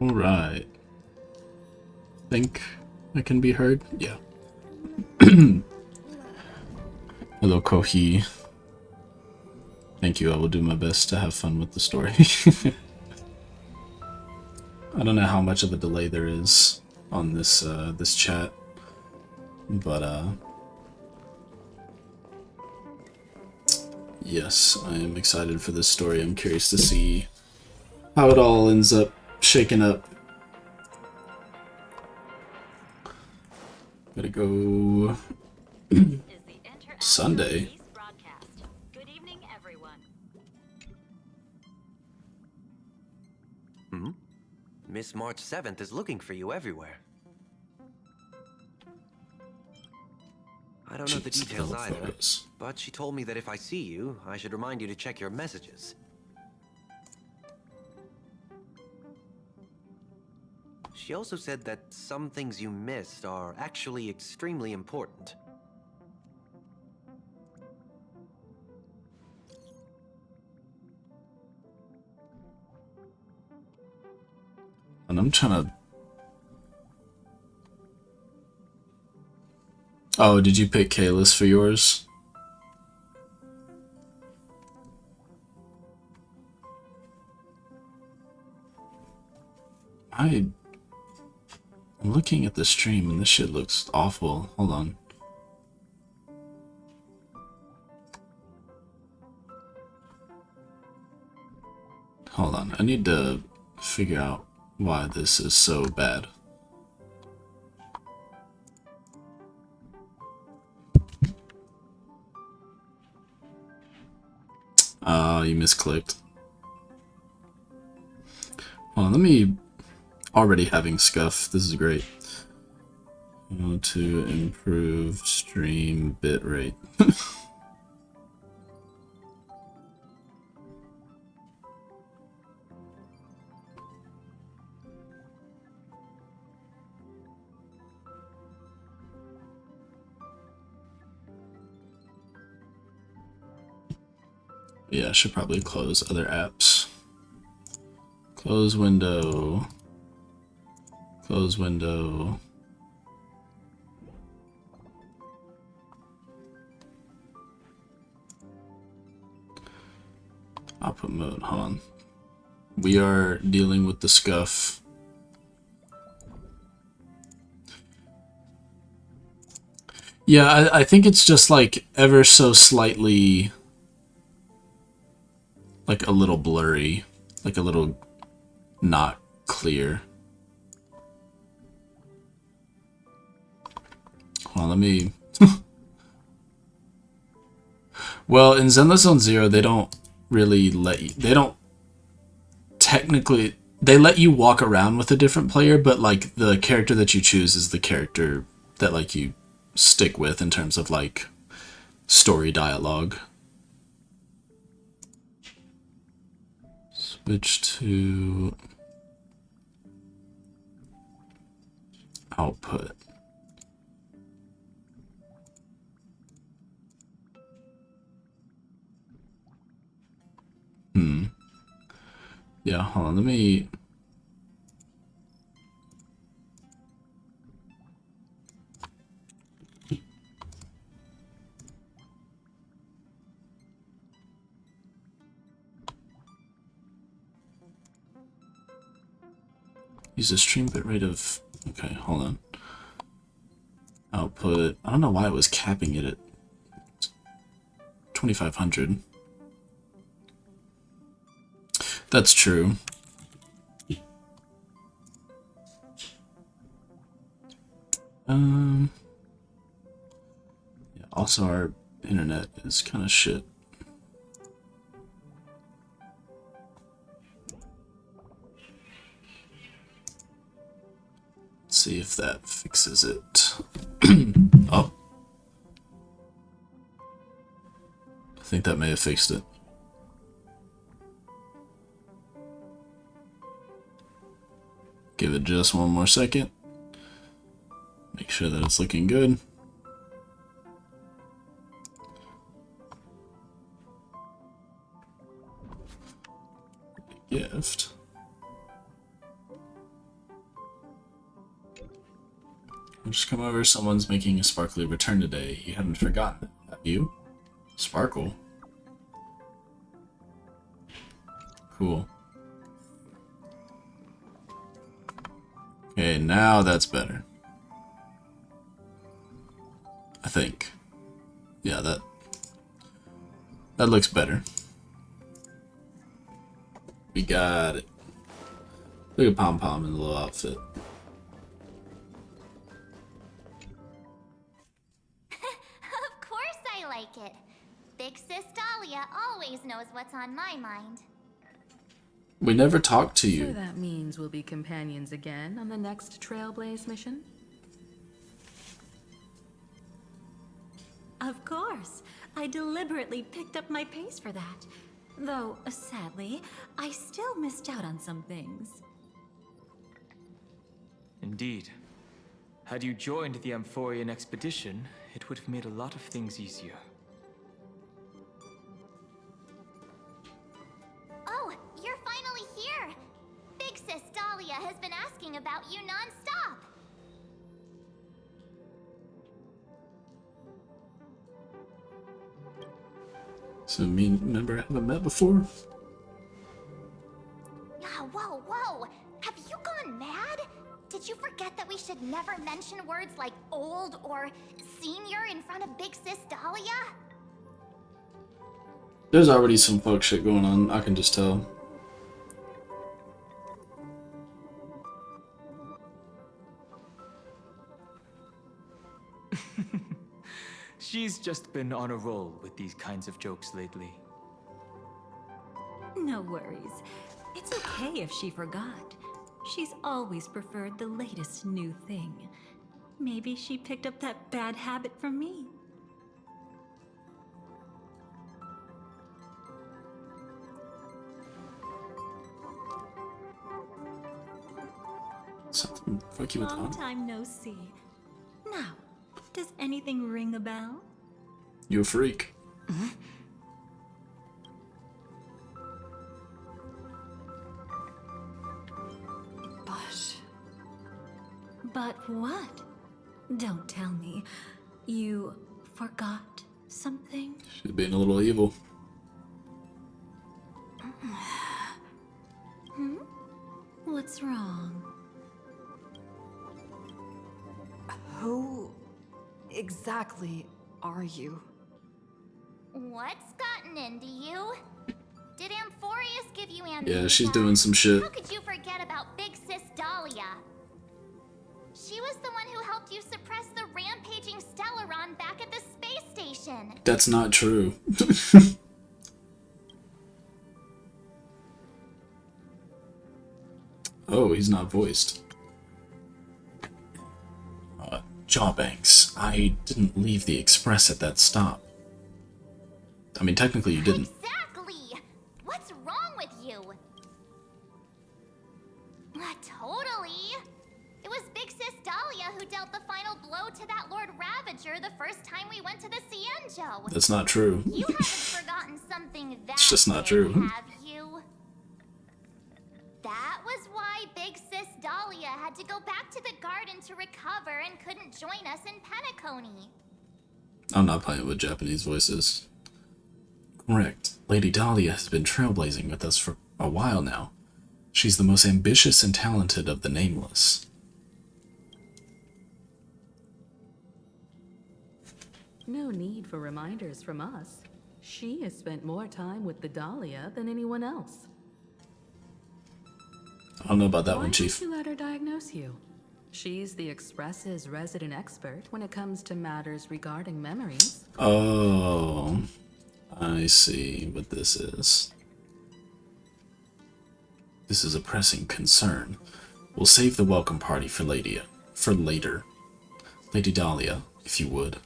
Alright. Think I can be heard? Yeah. Hello, Kohi. Thank you, I will do my best to have fun with the story. I don't know how much of a delay there is on this this chat, but yes, I am excited for this story. I'm curious to see how it all ends up shaking up. Gotta go Sunday. Good evening, everyone. Miss March 7th is looking for you everywhere. I don't know the details either, Photos. but she told me that if I see you, I should remind you to check your messages. She also said that some things you missed are actually extremely important. And I'm trying to... Oh, did you pick Kalis for yours? I'm looking at the stream and this shit looks awful. Hold on. Hold on. I need to figure out why this is so bad. You misclicked. Hold on, let me... Already having scuff. This is great. How to improve stream bitrate. Yeah, I should probably close other apps. Close window. Close window. Output mode, hold on. We are dealing with the scuff. Yeah, I think it's just like ever so slightly, like a little blurry, like a little not clear. Hold on, let me... Well, in Zenless Zone Zero, they don't really let you... They don't technically... They let you walk around with a different player, but like the character that you choose is the character that like you stick with in terms of like story dialogue. Switch to output. Yeah, hold on, let me... Use a stream bitrate of... Okay, hold on. Output... I don't know why it was capping it at 2500. That's true. Yeah, also our internet is kind of shit. Let's see if that fixes it. Oh. I think that may have fixed it. Give it just one more second. Make sure that it's looking good. Gift. Just come over. Someone's making a sparkly return today. You haven't forgotten, have you? Sparkle. Cool. Okay, now that's better. I think. Yeah, that looks better. We got it. Look at Pom Pom in the little outfit. Of course I like it. Big Sis Dahlia always knows what's on my mind. We never talked to So you. that means we'll be companions again on the next Trailblaze mission? Of course. I deliberately picked up my pace for that. Though, sadly, I still missed out on some things. Indeed. Had you joined the Amphorian expedition, it would have made a lot of things easier. Oh, you're finally here! Big Sis Dahlia has been asking about you non-stop! So me and remember haven't met before? Whoa, whoa! Have you gone mad? Did you forget that we should never mention words like old or senior in front of Big Sis Dahlia? There's already some fuck shit going on, I can just tell. She's just been on a roll with these kinds of jokes lately. No worries. It's okay if she forgot. She's always preferred the latest new thing. Maybe she picked up that bad habit from me. Something fuck you with Long that. time no see. Now, does anything ring a bell? You a freak. But what? Don't tell me. You forgot something? She's being a little evil. What's wrong? Who exactly are you? What's gotten into you? Did Amphorius give you amnesia? Yeah, she's doing some shit. How could you forget about Big Sis Dahlia? She was the one who helped you suppress the rampaging Stellaron back at the space station. That's not true. Oh, he's not voiced. Jawbanks, I didn't leave the express at that stop. I mean, technically you didn't. Exactly! What's wrong with you? Totally! It was Big Sis Dahlia who dealt the final blow to that Lord Ravager the first time we went to the Cienjo. That's not true. You haven't forgotten something that It's just not big, true. have you? That was why Big Sis Dahlia had to go back to the garden to recover and couldn't join us in Penacony. I'm not playing with Japanese voices. Correct. Lady Dahlia has been trailblazing with us for a while now. She's the most ambitious and talented of the Nameless. No need for reminders from us. She has spent more time with the Dahlia than anyone else. I don't know about that Why one, Chief. don't you let her diagnose you? She's the Express's resident expert when it comes to matters regarding memories. Oh, I see what this is. This is a pressing concern. We'll save the welcome party for later. Lady Dahlia, if you would.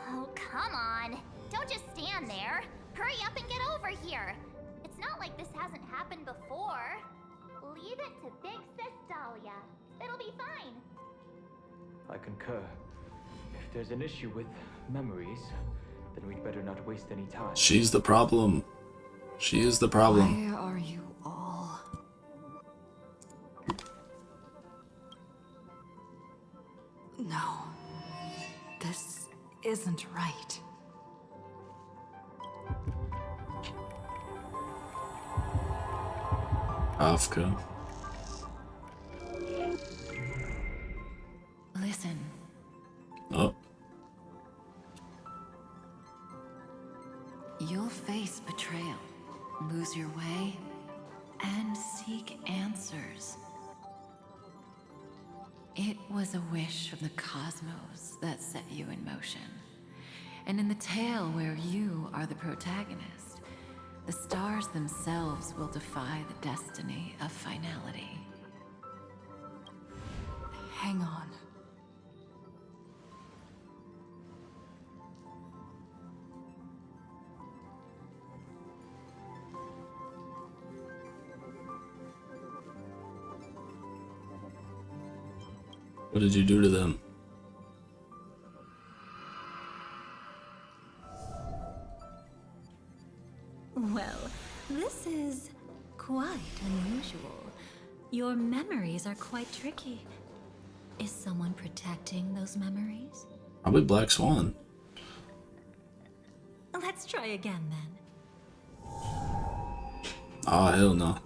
Oh, come on. Don't just stand there. Hurry up and get over here. It's not like this hasn't happened before. Leave it to Big Sis Dahlia. It'll be fine. I concur. If there's an issue with memories, then we'd better not waste any time. She's the problem. She is the problem. Why are you all? No. This isn't right. Kafka. Listen, Oh, you'll face betrayal, lose your way, and seek answers. It was a wish from the cosmos that set you in motion. And in the tale where you are the protagonist, the stars themselves will defy the destiny of finality. Hang on. what did you do to them? Well, this is quite unusual. Your memories are quite tricky. Is someone protecting those memories? Probably Black Swan. Let's try again then. Oh, hell no.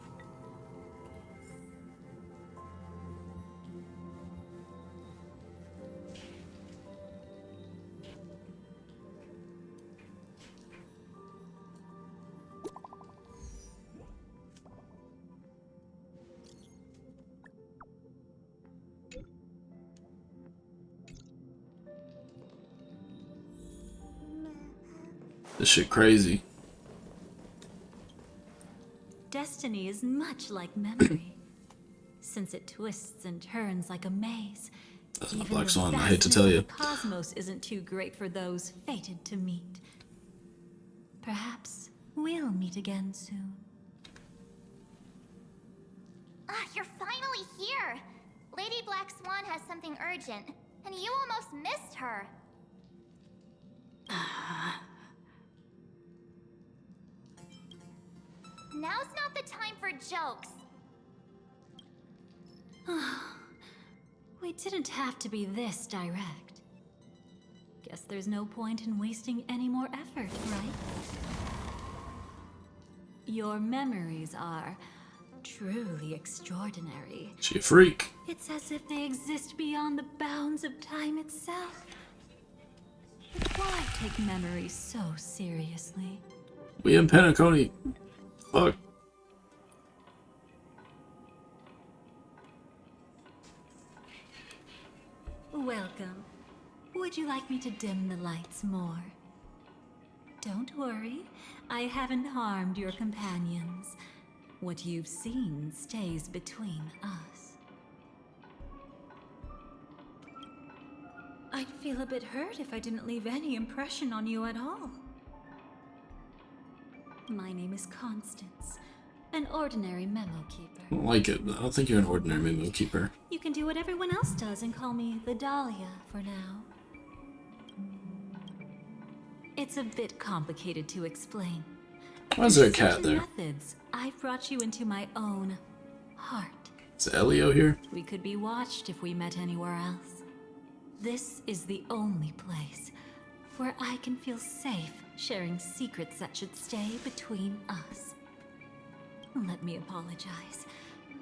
This shit crazy. Destiny is much like memory, since it twists and turns like a maze. That's my Even Black the Swan, I hate to vastness tell of you. the cosmos isn't too great for those fated to meet. Perhaps we'll meet again soon. Ah, you're finally here. Lady Black Swan has something urgent, and you almost missed her. Now's not the time for jokes. We didn't have to be this direct. Guess there's no point in wasting any more effort, right? Your memories are truly extraordinary. She a freak. It's as if they exist beyond the bounds of time itself. But why take memories so seriously? We in Penacony. Fuck. Welcome. Would you like me to dim the lights more? Don't worry, I haven't harmed your companions. What you've seen stays between us. I'd feel a bit hurt if I didn't leave any impression on you at all. My name is Constance, an ordinary memo keeper. I don't like it. I don't think you're an ordinary memo keeper. You can do what everyone else does and call me the Dahlia for now. It's a bit complicated to explain. Why is there a With cat certain there? methods, I've brought you into my own heart. Is Elio here? We could be watched if we met anywhere else. This is the only place where I can feel safe sharing secrets that should stay between us. Let me apologize.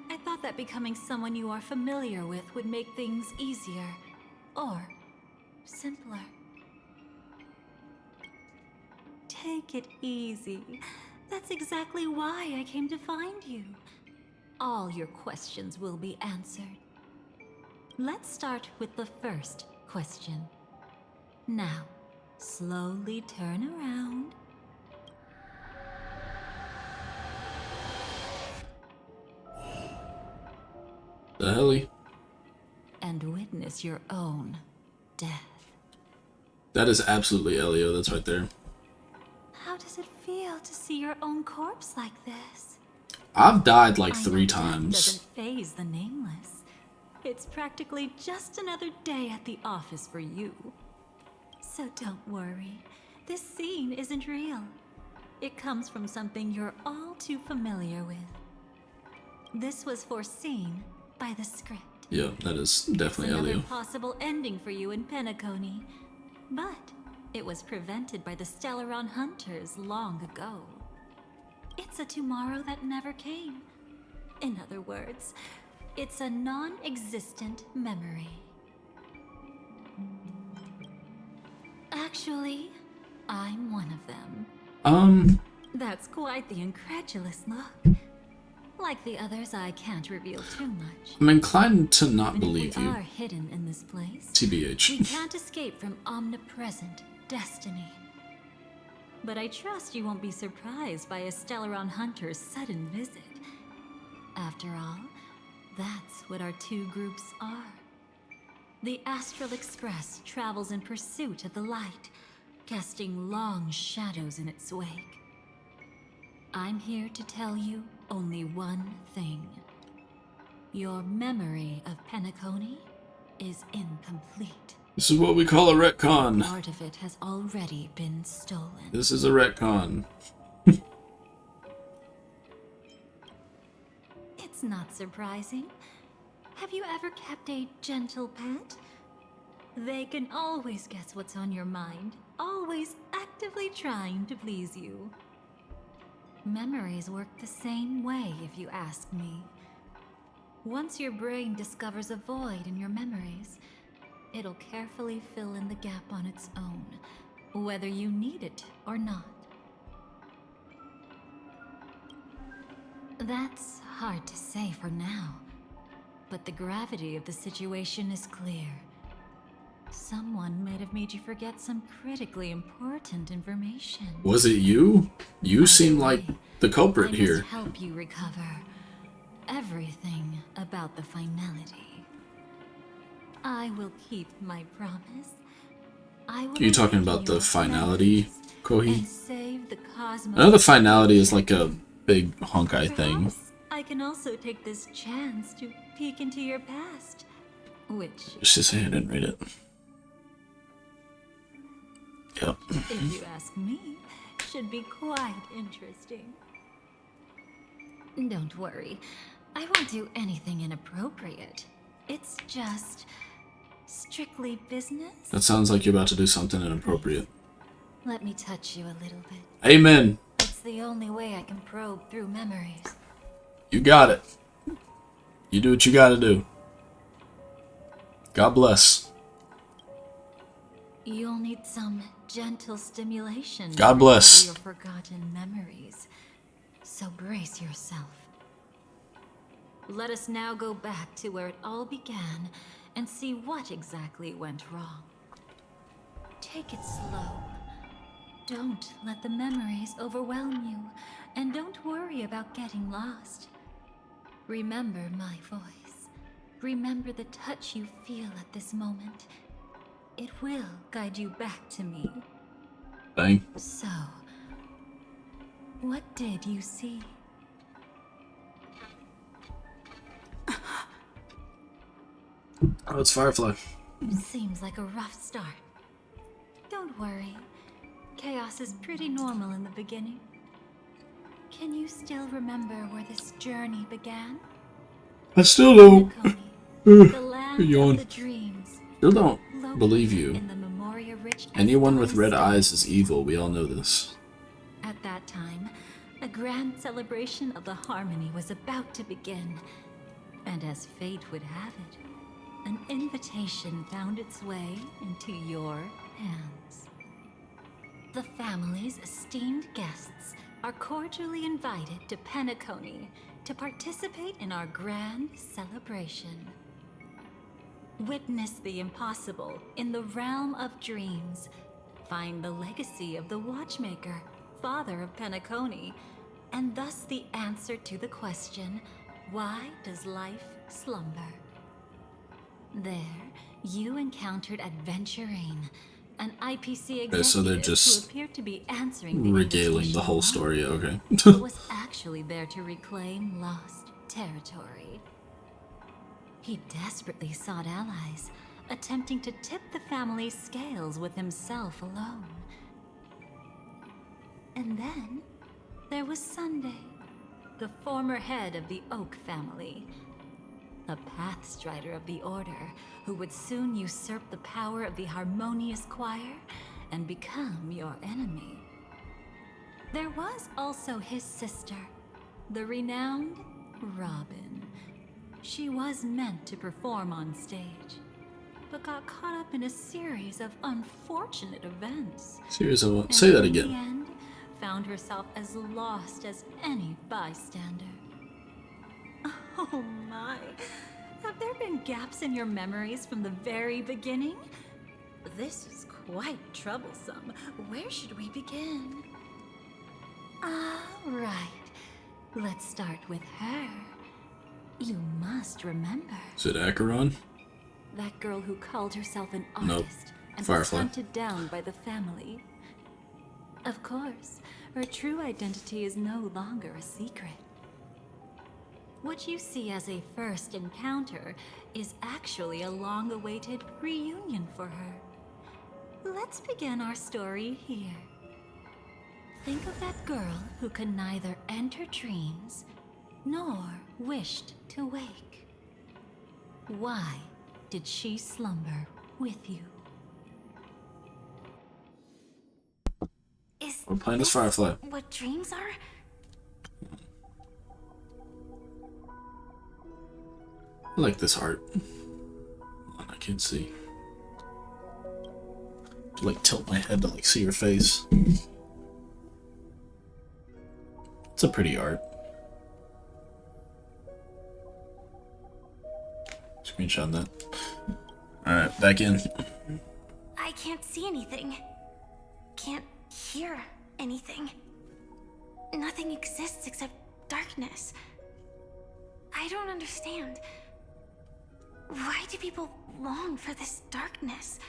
I thought that becoming someone you are familiar with would make things easier or simpler. Take it easy. That's exactly why I came to find you. All your questions will be answered. Let's start with the first question. Now, slowly turn around. The helly? And witness your own death. That is absolutely Elio. That's right there. How does it feel? feel to see your own corpse like this? I've died like I 3 know death times. doesn't faze the nameless. It's practically just another day at the office for you. So don't worry. This scene isn't real. It comes from something you're all too familiar with. This was foreseen by the script. Yeah, that is definitely Another Elio. possible ending for you in Penacony, but it was prevented by the Stellaron Hunters long ago. It's a tomorrow that never came. In other words, it's a non-existent memory. Actually, I'm one of them. That's quite the incredulous look. Like the others, I can't reveal too much. I'm inclined to not Even believe if we you. are hidden in this place, TBH. we can't escape from omnipresent destiny. But I trust you won't be surprised by a Stellaron Hunter's sudden visit. After all, that's what our 2 groups are. The Astral Express travels in pursuit of the light, casting long shadows in its wake. I'm here to tell you only one thing. Your memory of Penacony is incomplete. This is what we call a retcon. Part of it has already been stolen. This is a retcon. It's not surprising. Have you ever kept a gentle pet? They can always guess what's on your mind, always actively trying to please you. Memories work the same way, if you ask me. Once your brain discovers a void in your memories, it'll carefully fill in the gap on its own, whether you need it or not. That's hard to say for now, but the gravity of the situation is clear. Someone might have made you forget some critically important information. Was it you? You seem like the culprit I here. must help you recover everything about the finality. I will keep my promise. I will Are you talking awaken about the your finality, memories Kohi? and save the cosmos. I know the finality is like a big Honkai thing. Perhaps I can also take this chance to peek into your past, which, Just say I didn't read it. Yep. if you ask me, should be quite interesting. Don't worry, I won't do anything inappropriate. It's just strictly business. That sounds like you're about to do something inappropriate. Let me touch you a little bit. Amen. It's the only way I can probe through memories. You got it. You do what you gotta do. God bless. You'll need some gentle stimulation. God to bless. recover your forgotten memories. So brace yourself. Let us now go back to where it all began and see what exactly went wrong. Take it slow. Don't let the memories overwhelm you, and don't worry about getting lost. Remember my voice. Remember the touch you feel at this moment. It will guide you back to me. Bang. So, what did you see? Oh, it's Firefly. Seems like a rough start. Don't worry. Chaos is pretty normal in the beginning. Can you still remember where this journey began? I still don't. Penacony, the land Yawn. of the dreams. Still don't Located believe you. in the Memoria-rich Anyone with red Eston eyes State. is evil. We all know this. At that time, a grand celebration of the harmony was about to begin. And as fate would have it, an invitation found its way into your hands. The family's esteemed guests are cordially invited to Penacony to participate in our grand celebration. Witness the impossible in the realm of dreams. Find the legacy of the Watchmaker, father of Penacony, and thus the answer to the question, why does life slumber? There, you encountered Adventurine, an IPC Okay, so they're executive just who appeared to be answering the regaling the invitation whole alone, story. Okay. but was actually there to reclaim lost territory. He desperately sought allies, attempting to tip the family's scales with himself alone. And then there was Sunday, the former head of the Oak family, a Pathstrider of the Order who would soon usurp the power of the Harmonious Choir and become your enemy. There was also his sister, the renowned Robin. She was meant to perform on stage, but got caught up in a series of unfortunate events. Series of what? And Say that in again. the end, found herself as lost as any bystander. Oh my. Have there been gaps in your memories from the very beginning? This is quite troublesome. Where should we begin? All right. Let's start with her. You must remember. Is it Acheron? That girl who called herself an Nope. artist and Firefly. was hunted down by the family. Of course, her true identity is no longer a secret. What you see as a first encounter is actually a long-awaited reunion for her. Let's begin our story here. Think of that girl who could neither enter dreams nor wished to wake. Why did she slumber with you? Is We're playing as this Firefly. what dreams are? I like this art. I can't see. Like tilt my head to like see your face. It's a pretty art. Screenshot that. Alright, back in. I can't see anything. Can't hear anything. Nothing exists except darkness. I don't understand. Why do people long for this darkness?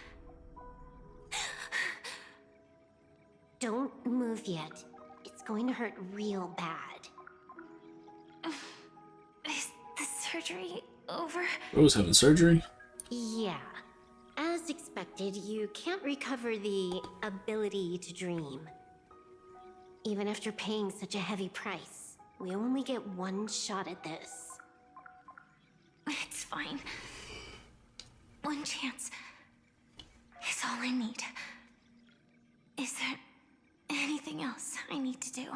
Don't move yet. It's going to hurt real bad. Is the surgery over? Rose having surgery? Yeah. As expected, you can't recover the ability to dream. Even after paying such a heavy price, we only get one shot at this. It's fine. One chance is all I need. Is there anything else I need to do?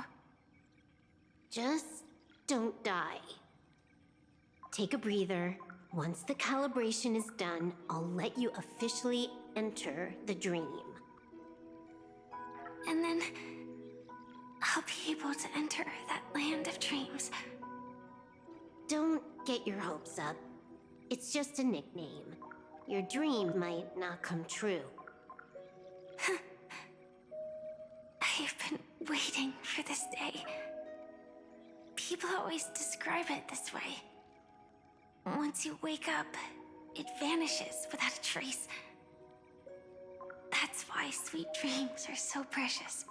Just don't die. Take a breather. Once the calibration is done, I'll let you officially enter the dream. And then I'll be able to enter that land of dreams. Don't get your hopes up. It's just a nickname. Your dream might not come true. I've been waiting for this day. People always describe it this way. Once you wake up, it vanishes without a trace. That's why sweet dreams are so precious.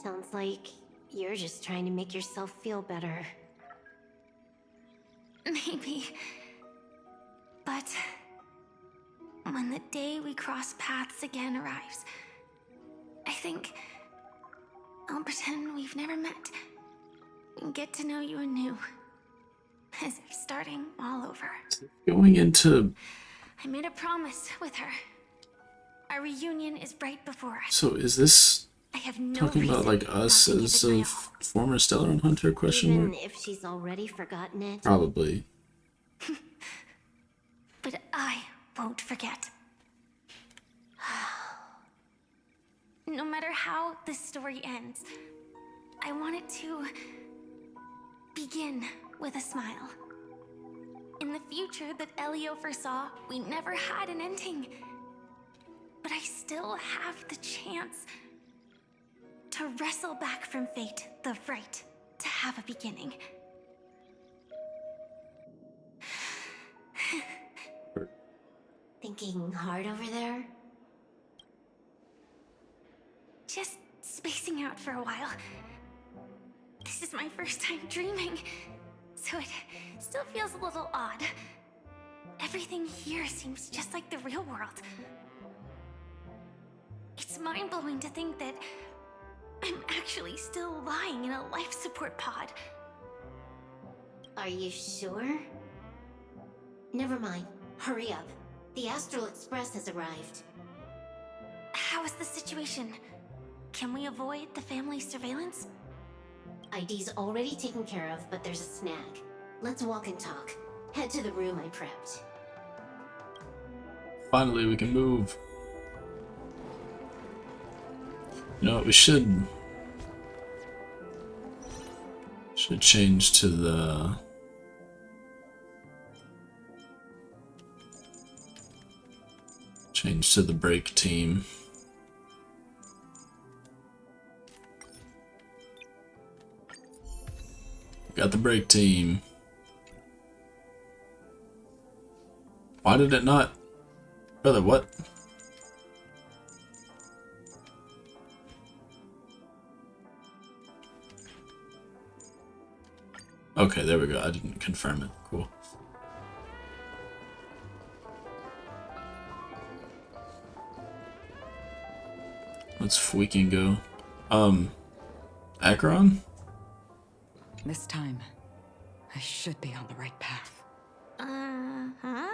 Sounds like you're just trying to make yourself feel better. Maybe. But when the day we cross paths again arrives, I think I'll pretend we've never met and get to know you anew. As if starting all over. Going into... I made a promise with her. Our reunion is right before us. So is this I have no talking about reason like us not to give as it my a all. former Stellar Hunter question Even mark? if she's already forgotten it. Probably. But I won't forget. No matter how this story ends, I want it to begin with a smile. In the future that Elio foresaw, we never had an ending. But I still have the chance to wrestle back from fate the right to have a beginning. Thinking hard over there? just spacing out for a while. This is my first time dreaming, so it still feels a little odd. Everything here seems just like the real world. It's mind-blowing to think that I'm actually still lying in a life support pod. Are you sure? Never mind. Hurry up. The Astral Express has arrived. How is the situation? Can we avoid the family's surveillance? ID's already taken care of, but there's a snag. Let's walk and talk. Head to the room I prepped. Finally, we can move. You know what? We should change to the break team. Got the break team. Why did it not? Brother, what? Okay, there we go. I didn't confirm it. Cool. Let's freaking go. Acheron? This time, I should be on the right path. Uh-huh.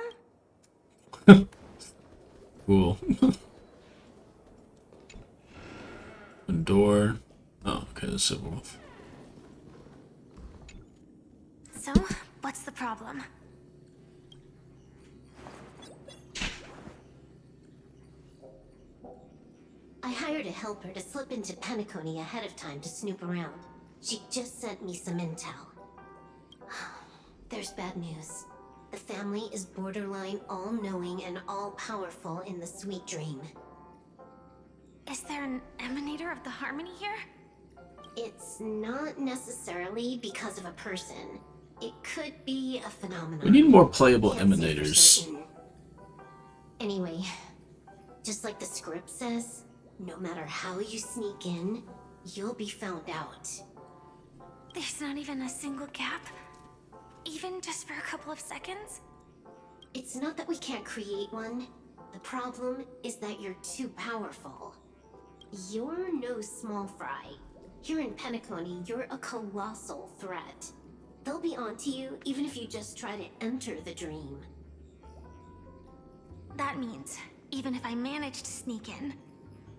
Cool. A door. Oh, okay, the Civil Wolf. So, what's the problem? I hired a helper to slip into Penacony ahead of time to snoop around. She just sent me some intel. There's bad news. The family is borderline all-knowing and all-powerful in the Sweet Dream. Is there an emanator of the Harmony here? It's not necessarily because of a person. It could be a phenomenon. We need more playable Can't say for emanators. certain. Anyway, just like the script says, no matter how you sneak in, you'll be found out. There's not even a single gap? Even just for a couple of seconds? It's not that we can't create one. The problem is that you're too powerful. You're no small fry. Here in Penacony, you're a colossal threat. They'll be onto you even if you just try to enter the dream. That means, even if I manage to sneak in,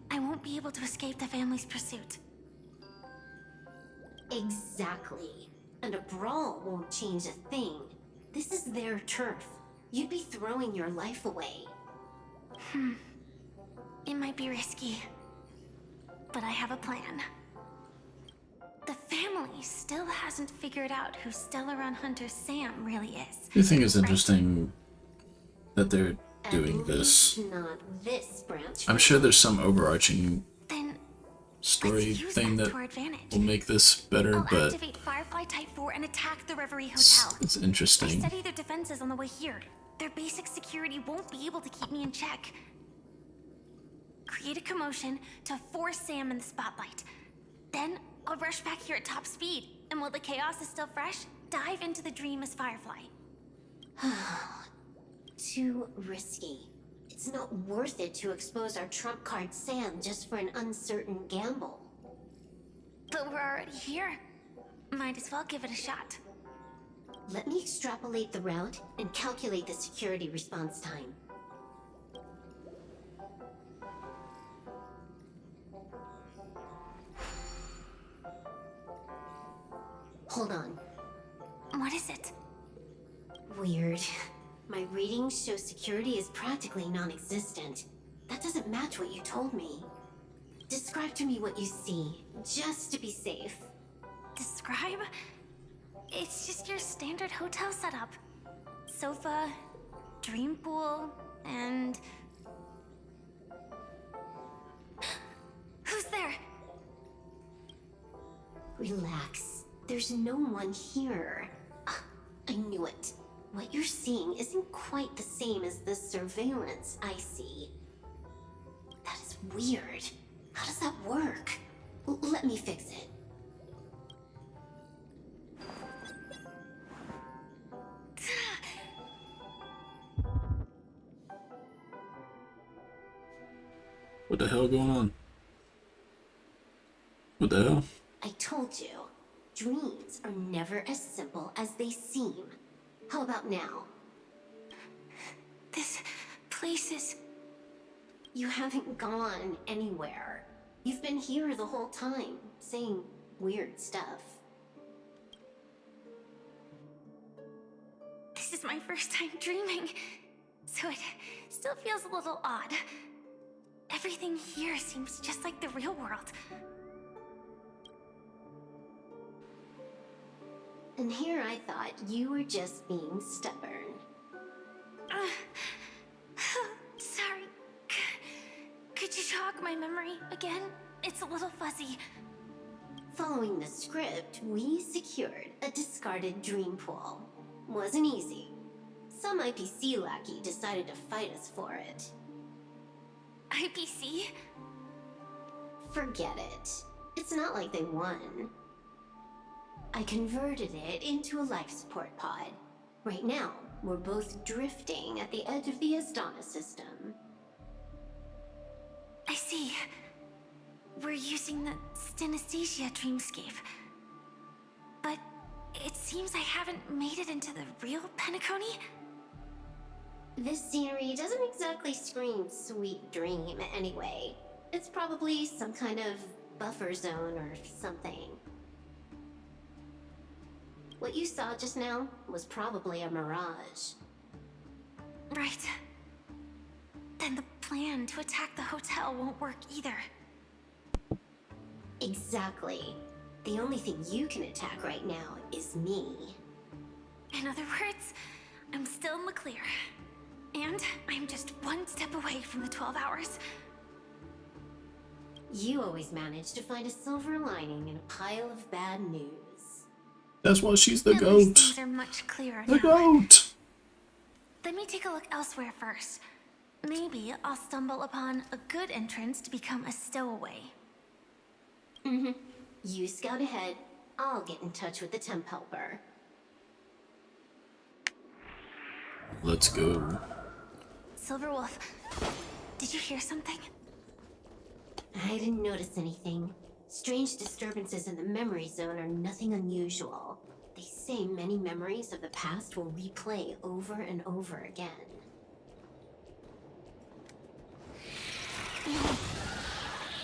I won't be able to escape the family's pursuit. Exactly. And a brawl won't change a thing. This is their turf. You'd be throwing your life away. It might be risky, but I have a plan. The family still hasn't figured out who Stellaron Hunter Sam really is. I think it's interesting that they're doing At this. least not this branch. I'm sure there's some overarching Then story let's use thing that that to our advantage. will make this better, I'll but activate Firefly Type 4 and attack the Reverie Hotel. it's I interesting. study their defenses on the way here. Their basic security won't be able to keep me in check. Create a commotion to force Sam in the spotlight. Then I'll rush back here at top speed, and while the chaos is still fresh, dive into the dream as Firefly. Too risky. It's not worth it to expose our trump card Sam just for an uncertain gamble. But we're already here. Might as well give it a shot. Let me extrapolate the route and calculate the security response time. Hold on. What is it? Weird. My readings show security is practically non-existent. That doesn't match what you told me. Describe to me what you see, just to be safe. Describe? It's just your standard hotel setup. Sofa, dream pool, and... Who's there? Relax. There's no one here. Ah, I knew it. What you're seeing isn't quite the same as the surveillance I see. That is weird. How does that work? Let me fix it. What the hell going on? What the hell? I told you, dreams are never as simple as they seem. How about now? This place is... You haven't gone anywhere. You've been here the whole time, saying weird stuff. This is my first time dreaming, so it still feels a little odd. Everything here seems just like the real world. And here I thought you were just being stubborn. Sorry. Could you jog my memory again? It's a little fuzzy. Following the script, we secured a discarded dream pool. Wasn't easy. Some IPC lackey decided to fight us for it. IPC? Forget it. It's not like they won. I converted it into a life support pod. Right now, we're both drifting at the edge of the Astana system. I see. We're using the synesthesia dreamscape. But it seems I haven't made it into the real Penacony? This scenery doesn't exactly scream sweet dream anyway. It's probably some kind of buffer zone or something. What you saw just now was probably a mirage. Right. Then the plan to attack the hotel won't work either. Exactly. The only thing you can attack right now is me. In other words, I'm still in the clear. And I'm just one step away from the 12 hours. You always manage to find a silver lining in a pile of bad news. That's why she's the At least goat. things are much clearer The now. goat. Let me take a look elsewhere first. Maybe I'll stumble upon a good entrance to become a stowaway. You scout ahead. I'll get in touch with the temp helper. Let's go. Silverwolf, did you hear something? I didn't notice anything. Strange disturbances in the memory zone are nothing unusual. They say many memories of the past will replay over and over again.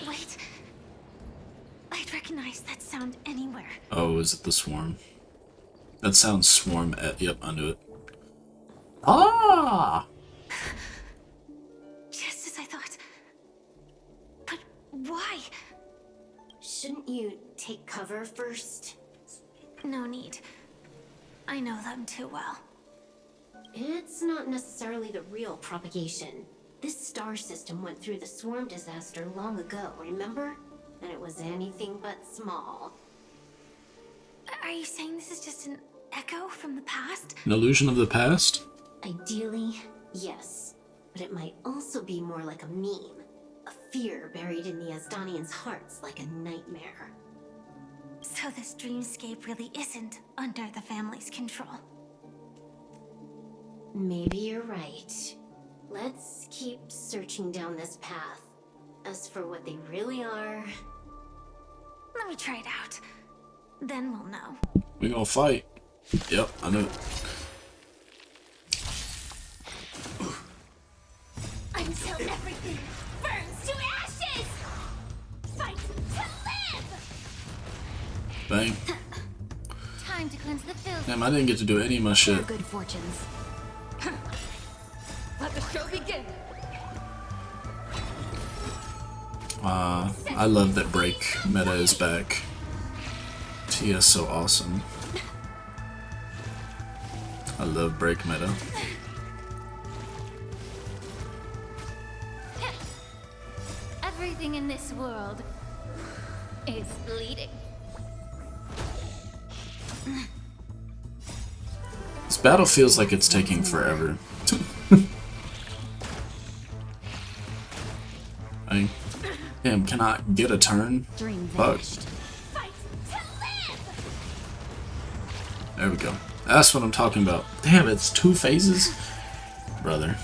Wait. I'd recognize that sound anywhere. Oh, is it the swarm? That sounds swarm at. Yep, I knew it. Ah! Just as I thought. But why? Shouldn't you take cover first? No need. I know them too well. It's not necessarily the real propagation. This star system went through the swarm disaster long ago, remember? And it was anything but small. Are you saying this is just an echo from the past? An illusion of the past? Ideally, yes. But it might also be more like a meme. A fear buried in the Asdanians' hearts like a nightmare. So this dreamscape really isn't under the family's control. Maybe you're right. Let's keep searching down this path. As for what they really are... Let me try it out. Then we'll know. We gonna fight. Yep, I knew it. Until everything burns to ashes! Fight to live! Bang. Time to cleanse the filth. Damn, I didn't get to do any of my shit. Good fortunes. Let the show begin. I love that break meta is back. Tia's so awesome. I love break meta. Everything in this world is bleeding. This battle feels like it's taking forever. Bang. Damn, can I get a turn? Dream Fuck. vanished. Fight to live! There we go. That's what I'm talking about. Damn, it's 2 phases? Brother.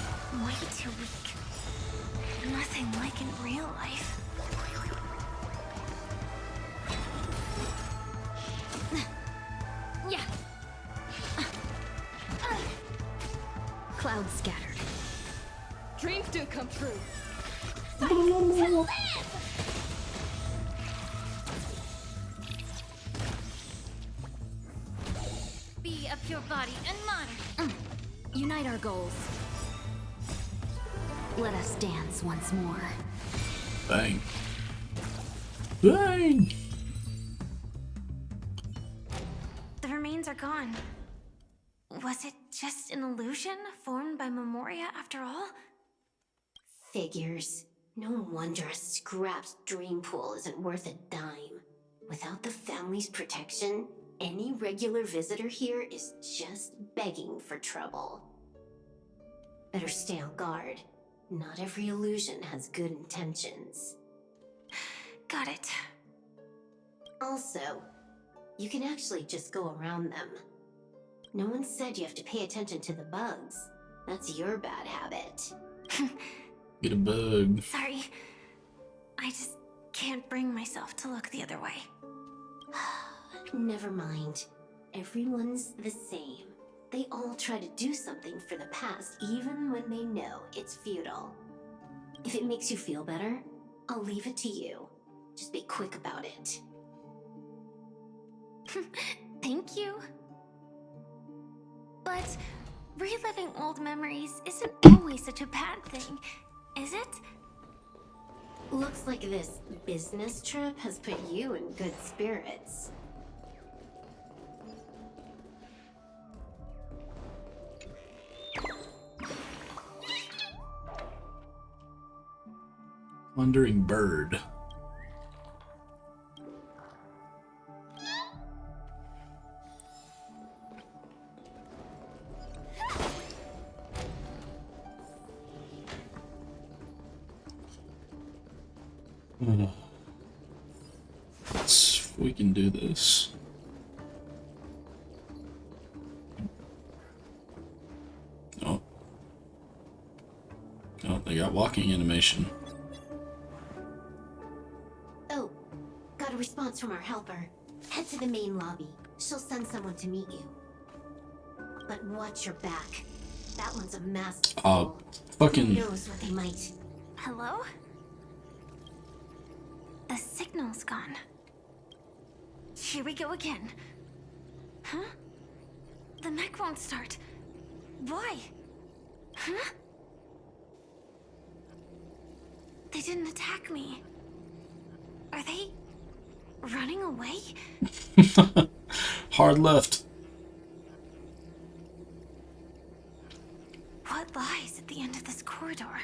Way too weak. Nothing like in real life. Yeah. Clouds scattered. Dreams do come true. To live! Be of your body and mind. Unite our goals. Let us dance once more. Bang. Bang! The remains are gone. Was it just an illusion formed by Memoria after all? Figures. No wonder a scrapped dream pool isn't worth a dime. Without the family's protection, any regular visitor here is just begging for trouble. Better stay on guard. Not every illusion has good intentions. Got it. Also, you can actually just go around them. No one said you have to pay attention to the bugs. That's your bad habit. Get a bug. Sorry. I just can't bring myself to look the other way. Never mind. Everyone's the same. They all try to do something for the past, even when they know it's futile. If it makes you feel better, I'll leave it to you. Just be quick about it. Thank you. But reliving old memories isn't always such a bad thing, is it? Looks like this business trip has put you in good spirits. Wandering bird. We can do this. Oh. Oh, they got walking animation. Oh, got a response from our helper. Head to the main lobby. She'll send someone to meet you. But watch your back. That one's a masked fool. Fucking. Who knows what they might. Hello? The signal's gone. Here we go again. Huh? The mech won't start. Why? Huh? They didn't attack me. Are they running away? Hard left. What lies at the end of this corridor?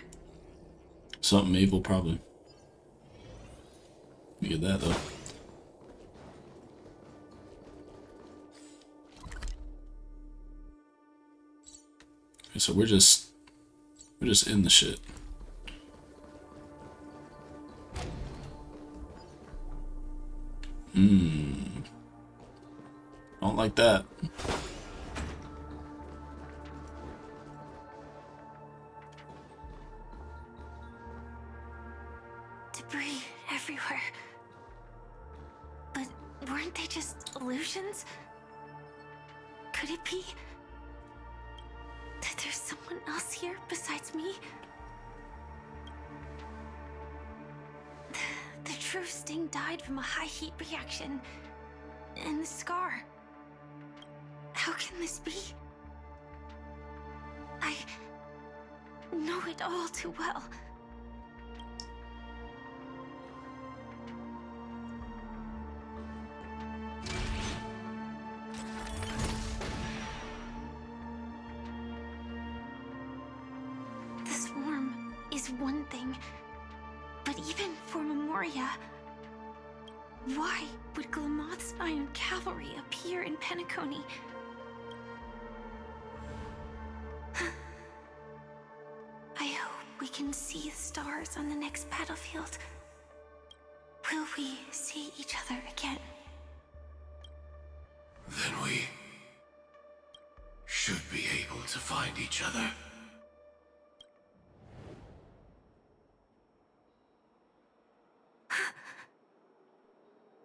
Something evil, probably. You get that, though. Okay, so we're just in the shit. Don't like that. Debris everywhere. But weren't they just illusions? Could it be that there's someone else here besides me? The true Sting died from a high heat reaction. And the scar. How can this be? I know it all too well. The swarm is one thing, but even for Memoria, why would Glamoth's Iron Cavalry appear in Penacony? I hope we can see the stars on the next battlefield will we see each other again? Then we should be able to find each other.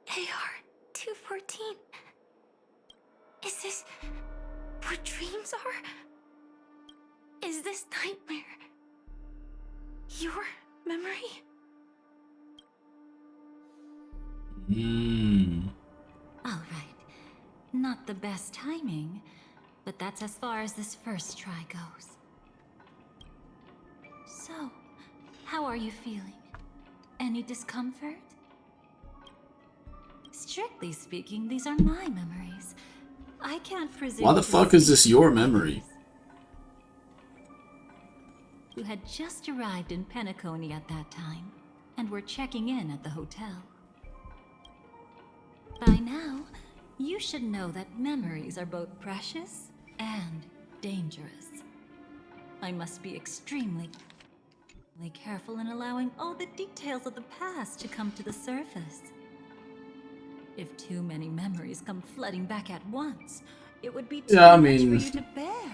AR-214. Is this what dreams are? Is this nightmare your memory? All right. Not the best timing, but that's as far as this first try goes. So, how are you feeling? Any discomfort? Strictly speaking, these are my memories. I can't presume. Why the fuck is this your memory? You had just arrived in Penacony at that time, and were checking in at the hotel. By now, you should know that memories are both precious and dangerous. I must be extremely careful in allowing all the details of the past to come to the surface. If too many memories come flooding back at once, it would be too much for you to bear.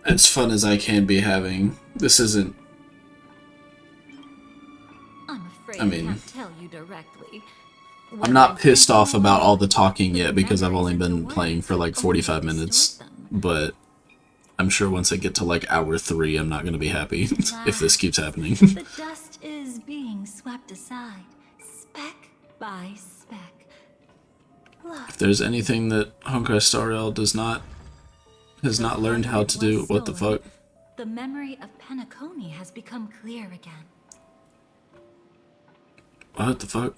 As fun as I can be having, this isn't. I'm afraid I mean, I can't tell you directly. I'm not pissed off about all the talking yet because I've only been playing for like 45 minutes, but I'm sure once I get to like hour 3, I'm not going to be happy if this keeps happening. The dust is being swept aside, speck by speck. Look, If there's anything that Honkai Star Rail has not learned how to do, what the fuck? the memory of Penacony has become clear again. What the fuck?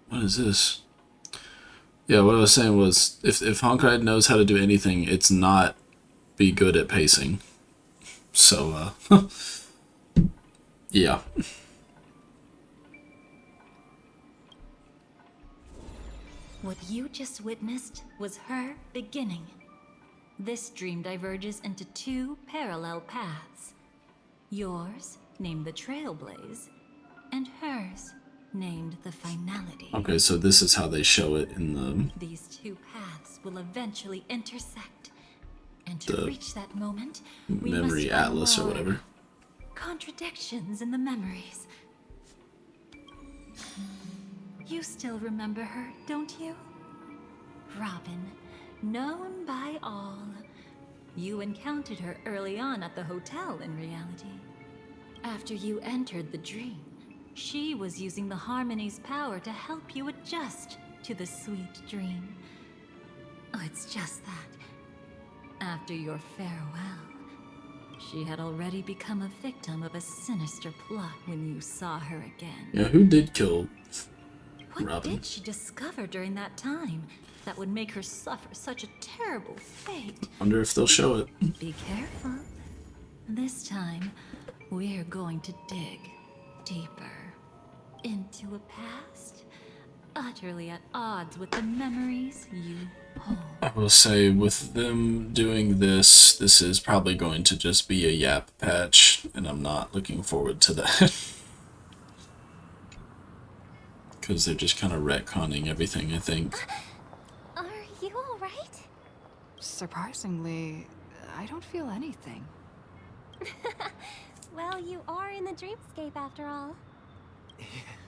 What is this? Yeah, what I was saying was, if Honkai knows how to do anything, it's not be good at pacing. So, yeah. What you just witnessed was her beginning. This dream diverges into 2 parallel paths. Yours, named the Trailblaze, and hers, named the Finality. Okay, so this is how they show it in the These 2 paths will eventually intersect. And to reach that moment, we must memory find atlas or more whatever. contradictions in the memories. You still remember her, don't you? Robin, known by all. You encountered her early on at the hotel in reality. After you entered the dream, she was using the Harmony's power to help you adjust to the sweet dream. Oh, it's just that. After your farewell, she had already become a victim of a sinister plot when you saw her again. Yeah, who did kill What Robin? did she discover during that time that would make her suffer such a terrible fate? Wonder if they'll show it. Be careful. This time, we're going to dig deeper into a past utterly at odds with the memories you hold. I will say, with them doing this, this is probably going to just be a yap patch, and I'm not looking forward to that. Because they're just kind of retconning everything, I think. Are you alright? Surprisingly, I don't feel anything. Well, you are in the dreamscape after all.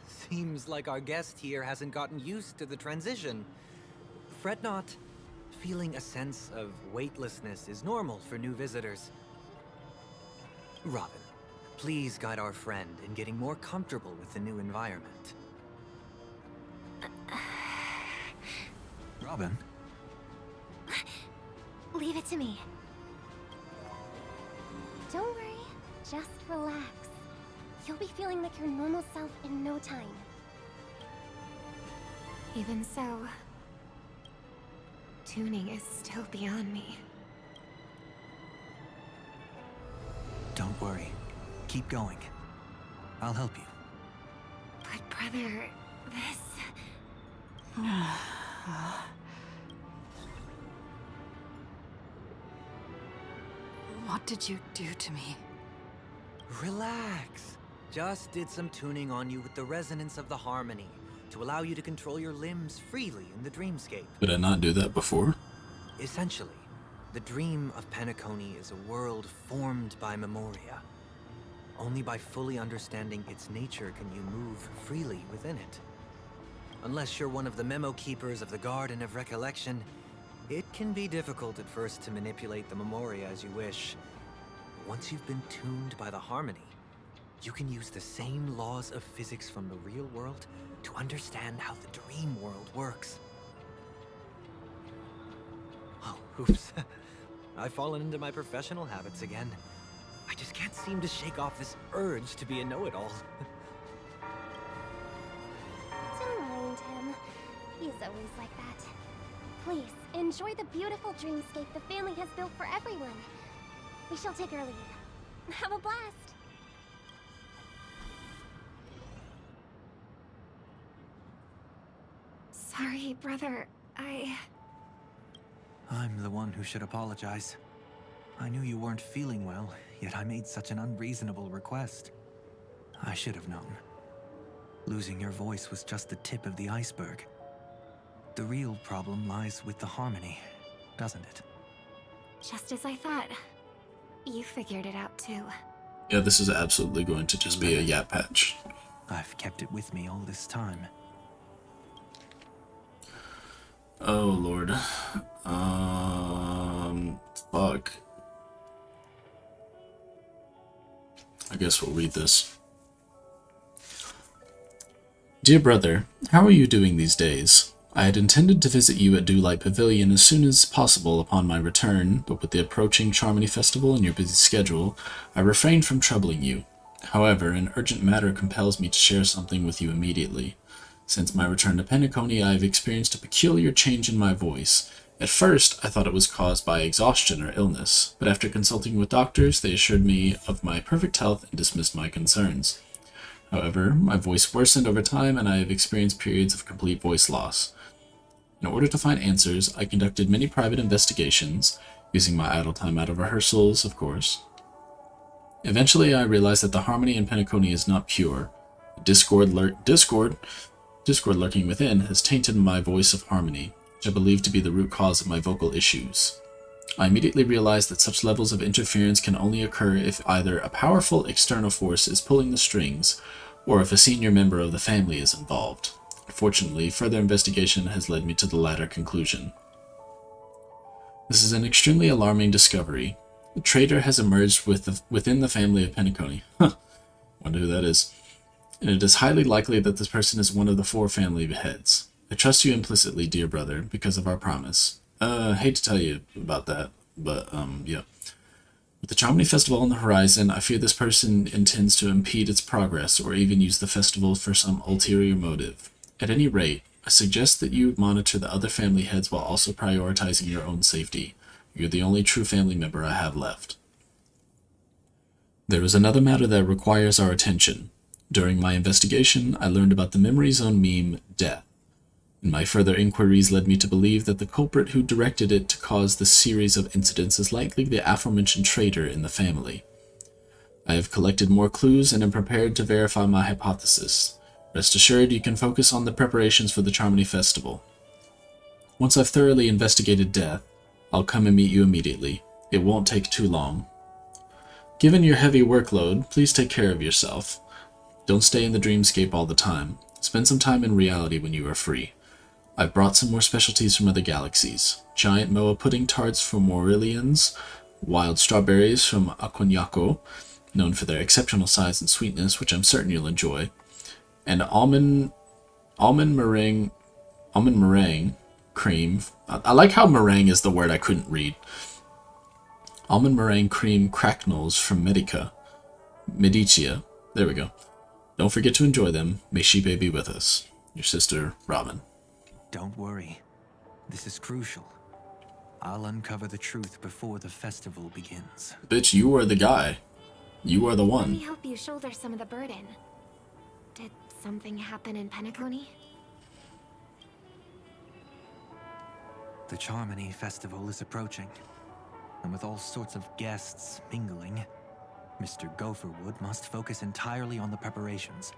Seems like our guest here hasn't gotten used to the transition. Fret not. Feeling a sense of weightlessness is normal for new visitors. Robin, please guide our friend in getting more comfortable with the new environment. Robin? Leave it to me. Don't worry, just relax. You'll be feeling like your normal self in no time. Even so, tuning is still beyond me. Don't worry. Keep going. I'll help you. But brother, this... What did you do to me? Relax. Just did some tuning on you with the resonance of the harmony to allow you to control your limbs freely in the dreamscape. Did I not do that before? Essentially, the dream of Penacony is a world formed by Memoria. Only by fully understanding its nature can you move freely within it. Unless you're one of the memo keepers of the Garden of Recollection, it can be difficult at first to manipulate the Memoria as you wish. But once you've been tuned by the harmony, you can use the same laws of physics from the real world to understand how the dream world works. Oh, oops. I've fallen into my professional habits again. I just can't seem to shake off this urge to be a know-it-all. Don't mind him. He's always like that. Please, enjoy the beautiful dreamscape the family has built for everyone. We shall take our leave. Have a blast. Sorry, brother. I'm the one who should apologize. I knew you weren't feeling well, yet I made such an unreasonable request. I should have known. Losing your voice was just the tip of the iceberg. The real problem lies with the harmony, doesn't it? Just as I thought. You figured it out too. Yeah, this is absolutely going to just be a yap patch. I've kept it with me all this time. Oh, Lord. Fuck. I guess we'll read this. Dear brother, how are you doing these days? I had intended to visit you at Dewlight Pavilion as soon as possible upon my return, but with the approaching Charmony Festival and your busy schedule, I refrained from troubling you. However, an urgent matter compels me to share something with you immediately. Since my return to Penacony, I have experienced a peculiar change in my voice. At first, I thought it was caused by exhaustion or illness, but after consulting with doctors, they assured me of my perfect health and dismissed my concerns. However, my voice worsened over time, and I have experienced periods of complete voice loss. In order to find answers, I conducted many private investigations, using my idle time out of rehearsals, of course. Eventually, I realized that the harmony in Penacony is not pure. Discord lurking within has tainted my voice of harmony, which I believe to be the root cause of my vocal issues. I immediately realized that such levels of interference can only occur if either a powerful external force is pulling the strings, or if a senior member of the family is involved. Fortunately, further investigation has led me to the latter conclusion. This is an extremely alarming discovery. A traitor has emerged within the family of Penacony. Wonder who that is. And it is highly likely that this person is one of the 4 family heads. I trust you implicitly, dear brother, because of our promise. Hate to tell you about that, but, yeah. With the Charmony Festival on the horizon, I fear this person intends to impede its progress, or even use the festival for some ulterior motive. At any rate, I suggest that you monitor the other family heads while also prioritizing your own safety. You're the only true family member I have left. There is another matter that requires our attention. During my investigation, I learned about the Memory Zone meme, Death. And my further inquiries led me to believe that the culprit who directed it to cause this series of incidents is likely the aforementioned traitor in the family. I have collected more clues and am prepared to verify my hypothesis. Rest assured, you can focus on the preparations for the Charmony Festival. Once I've thoroughly investigated Death, I'll come and meet you immediately. It won't take too long. Given your heavy workload, please take care of yourself. Don't stay in the dreamscape all the time. Spend some time in reality when you are free. I've brought some more specialties from other galaxies. Giant Moa pudding tarts from Morilians, wild strawberries from Aquanyako, known for their exceptional size and sweetness, which I'm certain you'll enjoy, and almond meringue cream. I like how meringue is the word I couldn't read. Almond meringue cream cracknels from Medicia. There we go. Don't forget to enjoy them. May Shibe be with us. Your sister, Robin. Don't worry. This is crucial. I'll uncover the truth before the festival begins. Bitch, you are the guy. You are the Let me one. help you shoulder some of the burden. Did something happen in Penacony? The Charmony Festival is approaching, and with all sorts of guests mingling, Mr. Gopherwood must focus entirely on the preparations,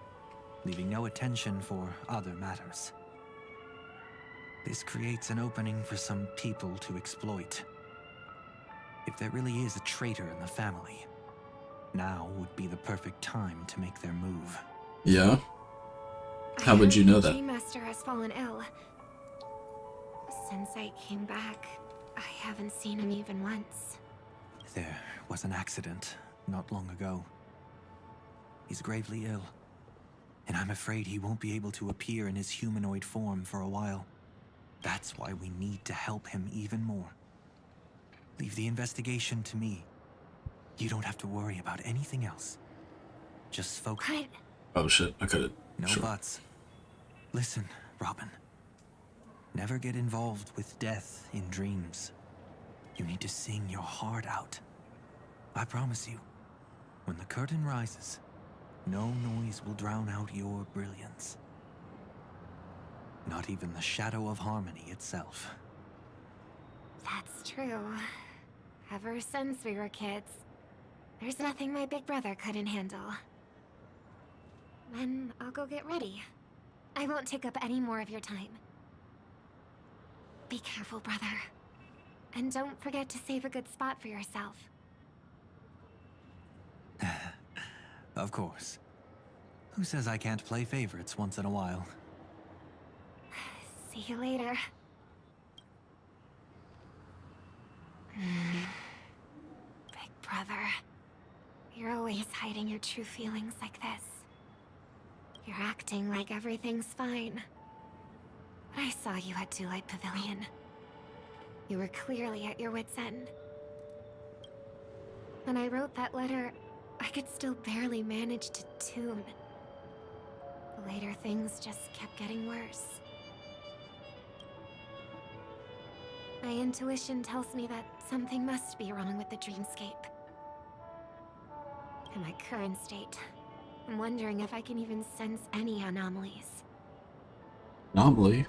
leaving no attention for other matters. This creates an opening for some people to exploit. If there really is a traitor in the family, now would be the perfect time to make their move. Yeah? How would you know that? The Master has fallen ill. Since I came back, I haven't seen him even once. There was an accident not long ago. He's gravely ill, and I'm afraid he won't be able to appear in his humanoid form for a while. That's why we need to help him even more. Leave the investigation to me. You don't have to worry about anything else. Just focus. But Oh shit, I could've. No Sure. buts. Listen, Robin. Never get involved with death in dreams. You need to sing your heart out. I promise you, when the curtain rises, no noise will drown out your brilliance. Not even the shadow of harmony itself. that's true. Ever since we were kids, there's nothing my big brother couldn't handle. Then I'll go get ready. I won't take up any more of your time. Be careful, brother. And don't forget to save a good spot for yourself. Of course. Who says I can't play favorites once in a while? See you later. Big brother. You're always hiding your true feelings like this. You're acting like everything's fine. But I saw you at Daylight Pavilion. You were clearly at your wit's end. When I wrote that letter, I could still barely manage to tune. Later, things just kept getting worse. My intuition tells me that something must be wrong with the dreamscape. In my current state, I'm wondering if I can even sense any anomalies. Anomaly?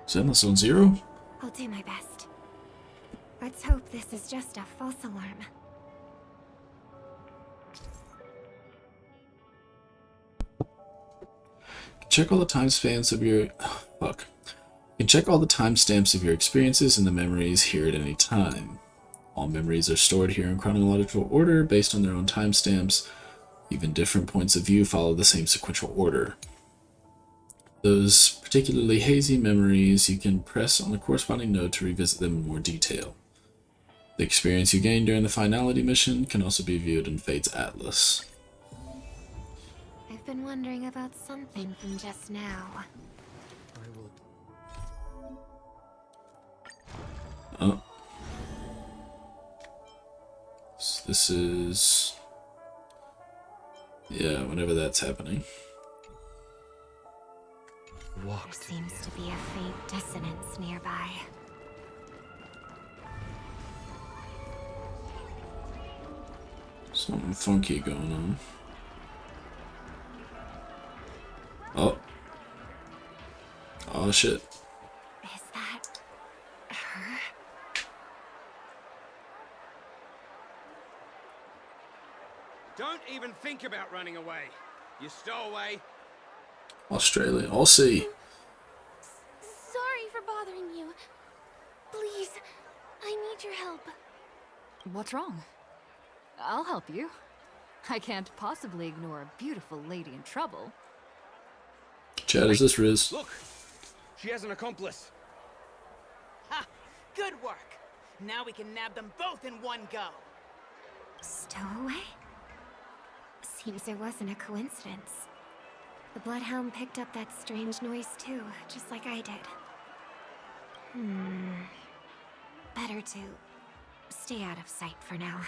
Zenless Zone Zero? I'll do my best. Let's hope this is just a false alarm. Check all the timestamps of your... fuck. You can check all the timestamps of your experiences and the memories here at any time. All memories are stored here in chronological order based on their own timestamps. Even different points of view follow the same sequential order. Those particularly hazy memories, you can press on the corresponding node to revisit them in more detail. The experience you gained during the finality mission can also be viewed in Fate's Atlas. I've been wondering about something from just now. Oh. So this is... yeah, whenever that's happening. There seems to be a faint dissonance nearby. Something funky going on. Oh. Oh shit. Is that her? Don't even think about running away. You stowaway. Australia. I'll see. Sorry for bothering you. Please, I need your help. What's wrong? I'll help you. I can't possibly ignore a beautiful lady in trouble. Chad, is this Riz? Look, she has an accomplice. Ha! Good work. Now we can nab them both in one go. Stowaway? Seems it wasn't a coincidence. The Bloodhound picked up that strange noise too, just like I did. Better to stay out of sight for now.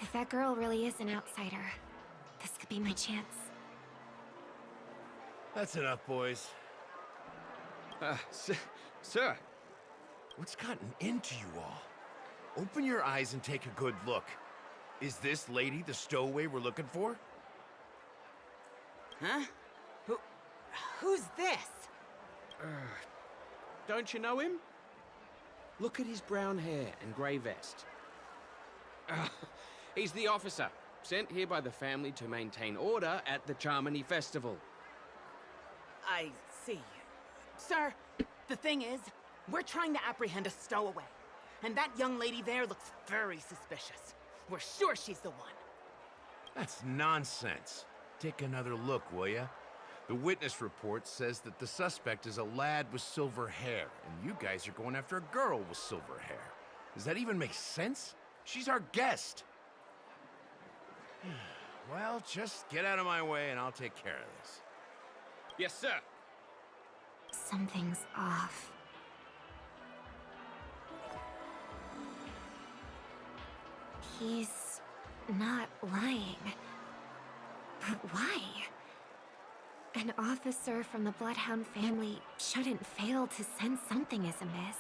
If that girl really is an outsider, this could be my chance. That's enough, boys. Sir. What's gotten into you all? Open your eyes and take a good look. Is this lady the stowaway we're looking for? Huh? Who's this? Don't you know him? Look at his brown hair and grey vest. He's the officer, sent here by the family to maintain order at the Charmony Festival. I see. Sir, the thing is, we're trying to apprehend a stowaway. And that young lady there looks very suspicious. We're sure she's the one. That's nonsense. Take another look, will ya? The witness report says that the suspect is a lad with silver hair, and you guys are going after a girl with silver hair. Does that even make sense? She's our guest. Well, just get out of my way and I'll take care of this. Yes, sir. Something's off. He's not lying. But why? An officer from the Bloodhound family shouldn't fail to sense something is amiss.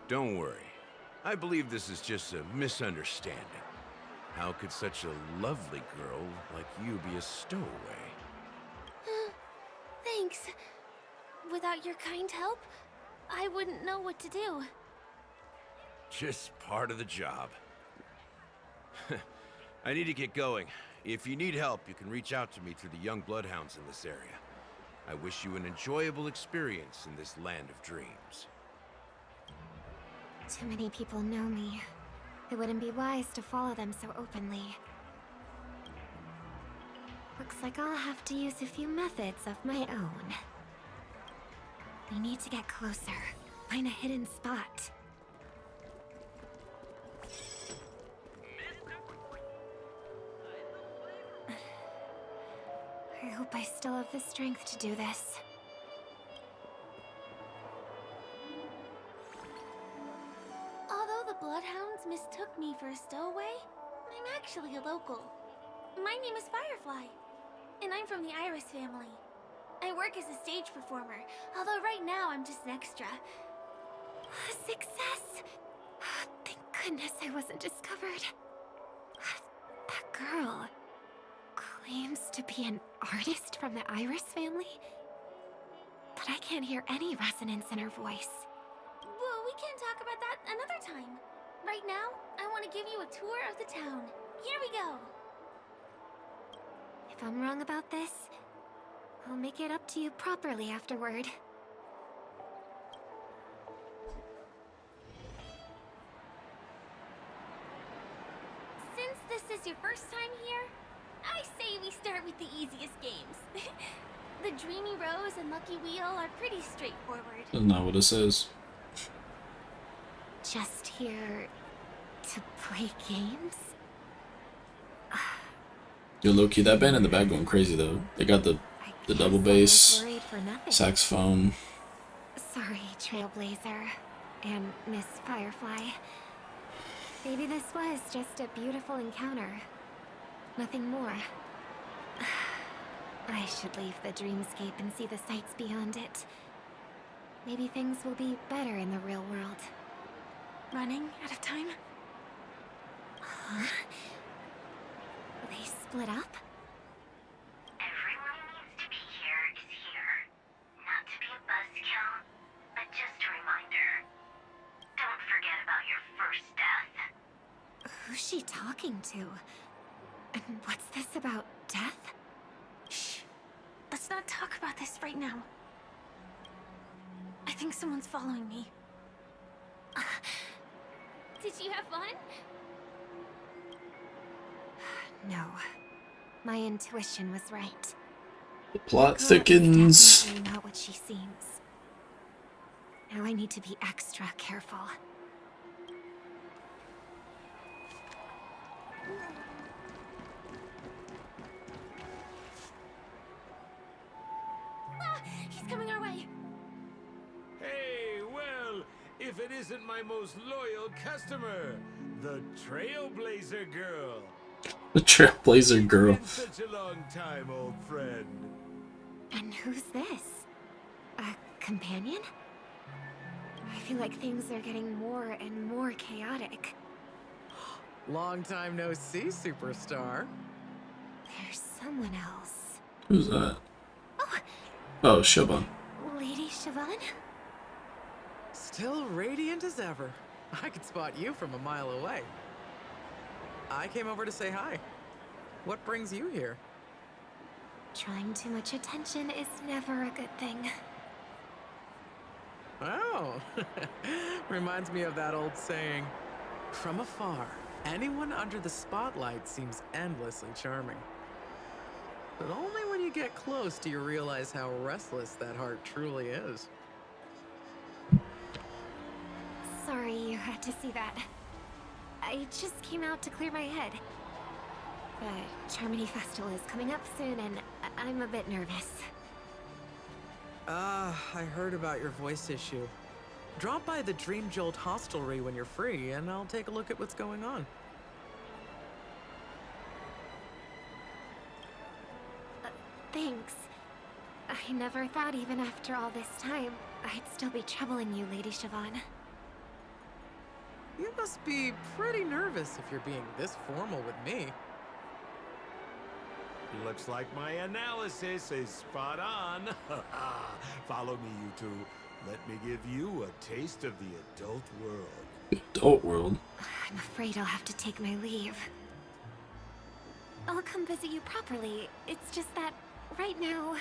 Don't worry. I believe this is just a misunderstanding. How could such a lovely girl like you be a stowaway? Thanks. Without your kind help, I wouldn't know what to do. Just part of the job. I need to get going. If you need help, you can reach out to me through the young bloodhounds in this area. I wish you an enjoyable experience in this land of dreams. Too many people know me. It wouldn't be wise to follow them so openly. Looks like I'll have to use a few methods of my own. We need to get closer. Find a hidden spot. I hope I still have the strength to do this. Although the Bloodhounds mistook me for a stowaway, I'm actually a local. My name is Firefly, and I'm from the Iris family. I work as a stage performer, although right now I'm just an extra. Success! Thank goodness I wasn't discovered. That girl claims to be an artist from the Iris family, but I can't hear any resonance in her voice. Well, we can talk about that another time. Right now, I want to give you a tour of the town. Here we go. If I'm wrong about this, I'll make it up to you properly afterward. Since this is your first time here, I say we start with the easiest games. The Dreamy Rose and Lucky Wheel are pretty straightforward. That's not what it says. Just here to play games? Yo, low-key, that band in the back going crazy, though. They got the double bass, Worried for nothing. saxophone. Sorry, Trailblazer and Miss Firefly. Maybe this was just a beautiful encounter. Nothing more. I should leave the dreamscape and see the sights beyond it. Maybe things will be better in the real world. Running out of time? Huh? They split up? Everyone who needs to be here is here. Not to be a buzzkill, but just a reminder. Don't forget about your first death. Who's she talking to? And what's this about death? Shh. Let's not talk about this right now. I think someone's following me. Did you have fun? No. My intuition was right. The plot Girl is thickens. definitely not what she seems. Now I need to be extra careful. Ah, he's coming our way. Hey, well, if it isn't my most loyal customer, the Trailblazer Girl. The Trailblazer Girl. It's been such a long time, old friend. And who's this? A companion? I feel like things are getting more and more chaotic. Long time no see, superstar. There's someone else. Who's that? Oh, Oh, Shoban. Lady Siobhan? Still radiant as ever. I could spot you from a mile away. I came over to say hi. What brings you here? Drawing too much attention is never a good thing. Oh, reminds me of that old saying, from afar, anyone under the spotlight seems endlessly charming. But only when you get close do you realize how restless that heart truly is. Sorry you had to see that. I just came out to clear my head. The Charmony Festival is coming up soon, and I'm a bit nervous. I heard about your voice issue. Drop by the Dream Jolt hostelry when you're free, and I'll take a look at what's going on. Thanks. I never thought even after all this time, I'd still be troubling you, Lady Siobhan. You must be pretty nervous if you're being this formal with me. Looks like my analysis is spot on. Follow me, you two. Let me give you a taste of the adult world. Adult world? I'm afraid I'll have to take my leave. I'll come visit you properly. It's just that, right now...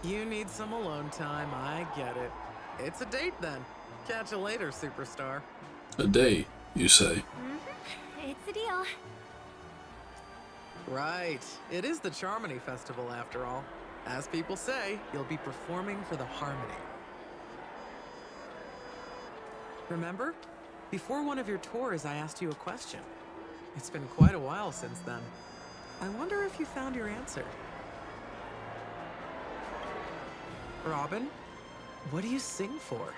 You need some alone time, I get it. It's a date then. Catch you later, superstar. A day, you say? Mm-hmm. It's a deal. Right. It is the Charmony Festival after all. As people say, you'll be performing for the Harmony. Remember? Before one of your tours, I asked you a question. It's been quite a while since then. I wonder if you found your answer. Robin, what do you sing for?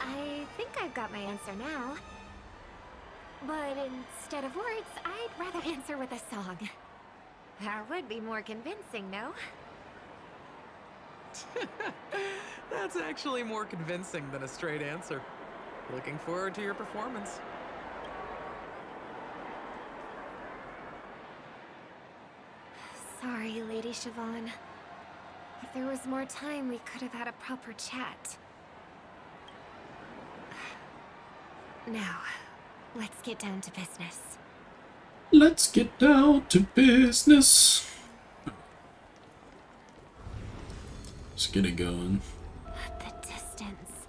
I think I've got my answer now. But instead of words, I'd rather answer with a song. That would be more convincing, no? That's actually more convincing than a straight answer. Looking forward to your performance. Sorry, Lady Siobhan. If there was more time, we could have had a proper chat. Now, let's get down to business. Let's get down to business. Let's get it going. The distance.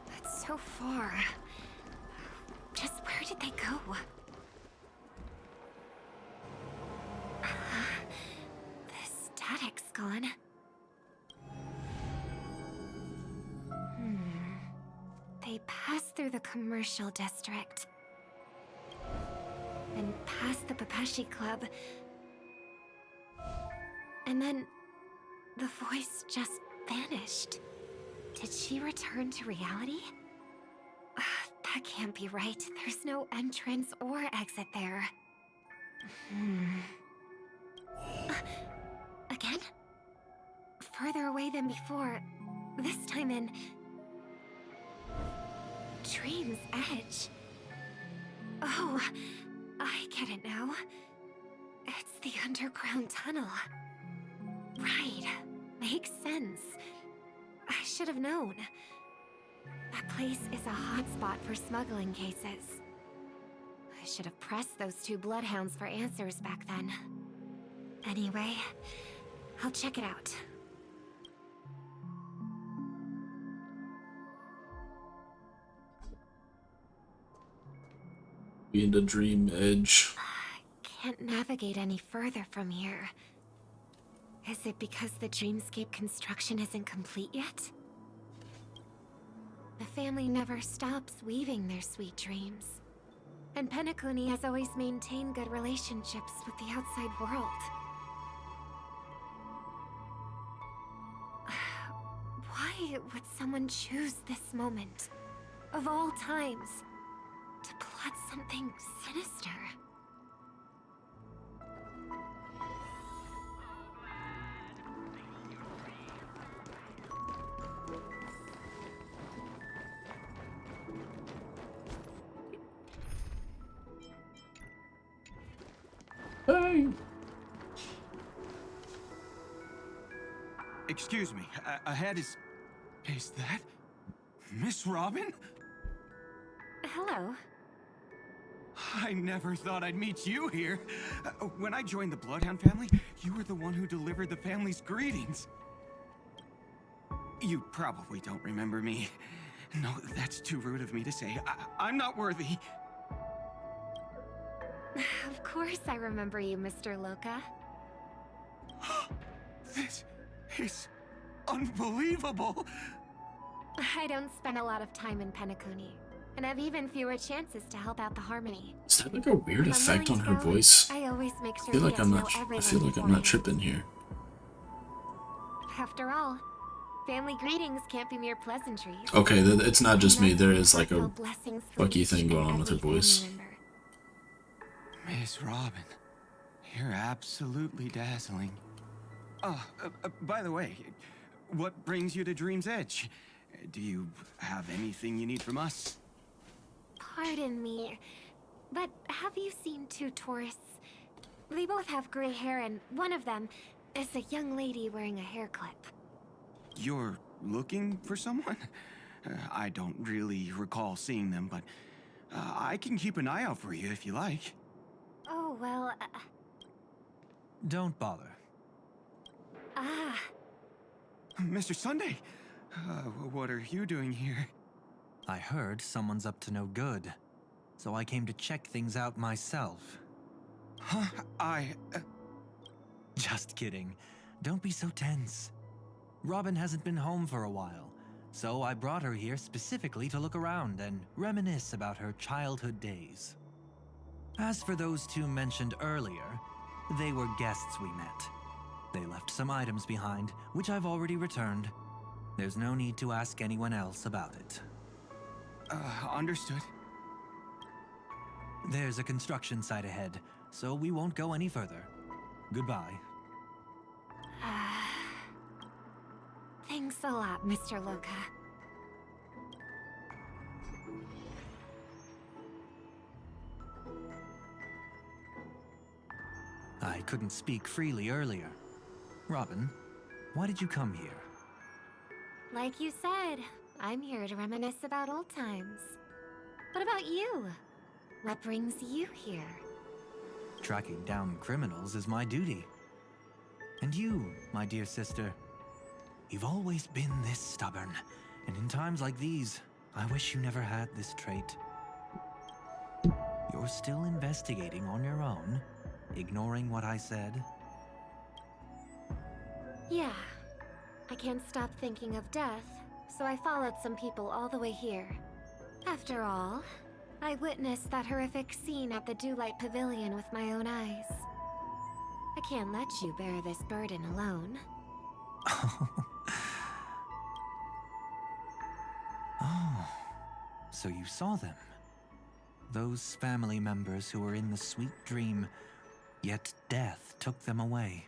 That's so far. Just where did they go? The static's gone. They passed through the commercial district. And past the Papashi Club. And then the voice just vanished. Did she return to reality? That can't be right. There's no entrance or exit there. Again? Further away than before. This time in... Dream's Edge. Oh, I get it now. It's the underground tunnel. Right, makes sense. I should have known. That place is a hotspot for smuggling cases. I should have pressed those two bloodhounds for answers back then. Anyway, I'll check it out. We in the Dream Edge. Can't navigate any further from here. Is it because the dreamscape construction isn't complete yet? The family never stops weaving their sweet dreams. And Penacony has always maintained good relationships with the outside world. Why would someone choose this moment, of all times, to plot something sinister? Hey. Excuse me, ahead is... Is that Miss Robin? Hello. I never thought I'd meet you here. When I joined the Bloodhound family, you were the one who delivered the family's greetings. You probably don't remember me. No, that's too rude of me to say. I'm not worthy. Of course I remember you, Mr. Loka. This is unbelievable. I don't spend a lot of time in Penacony, and have even fewer chances to help out the Harmony. Is that like a weird If I'm effect on willing her to go, voice? I always make I sure feel to like get I'm to not. know I everyone feel like I'm beforehand. not tripping here. After all, family greetings can't be mere pleasantries. Okay, it's not just me. There is like a Heartfelt blessings for fucky each thing going and on with her every family voice. member. Miss Robin, you're absolutely dazzling. Oh, by the way, what brings you to Dream's Edge? Do you have anything you need from us? Pardon me, but have you seen two tourists? They both have gray hair, and one of them is a young lady wearing a hair clip. You're looking for someone? I don't really recall seeing them, but I can keep an eye out for you if you like. Oh, well, Don't bother. Mr. Sunday, what are you doing here? I heard someone's up to no good, so I came to check things out myself. Huh? Just kidding. Don't be so tense. Robin hasn't been home for a while, so I brought her here specifically to look around and reminisce about her childhood days. As for those two mentioned earlier, they were guests we met. They left some items behind, which I've already returned. There's no need to ask anyone else about it. Understood. There's a construction site ahead, so we won't go any further. Goodbye. Thanks a lot, Mr. Loka. I couldn't speak freely earlier. Robin, why did you come here? Like you said, I'm here to reminisce about old times. What about you? What brings you here? Tracking down criminals is my duty. And you, my dear sister, you've always been this stubborn. And in times like these, I wish you never had this trait. You're still investigating on your own, ignoring what I said? Yeah. I can't stop thinking of death, so I followed some people all the way here. After all, I witnessed that horrific scene at the Dewlight Pavilion with my own eyes. I can't let you bear this burden alone. Oh, so you saw them. Those family members who were in the sweet dream, yet death took them away.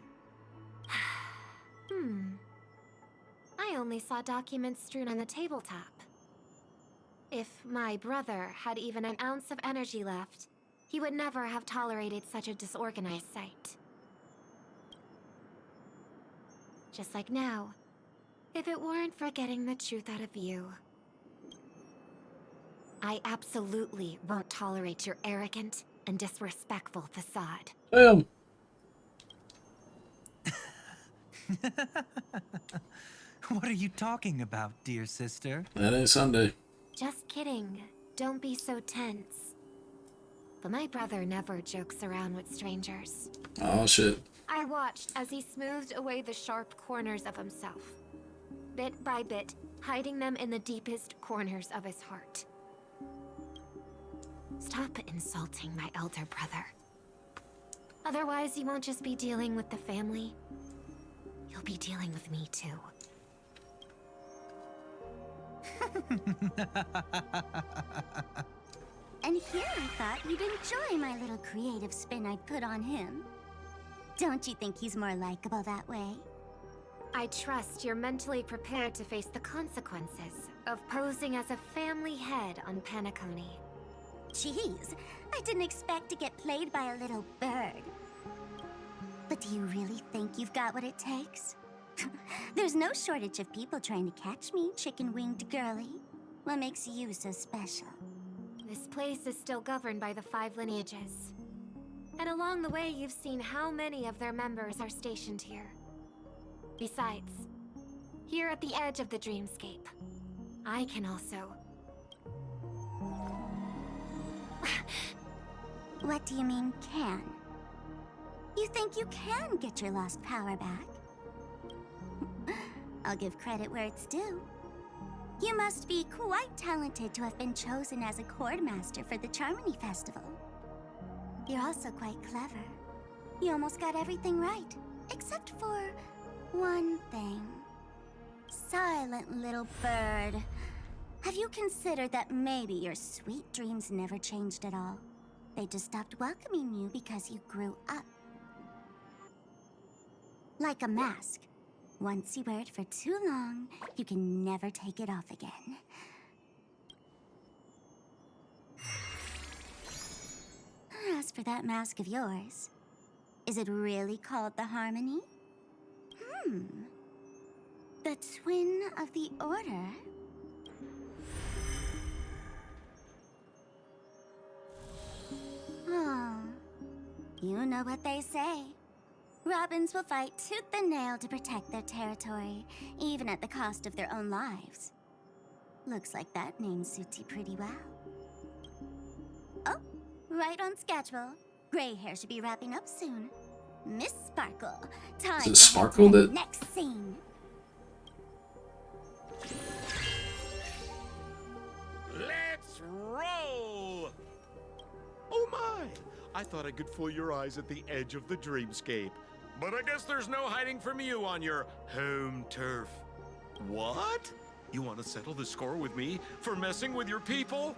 I only saw documents strewn on the tabletop. If my brother had even an ounce of energy left, he would never have tolerated such a disorganized sight. Just like now, if it weren't for getting the truth out of you. I absolutely won't tolerate your arrogant and disrespectful facade. Damn. What are you talking about, dear sister? That ain't Sunday. Just kidding. Don't be so tense. But my brother never jokes around with strangers. Oh shit. I watched as he smoothed away the sharp corners of himself. Bit by bit, hiding them in the deepest corners of his heart. Stop insulting my elder brother. Otherwise, you won't just be dealing with the family. You'll be dealing with me too. And here I thought you'd enjoy my little creative spin I put on him. Don't you think he's more likable that way? I trust you're mentally prepared to face the consequences of posing as a family head on Penacony. Jeez, I didn't expect to get played by a little bird. But do you really think you've got what it takes? There's no shortage of people trying to catch me, chicken-winged girlie. What makes you so special? This place is still governed by the 5 lineages. And along the way, you've seen how many of their members are stationed here. Besides, here at the edge of the dreamscape, I can also... What do you mean, can? You think you can get your lost power back? I'll give credit where it's due. You must be quite talented to have been chosen as a chord master for the Charmony Festival. You're also quite clever. You almost got everything right, except for one thing. Silent little bird. Have you considered that maybe your sweet dreams never changed at all? They just stopped welcoming you because you grew up. Like a mask. Once you wear it for too long, you can never take it off again. As for that mask of yours, is it really called the Harmony? The Twin of the Order? Oh, you know what they say. Robins will fight tooth and nail to protect their territory, even at the cost of their own lives. Looks like that name suits you pretty well. Oh, right on schedule. Gray hair should be wrapping up soon. Miss Sparkle, time Is it to Sparkle head to the that- next scene. Let's roll! Oh my! I thought I could fool your eyes at the edge of the dreamscape. But I guess there's no hiding from you on your home turf. What? You want to settle the score with me for messing with your people?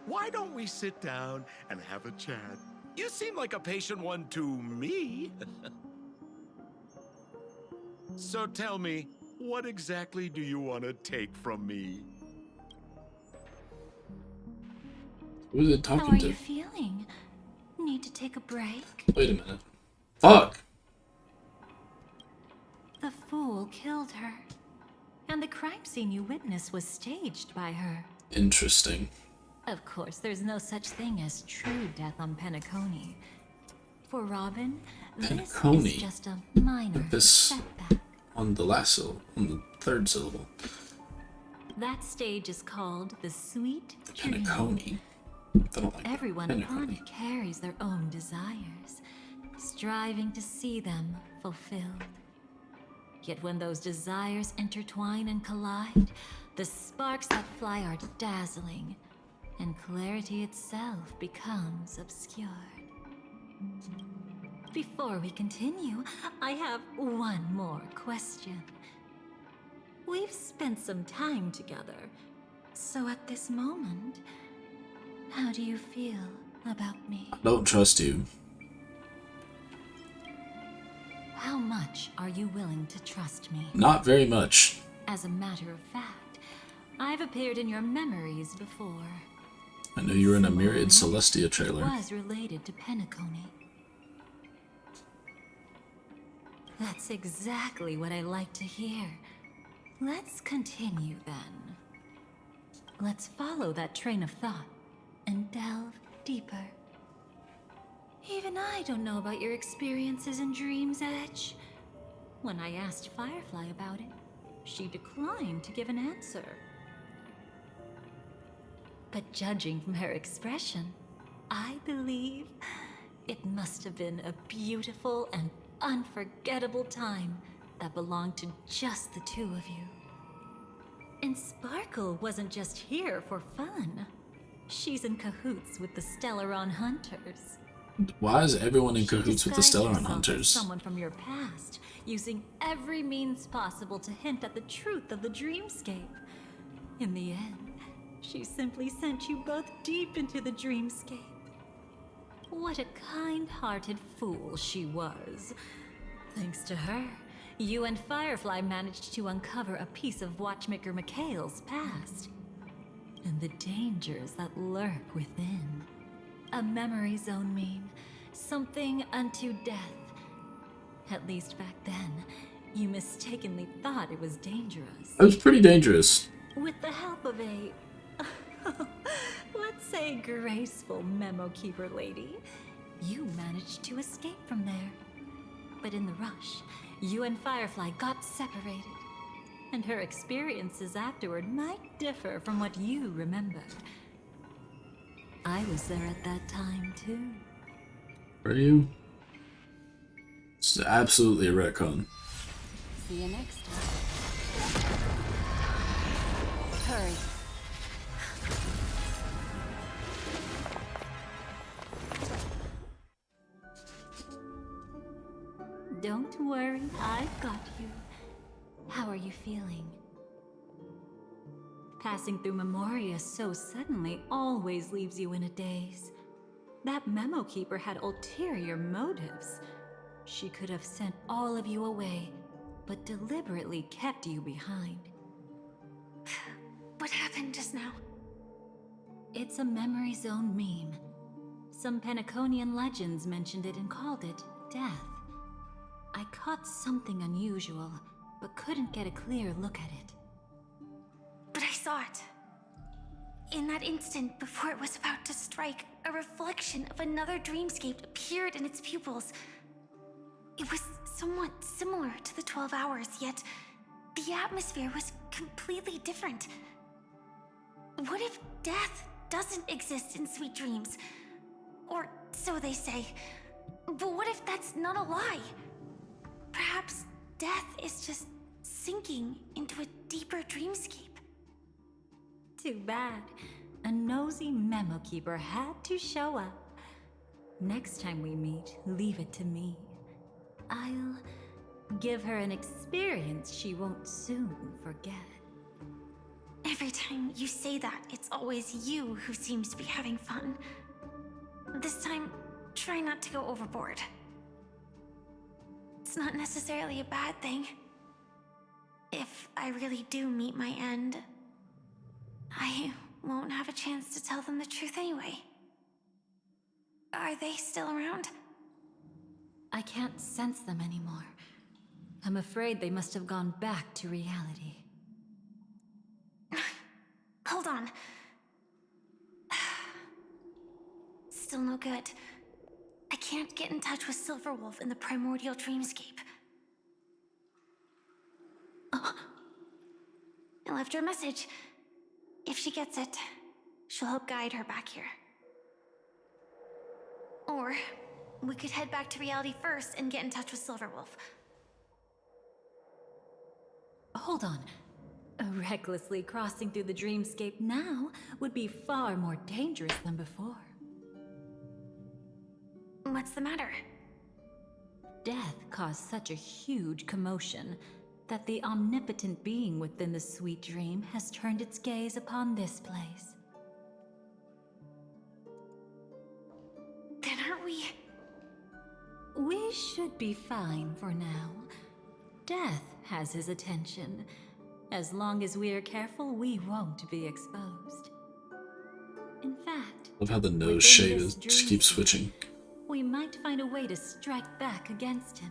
Why don't we sit down and have a chat? You seem like a patient one to me. So tell me, what exactly do you want to take from me? Who is it How talking are to? you feeling? Need to take a break? Wait a minute. Fuck! The fool killed her. And the crime scene you witnessed was staged by her. Interesting. Of course, there's no such thing as true death on Penacony. For Robin, this Penacony. is just a minor This setback. on the last syllable, on the third syllable. That stage is called the Sweet Dream. Penacony. I don't like Everyone that. upon Penacony. it carries their own desires, striving to see them fulfilled. Yet when those desires intertwine and collide, the sparks that fly are dazzling, and clarity itself becomes obscured. Before we continue, I have one more question. We've spent some time together, so at this moment, how do you feel about me? I don't trust you. How much are you willing to trust me? Not very much. As a matter of fact, I've appeared in your memories before. I know you were in a Myriad Celestia trailer. Was related to Penacony. That's exactly what I like to hear. Let's continue then. Let's follow that train of thought and delve deeper. Even I don't know about your experiences in Dream's Edge. When I asked Firefly about it, she declined to give an answer. But judging from her expression, I believe it must have been a beautiful and unforgettable time that belonged to just the two of you. And Sparkle wasn't just here for fun. She's in cahoots with the Stellaron Hunters. Why is everyone in She cahoots with the disguised Stellaron herself as Hunters? Someone from your past, using every means possible to hint at the truth of the dreamscape. In the end, she simply sent you both deep into the dreamscape. What a kind-hearted fool she was. Thanks to her, you and Firefly managed to uncover a piece of Watchmaker Mikhail's past. And the dangers that lurk within. A memory zone mean something unto death. At least back then, You mistakenly thought it was dangerous. It was pretty dangerous. With the help of a, let's say, graceful memo keeper lady, you managed to escape from there. But in the rush, you and Firefly got separated. And her experiences afterward might differ from what you remembered. I was there at that time, too. Were you? It's absolutely a retcon. See you next time. Hurry. Don't worry, I've got you. How are you feeling? Passing through Memoria so suddenly always leaves you in a daze. That memo keeper had ulterior motives. She could have sent all of you away, but deliberately kept you behind. What happened just now? It's a memory zone meme. Some Penaconian legends mentioned it and called it death. I caught something unusual, but couldn't get a clear look at it. But I saw it. In that instant, before it was about to strike, a reflection of another dreamscape appeared in its pupils. It was somewhat similar to the 12 hours, yet the atmosphere was completely different. What if death doesn't exist in sweet dreams? Or so they say. But what if that's not a lie? Perhaps death is just sinking into a deeper dreamscape. Too bad. A nosy memo keeper had to show up. Next time we meet, leave it to me. I'll give her an experience she won't soon forget. Every time you say that, it's always you who seems to be having fun. This time, try not to go overboard. It's not necessarily a bad thing. If I really do meet my end, I won't have a chance to tell them the truth anyway. Are they still around? I can't sense them anymore. I'm afraid they must have gone back to reality. Hold on. Still no good. I can't get in touch with Silverwolf in the primordial dreamscape. Oh. I left her a message. If she gets it, she'll help guide her back here. Or we could head back to reality first and get in touch with Silverwolf. Hold on. Recklessly crossing through the dreamscape now would be far more dangerous than before. What's the matter? Death caused such a huge commotion that the omnipotent being within the sweet dream has turned its gaze upon this place. Then aren't we? We should be fine for now. Death has his attention. As long as we are careful, we won't be exposed. In fact, Love how the nose shape is just keeps switching. we might find a way to strike back against him.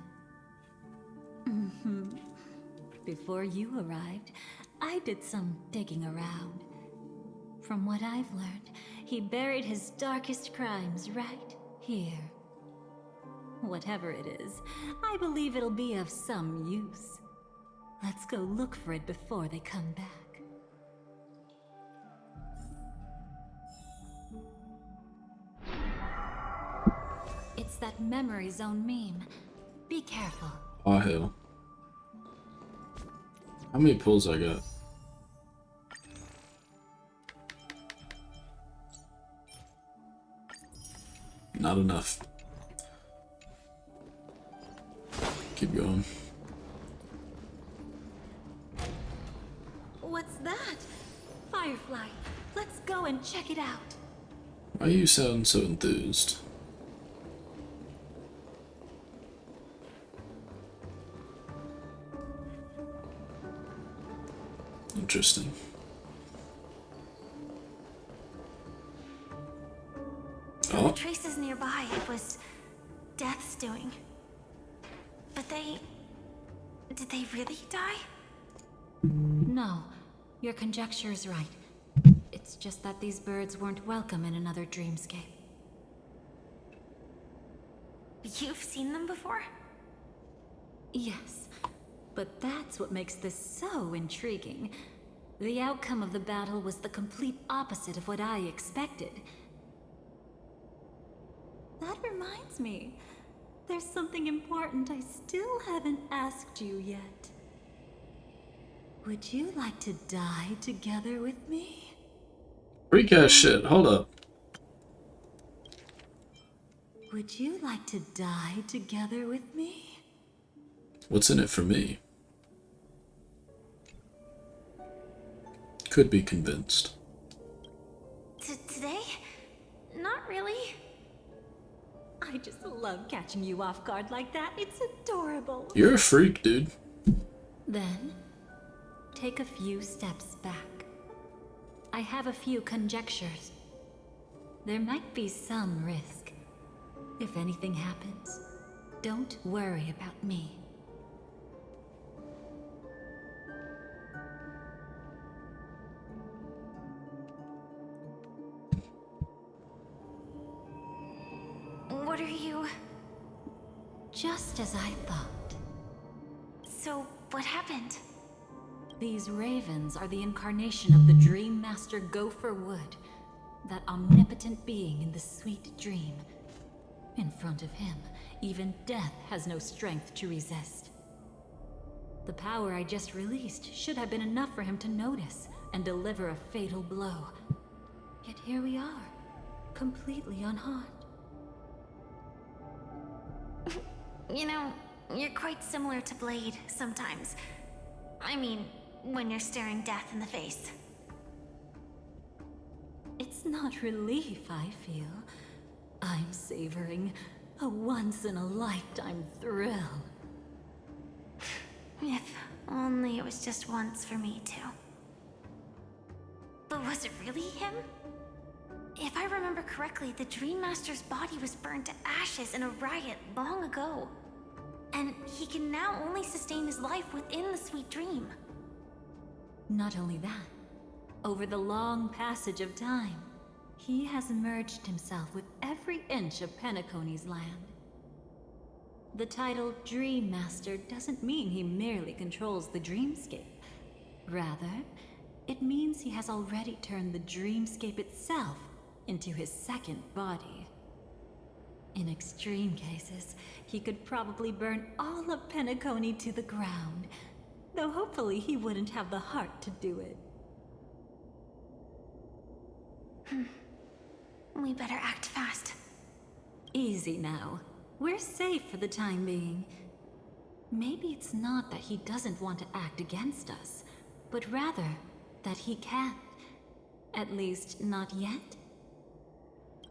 Before you arrived, I did some digging around. From what I've learned, he buried his darkest crimes right here. Whatever it is, I believe it'll be of some use. Let's go look for it before they come back. It's that memory zone meme. Be careful. Oh hell. How many pulls I got? Not enough. Keep going. What's that? Firefly. Let's go and check it out. Why you sound so enthused? Interesting. There were traces nearby. It was Death's doing. But they Did they really die? No, your conjecture is right. It's just that these birds weren't welcome in another dreamscape. You've seen them before? Yes, but that's what makes this so intriguing. The outcome of the battle was the complete opposite of what I expected. That reminds me, there's something important I still haven't asked you yet. Would you like to die together with me? Freak ass shit. Hold up. Would you like to die together with me? What's in it for me? Could be convinced. Today? Not really. I just love catching you off guard like that. It's adorable. You're a freak, dude. Then, take a few steps back. I have a few conjectures. There might be some risk. If anything happens, don't worry about me. What are you... Just as I thought. So, what happened? These ravens are the incarnation of the Dream Master Gopher Wood, that omnipotent being in the sweet dream. In front of him, even death has no strength to resist. The power I just released should have been enough for him to notice and deliver a fatal blow. Yet here we are, completely unharmed. You know, you're quite similar to Blade sometimes. I mean, when you're staring death in the face. It's not relief I feel. I'm savoring a once-in-a-lifetime thrill. If only it was just once for me too. But was it really him? If I remember correctly, the Dream Master's body was burned to ashes in a riot long ago. And he can now only sustain his life within the sweet dream. Not only that, over the long passage of time, he has merged himself with every inch of Penacony's land. The title Dream Master doesn't mean he merely controls the dreamscape. Rather, it means he has already turned the dreamscape itself into his second body. In extreme cases, he could probably burn all of Penacony to the ground, though hopefully he wouldn't have the heart to do it. We better act fast. Easy now. We're safe for the time being. Maybe it's not that he doesn't want to act against us, but rather that he can't. At least, not yet.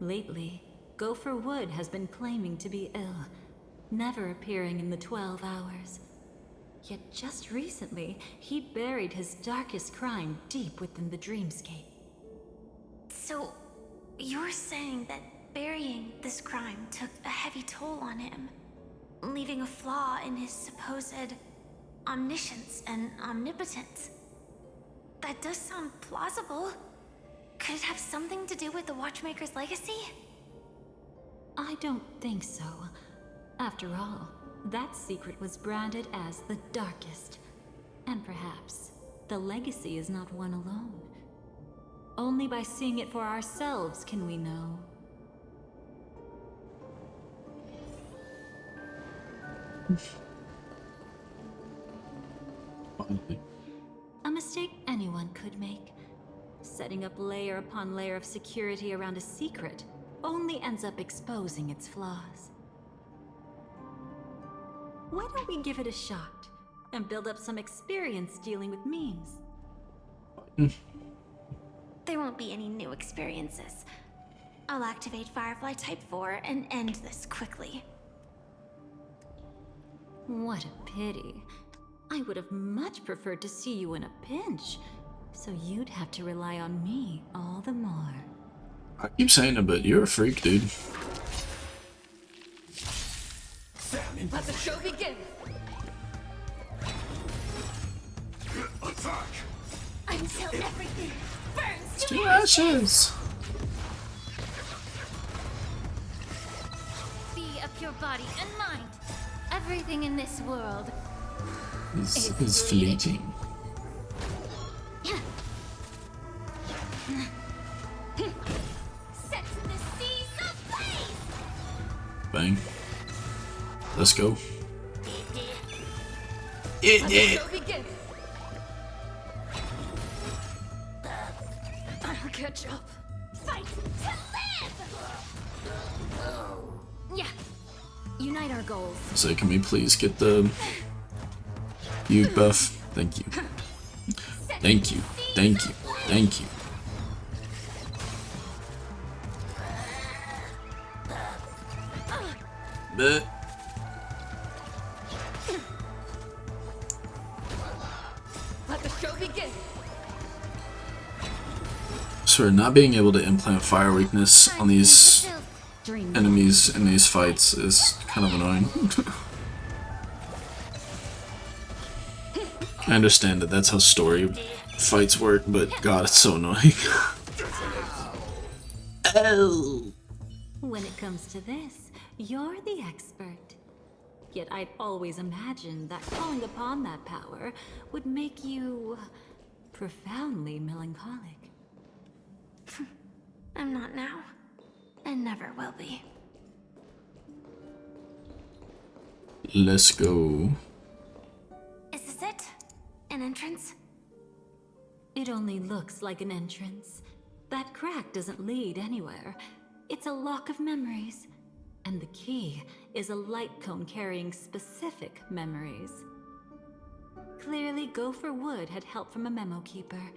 Lately, Gopher Wood has been claiming to be ill, never appearing in the 12 hours. Yet just recently, he buried his darkest crime deep within the dreamscape. So, you're saying that burying this crime took a heavy toll on him, leaving a flaw in his supposed omniscience and omnipotence. That does sound plausible. Could it have something to do with the Watchmaker's legacy? I don't think so. After all, that secret was branded as the darkest. And perhaps, the legacy is not one alone. Only by seeing it for ourselves can we know. A mistake anyone could make. Setting up layer upon layer of security around a secret only ends up exposing its flaws. Why don't we give it a shot and build up some experience dealing with memes? There won't be any new experiences. I'll activate Firefly Type 4 and end this quickly. What a pity. I would have much preferred to see you in a pinch, so you'd have to rely on me all the more. I keep saying it, but you're a freak, dude. Let the show begin! Until everything burns To ashes. Be a pure body and mind. Everything in this world Is fleeting. Set the seas ablaze. Bang. Let's go. Let the show begin. I'll catch up. Fight to live. Yeah. Unite our goals. So can we please get the Butte buff? Thank you. Thank you. Thank you. Thank you. But let the show begin. so not being able to implant fire weakness on these enemies in these fights is kind of annoying. I understand that that's how story fights work, but god, it's so annoying. Oh. When it comes to this, you're the expert. Yet I'd always imagined that calling upon that power would make you profoundly melancholic. I'm not now, and never will be. Let's go. Is this it? An entrance? It only looks like an entrance. That crack doesn't lead anywhere. It's a lock of memories. And the key is a light cone carrying specific memories. Clearly, Gopher Wood had help from a memo keeper.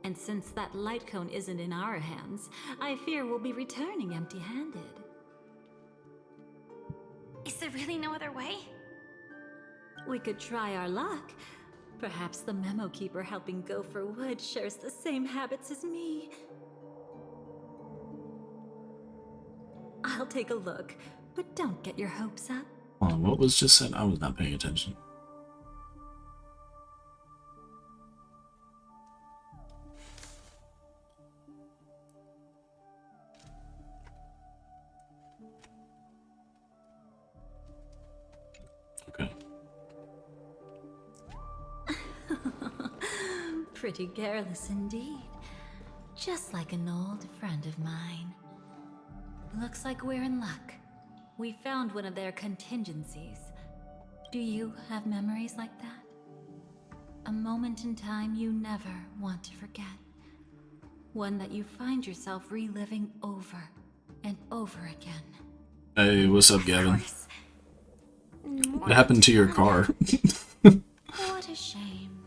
And since that light cone isn't in our hands, I fear we'll be returning empty-handed. Is there really no other way? We could try our luck. Perhaps the memo keeper helping Gopher Wood shares the same habits as me. I'll take a look, but don't get your hopes up. Oh, what was just said? I was not paying attention. Okay. Pretty careless indeed. Just like an old friend of mine. Looks like we're in luck. We found one of their contingencies. Do you have memories like that? A moment in time you never want to forget. One that you find yourself reliving over and over again. Hey, what's up, Gavin? What happened to your car? What a shame.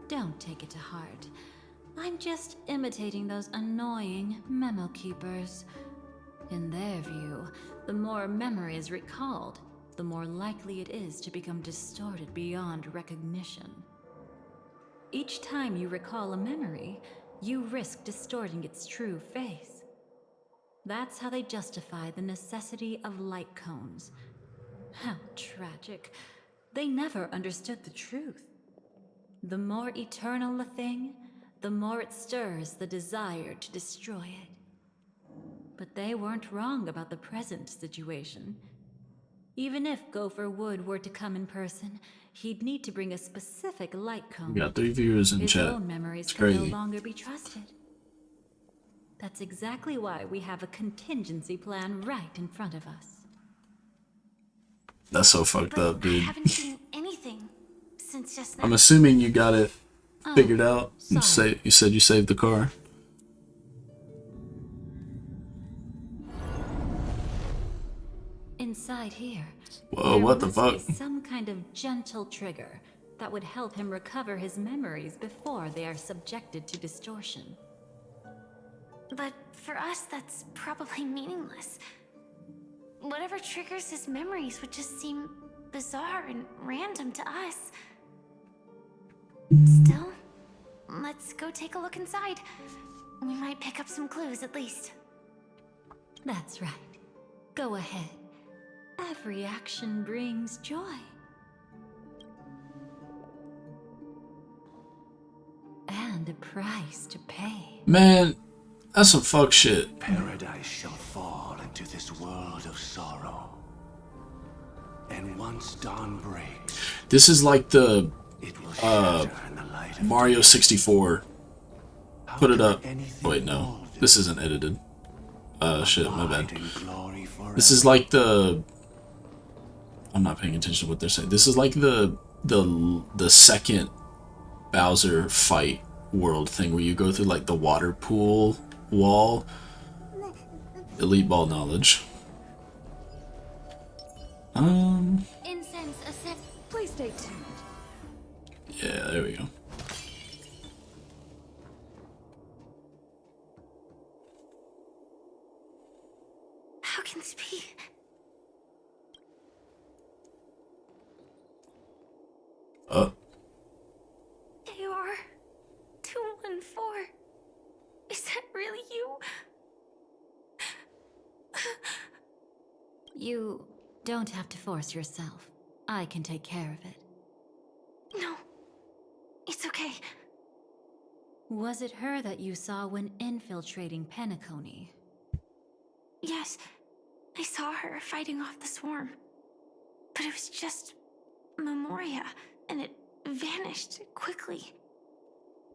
Don't take it to heart. I'm just imitating those annoying memo keepers. In their view, the more memory is recalled, the more likely it is to become distorted beyond recognition. Each time you recall a memory, you risk distorting its true face. That's how they justify the necessity of light cones. How tragic. They never understood the truth. The more eternal a thing, the more it stirs the desire to destroy it. But they weren't wrong about the present situation. Even if Gopher Wood were to come in person, he'd need to bring a specific light cone. We got 3 viewers in His chat. own memories It's could no crazy. longer be trusted. That's exactly why we have a contingency plan right in front of us. That's so fucked up, I dude. haven't seen anything since just now. I'm assuming you got it figured out. You sorry. said you saved the car. Inside here, Whoa, there what the must fuck? be some kind of gentle trigger that would help him recover his memories before they are subjected to distortion. But for us, that's probably meaningless. Whatever triggers his memories would just seem bizarre and random to us. Still, let's go take a look inside. We might pick up some clues at least. That's right. Go ahead. Every action brings joy. and a price to pay. Man, that's some fuck shit. Paradise shall fall into this world of sorrow. And once dawn breaks, This is like the it will shatter in the light of Mario 64. Put it up. Wait, no. This isn't edited. Shit, my bad. This is like the... I'm not paying attention to what they're saying. This is like the second Bowser fight world thing where you go through like the water pool wall. Elite ball knowledge. Incense ascend. Please stay tuned. Yeah, there we go. How can this be? AR 214. Is that really you? You don't have to force yourself. I can take care of it. No. It's okay. Was it her that you saw when infiltrating Penacony? Yes. I saw her fighting off the swarm. But it was just Memoria, and it vanished quickly.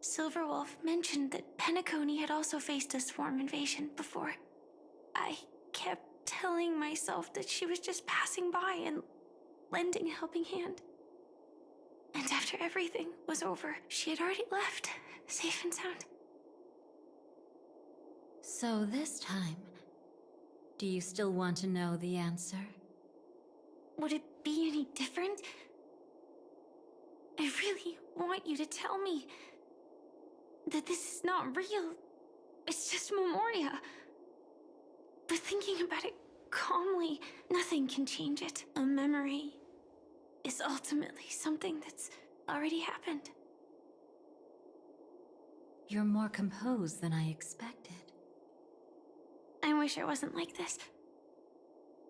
Silverwolf mentioned that Penacony had also faced a swarm invasion before. I kept telling myself that she was just passing by and lending a helping hand. And after everything was over, she had already left, safe and sound. So this time, do you still want to know the answer? Would it be any different? I really want you to tell me that this is not real. It's just Memoria. But thinking about it calmly, nothing can change it. A memory is ultimately something that's already happened. You're more composed than I expected. I wish I wasn't like this.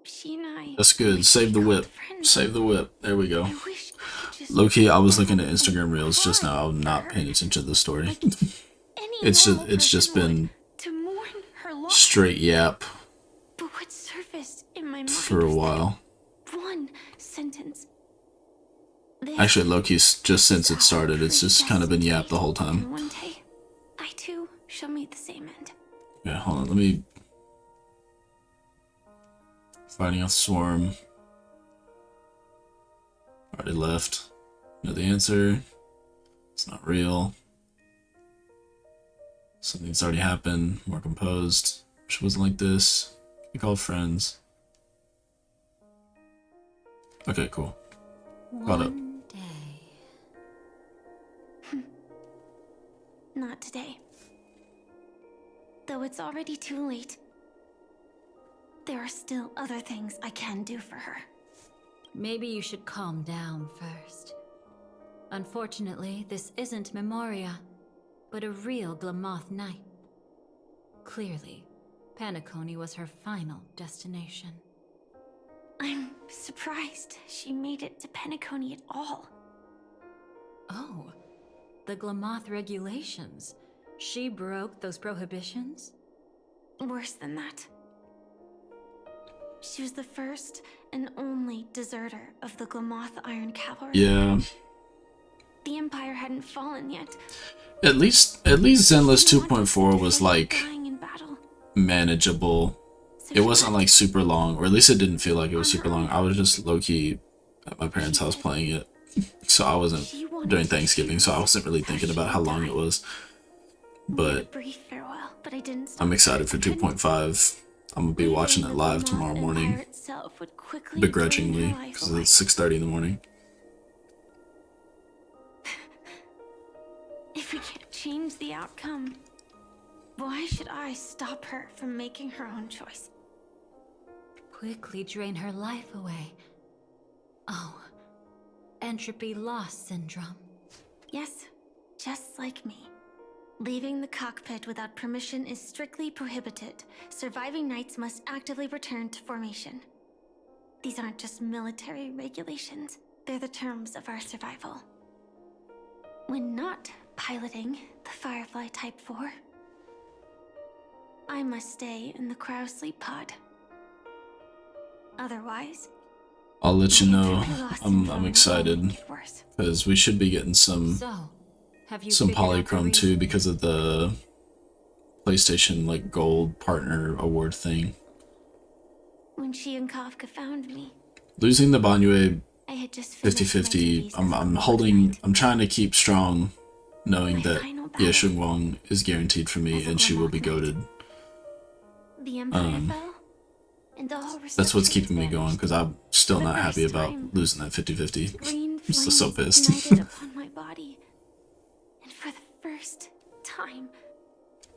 She and I... That's good. Save the whip. Save the whip. There we go. Low-key, I was looking at Instagram Reels just now. I'm not paying attention to the story. It's just been straight yap But what surfaced in my mind for a was that while. one sentence. Actually, low-key, just since it started, it's just kind of been yap the whole And time. one day, I too shall meet the same end. Yeah, hold on. Let me... Fighting off the swarm. Already left. Know the answer. It's not real. Something's already happened. More composed. Wish it wasn't like this. We called friends. Okay, cool. Caught up. One day. Not today. Though it's already too late. There are still other things I can do for her. Maybe you should calm down first. Unfortunately, this isn't Memoria, but a real Glamoth Knight. Clearly, Penacony was her final destination. I'm surprised she made it to Penacony at all. Oh, the Glamoth regulations. She broke those prohibitions? Worse than that. She was the first and only deserter of the Glamoth Iron Cavalry. Yeah. The Empire hadn't fallen yet. At least Zenless 2.4 was like manageable. It wasn't like super long, or at least it didn't feel like it was super long. I was just low-key at my parents' house playing it. So I wasn't during Thanksgiving, so I wasn't really thinking about how long it was. But I'm excited for 2.5. I'm gonna be watching it live tomorrow morning, begrudgingly, because it's 6:30 in the morning. If we can't change the outcome, why should I stop her from making her own choice? Quickly drain her life away. Oh, entropy loss syndrome. Yes, just like me. Leaving the cockpit without permission is strictly prohibited. Surviving knights must actively return to formation. These aren't just military regulations, they're the terms of our survival. When not piloting the Firefly Type 4. I must stay in the Crow Sleep Pod. Otherwise, I'll let you know. I'm excited because we should be getting some Polychrome too because of the PlayStation like Gold Partner Award thing. when she and Kafka found me, Losing the Banyue I had just finished my 50-50. duties as I'm trying to keep strong, knowing that Ye Wang is guaranteed for me and she will be goated. the Empire fell, and the whole That's what's reception keeping me was going vanished. because I'm still For the not happy first about time, losing that 50-50. Green I'm so flames pissed. ignited upon my body, and for the first time,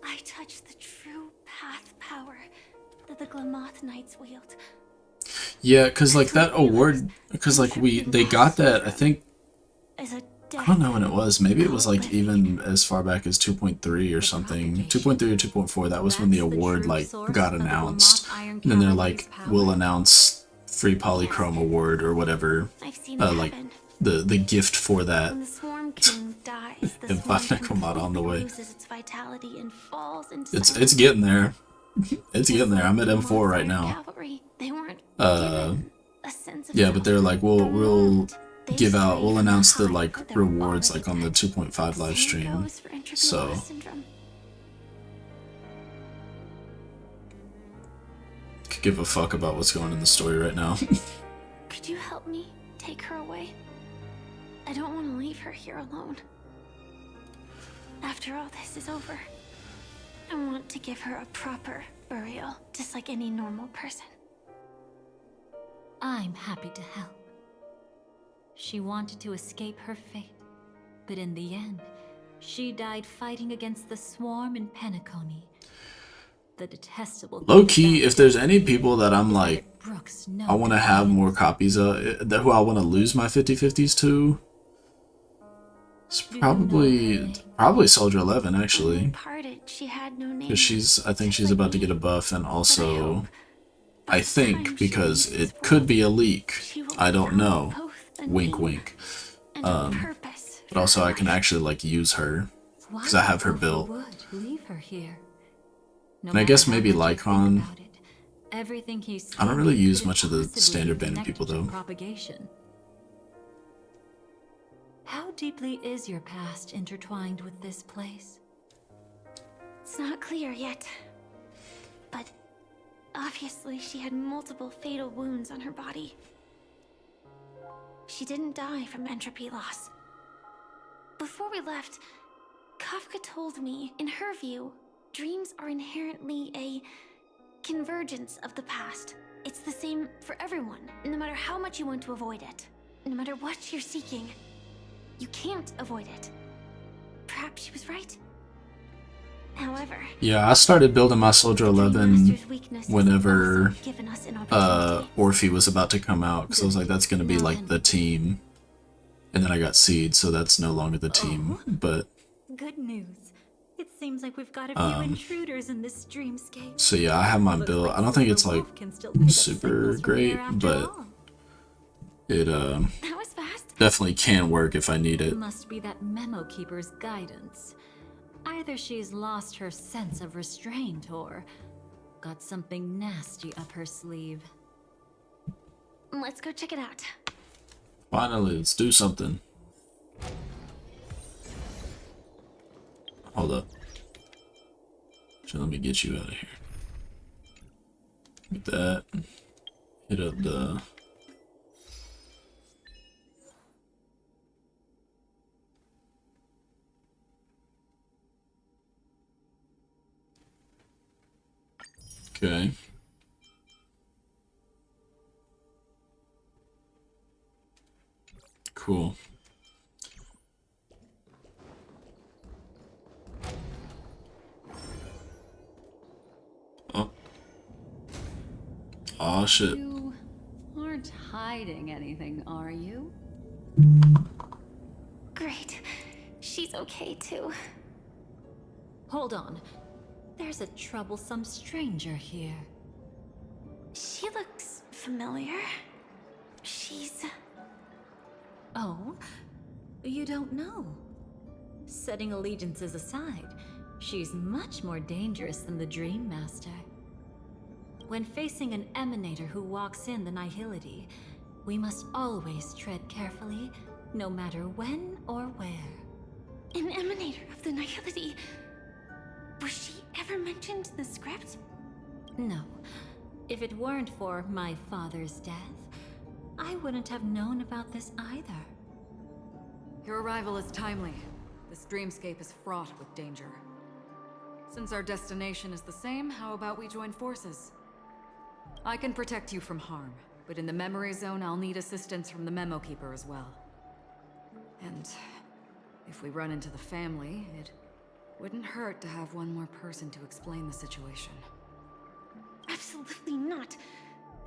I touched the true path power that the Glamoth Knights wield. Yeah, because like that award, because like they got that, I think, As a I don't know when it was, maybe it was like even as far back as 2.3 or something, 2.3 or 2.4, that was when the award like got announced, and then they're like, we'll announce free Polychrome award or whatever, like the gift for that, When the Swarm King dies, the and Swarm Five come out on the way. loses its vitality and falls into It's getting there. It's getting there. I'm at M4 right now. cavalry. They weren't a sense of Yeah, but they're like, we'll announce the like rewards like on the 2.5 live stream. So could give a fuck about what's going in the story right now. Could you help me take her away? I don't want to leave her here alone. After all this is over, I want to give her a proper burial, just like any normal person. I'm happy to help. She wanted to escape her fate, but in the end, she died fighting against the swarm in Penacony. The detestable... Low key, if there's any people that I'm like, I want to have more copies of, who I want to lose my 50-50s to, it's probably Soldier 11 actually. Parted, she had no name. Because I think she's about to get a buff, and also, I think because it could be a leak. I don't know. Wink, wink. But also I can actually like use her because I have her built. Leave her here. No And I guess matter maybe how much you think Lycon. about it, everything he's I don't really saying use couldn't much of the possibly standard be bandit people connected to though. Propagation. How deeply is your past intertwined with this place? It's not clear yet. But obviously she had multiple fatal wounds on her body. She didn't die from entropy loss. Before we left, Kafka told me, in her view, dreams are inherently a convergence of the past. It's the same for everyone, no matter how much you want to avoid it. No matter what you're seeking, you can't avoid it. Perhaps she was right. However, Yeah, I started building my Soldier 11 whenever Orphe was about to come out, because I was like, that's going to be like the team. And then I got Seed, so that's no longer the team. But Good news. It seems like we've got a few intruders in this dreamscape. so yeah, I have my build. I don't think it's like super great, but it definitely can work if I need it. Must be that memo keeper's guidance. Either she's lost her sense of restraint or got something nasty up her sleeve. let's go check it out. Finally, let's do something. Hold up. So let me get you out of here. Get that. Hit up the... Okay. Cool. Oh. Aw, shit. You aren't hiding anything, are you? Great. She's okay too. Hold on. There's a troublesome stranger here. She looks familiar. She's... Oh? You don't know? Setting allegiances aside, she's much more dangerous than the Dream Master. When facing an emanator who walks in the nihility, we must always tread carefully, no matter when or where. An emanator of the nihility? Was she ever mentioned in the script? No. If it weren't for my father's death, I wouldn't have known about this either. Your arrival is timely. This dreamscape is fraught with danger. Since our destination is the same, how about we join forces? I can protect you from harm, but in the memory zone, I'll need assistance from the Memo Keeper as well. And if we run into the family, it wouldn't hurt to have one more person to explain the situation. Absolutely not.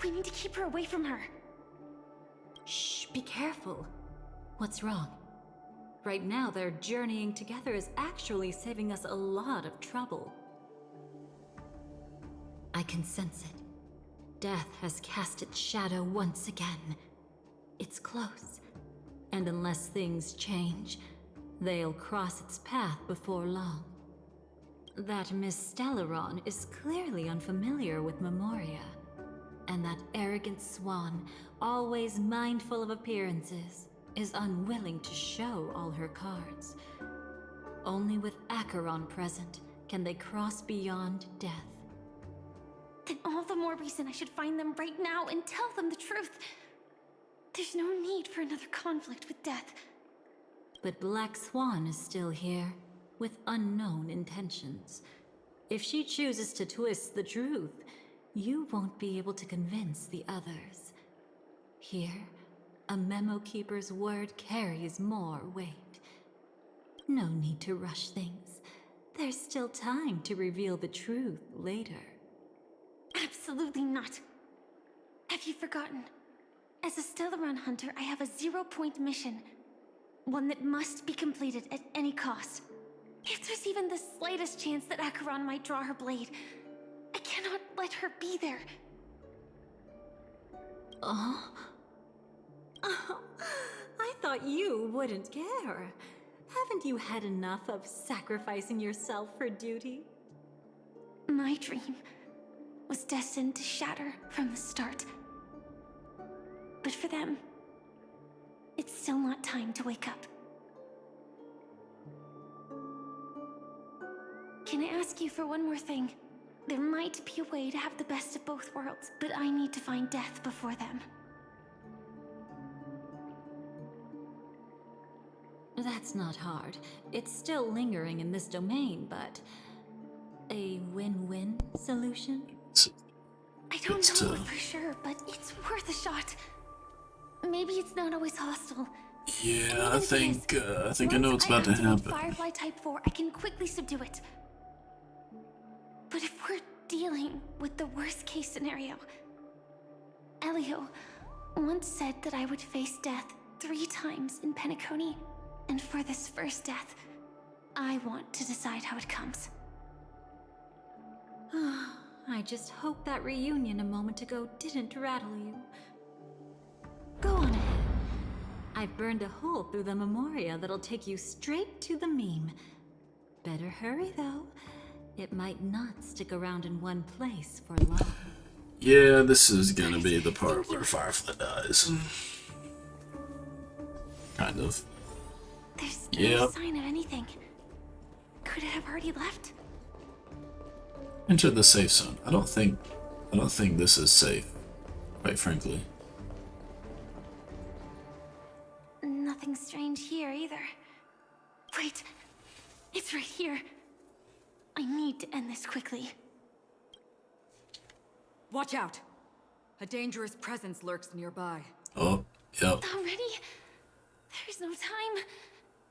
We need to keep her away from her. Shh, be careful. What's wrong? Right now, their journeying together is actually saving us a lot of trouble. I can sense it. Death has cast its shadow once again. It's close, and unless things change, they'll cross its path before long. That Miss Stellaron is clearly unfamiliar with Memoria, and that arrogant swan, always mindful of appearances, is unwilling to show all her cards. Only with Acheron present can they cross beyond death. Then all the more reason I should find them right now and tell them the truth. There's no need for another conflict with death. But Black Swan is still here, with unknown intentions. If she chooses to twist the truth, you won't be able to convince the others. Here, a Memo Keeper's word carries more weight. No need to rush things. There's still time to reveal the truth later. Absolutely not. Have you forgotten? As a Stellaron hunter, I have a 0-point mission. One that must be completed at any cost. If there's even the slightest chance that Acheron might draw her blade, I cannot let her be there. Oh, I thought you wouldn't care. Haven't you had enough of sacrificing yourself for duty? My dream was destined to shatter from the start. But for them, it's still not time to wake up. Can I ask you for one more thing? There might be a way to have the best of both worlds, but I need to find death before them. That's not hard. It's still lingering in this domain, but a win-win solution? I don't know for sure, but it's worth a shot. Maybe it's not always hostile. Yeah, I think I know what's about to happen. Firefly Type 4, I can quickly subdue it. But if we're dealing with the worst case scenario, Elio once said that I would face death 3 times in Penacony, and for this first death, I want to decide how it comes. I just hope that reunion a moment ago didn't rattle you. Go on ahead. I've burned a hole through the Memoria that'll take you straight to the meme. Better hurry, though. It might not stick around in one place for long. Yeah, this is gonna be the part where Firefly dies. Kind of. There's no sign of anything. Could it have already left? Enter the safe zone. I don't think this is safe, quite frankly. Nothing strange here either. Wait, it's right here. I need to end this quickly. Watch out! A dangerous presence lurks nearby. Oh, yep. Already? There's no time.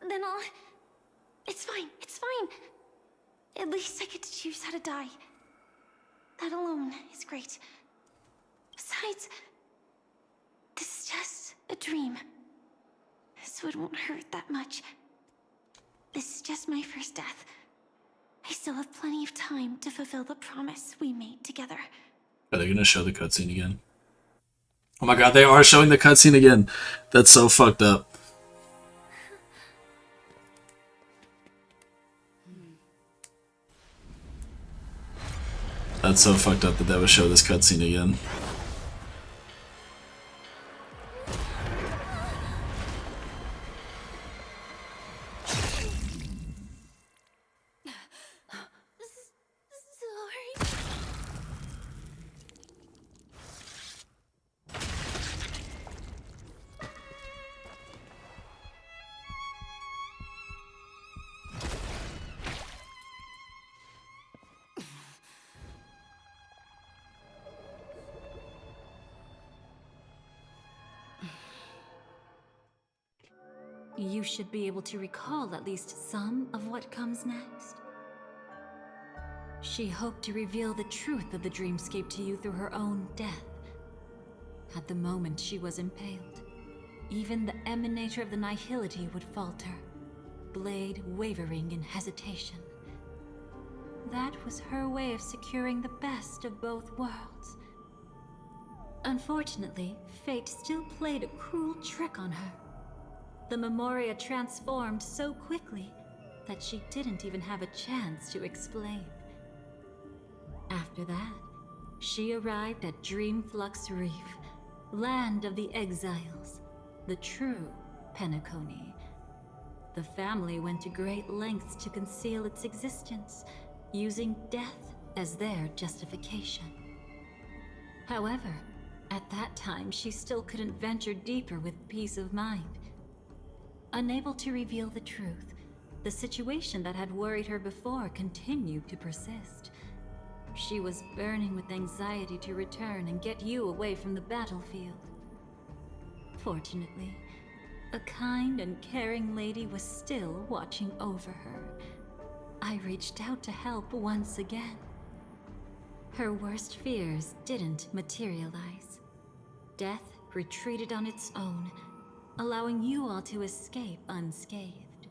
Then I'll... It's fine, it's fine. At least I get to choose how to die. That alone is great. Besides, this is just a dream. So it won't hurt that much. This is just my first death. I still have plenty of time to fulfill the promise we made together. Are they gonna show the cutscene again? Oh my god, they are showing the cutscene again. That's so fucked up. it's so fucked up that they would show this cutscene again. You should be able to recall at least some of what comes next. She hoped to reveal the truth of the dreamscape to you through her own death. At the moment she was impaled, even the emanator of the nihility would falter, blade wavering in hesitation. That was her way of securing the best of both worlds. Unfortunately, fate still played a cruel trick on her. The Memoria transformed so quickly that she didn't even have a chance to explain. After that, she arrived at Dreamflux Reef, land of the exiles, the true Penacony. The family went to great lengths to conceal its existence, using death as their justification. However, at that time she still couldn't venture deeper with peace of mind. Unable to reveal the truth, the situation that had worried her before continued to persist. She was burning with anxiety to return and get you away from the battlefield. Fortunately, a kind and caring lady was still watching over her. I reached out to help once again. Her worst fears didn't materialize. Death retreated on its own, allowing you all to escape unscathed.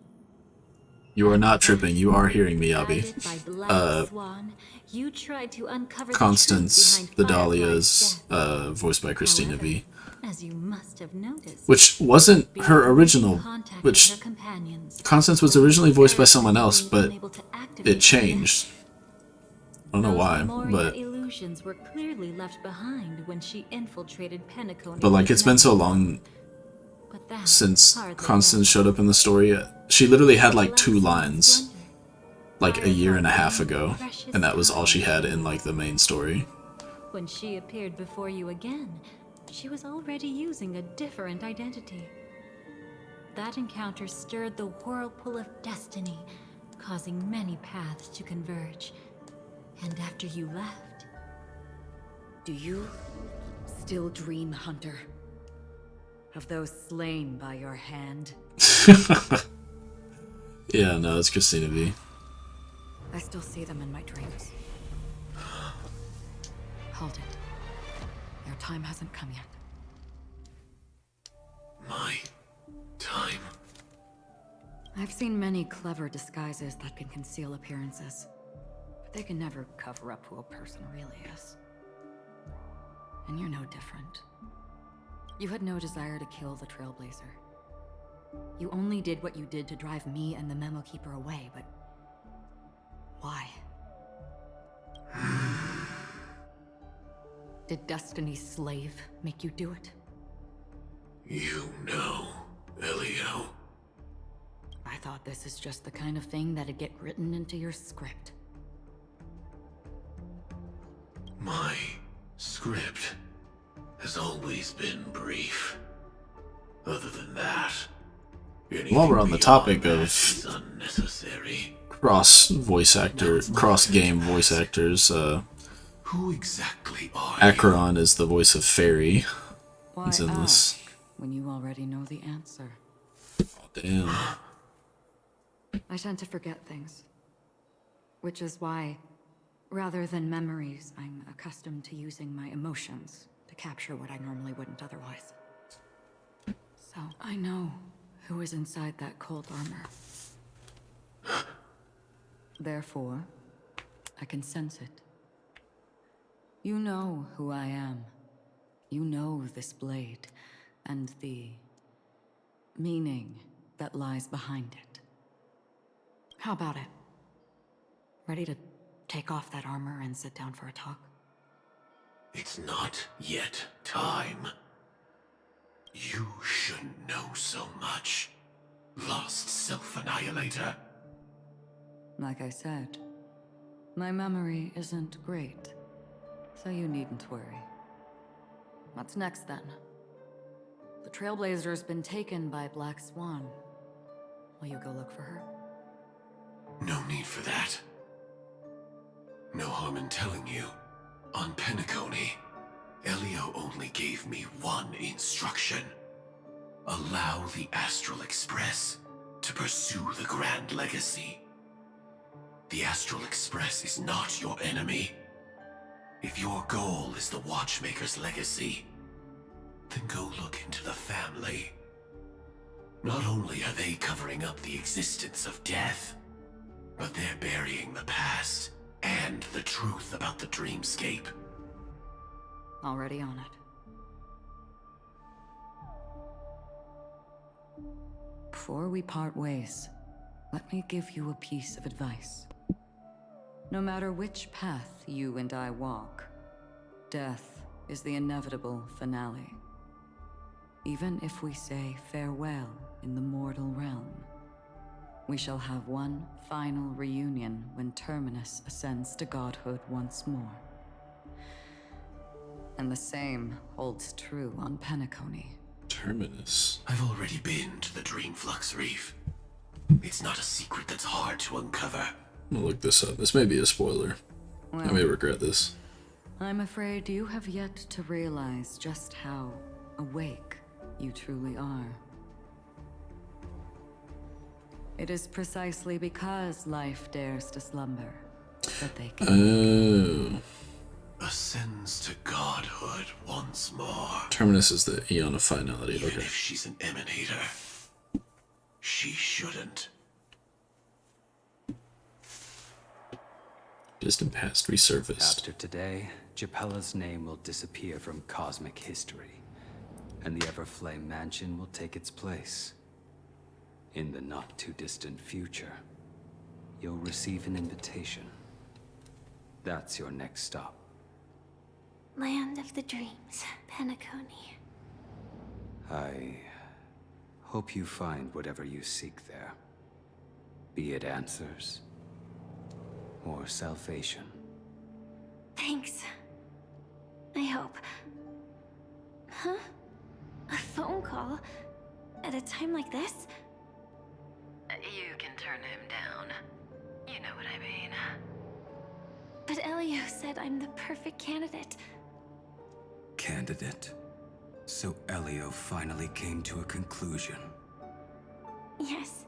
You are not tripping. You are hearing me, Abby. Guided by Black Swan, you tried to uncover Constance, the truth the behind Dahlia's, Firefly's death. voiced by Christina However, V. as you must have noticed, Which wasn't her original, which Constance was originally voiced by someone else, but it changed. I don't know why, but illusions were clearly left behind when she infiltrated Penacony. like it's been so long since Constance showed up in the story. She literally had like 2 lines like a year and a half ago, and that was all she had in like the main story. When she appeared before you again, she was already using a different identity. That encounter stirred the whirlpool of destiny, causing many paths to converge. And after you left... Do you still dream, Hunter? Of those slain by your hand? Yeah, no, it's Christina V. I still see them in my dreams. Hold it. Your time hasn't come yet. My time? I've seen many clever disguises that can conceal appearances, but they can never cover up who a person really is. And you're no different. You had no desire to kill the Trailblazer. You only did what you did to drive me and the Memo Keeper away, but... why? Did Destiny's slave make you do it? You know, Elio. I thought this is just the kind of thing that'd get written into your script. My script has always been brief. Other than that, While we're on the topic of unnecessary. cross-game voice actors, Who exactly are Acheron is the voice of Fairy. Why He's in this. ask when you already know the answer? Damn. I tend to forget things. Which is why, rather than memories, I'm accustomed to using my emotions to capture what I normally wouldn't otherwise. So, I know who is inside that cold armor. Therefore, I can sense it. You know who I am. You know this blade, and the meaning that lies behind it. How about it? Ready to take off that armor and sit down for a talk? It's not yet time. You shouldn't know so much, Lost Self-Annihilator. Like I said, my memory isn't great, so you needn't worry. What's next then? The Trailblazer's been taken by Black Swan. Will you go look for her? No need for that. No harm in telling you. On Penacony, Elio only gave me one instruction. Allow the Astral Express to pursue the Grand Legacy. The Astral Express is not your enemy. If your goal is the Watchmaker's legacy, then go look into the family. Not only are they covering up the existence of death, but they're burying the past and the truth about the dreamscape. Already on it. Before we part ways, let me give you a piece of advice. No matter which path you and I walk, death is the inevitable finale. Even if we say farewell in the mortal realm, we shall have one final reunion when Terminus ascends to godhood once more. And the same holds true on Penacony. Terminus. I've already been to the Dreamflux Reef. It's not a secret that's hard to uncover. I'm gonna look this up. This may be a spoiler. Well, I may regret this. I'm afraid you have yet to realize just how awake you truly are. It is precisely because life dares to slumber that they can Ascends to godhood once more. Terminus is the Eon of Finality. Even Okay. if she's an emanator, she shouldn't. Distant past resurfaced. After today, Japella's name will disappear from cosmic history, and the Everflame Mansion will take its place. In the not-too-distant future, you'll receive an invitation. That's your next stop. Land of the Dreams, Penacony. I hope you find whatever you seek there. Be it answers or salvation. Thanks. I hope. Huh? A phone call? At a time like this? You can turn him down. You know what I mean. But Elio said I'm the perfect candidate. Candidate. So Elio finally came to a conclusion. Yes.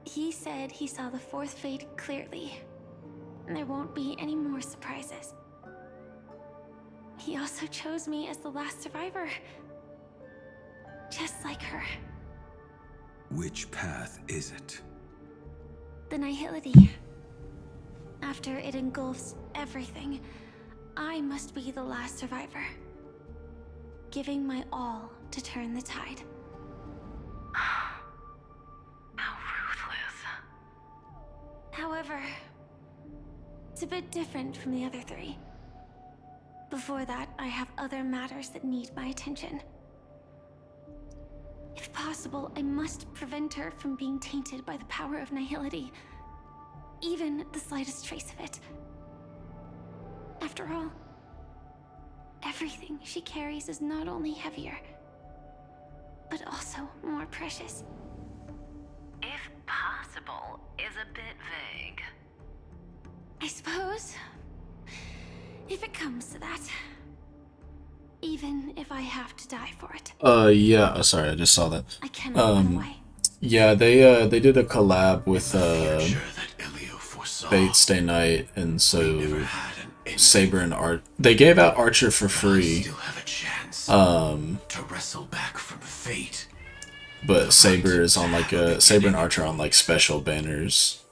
He said he saw the fourth fate clearly. There won't be any more surprises. He also chose me as the last survivor. Just like her. Which path is it? The Nihility. After it engulfs everything, I must be the last survivor. Giving my all to turn the tide. How ruthless. However, it's a bit different from the other three. Before that, I have other matters that need my attention. If possible, I must prevent her from being tainted by the power of Nihility. Even the slightest trace of it. After all, everything she carries is not only heavier, but also more precious. If possible is a bit vague. I suppose, if it comes to that. Even if I have to die for it. Yeah. Oh, sorry, I just saw that. I cannot run away. Yeah, they did a collab with Fate Stay Night, and so Saber and Archer. They gave out Archer for free. To wrestle back from fate. But Saber is on like Saber and Archer on like special banners.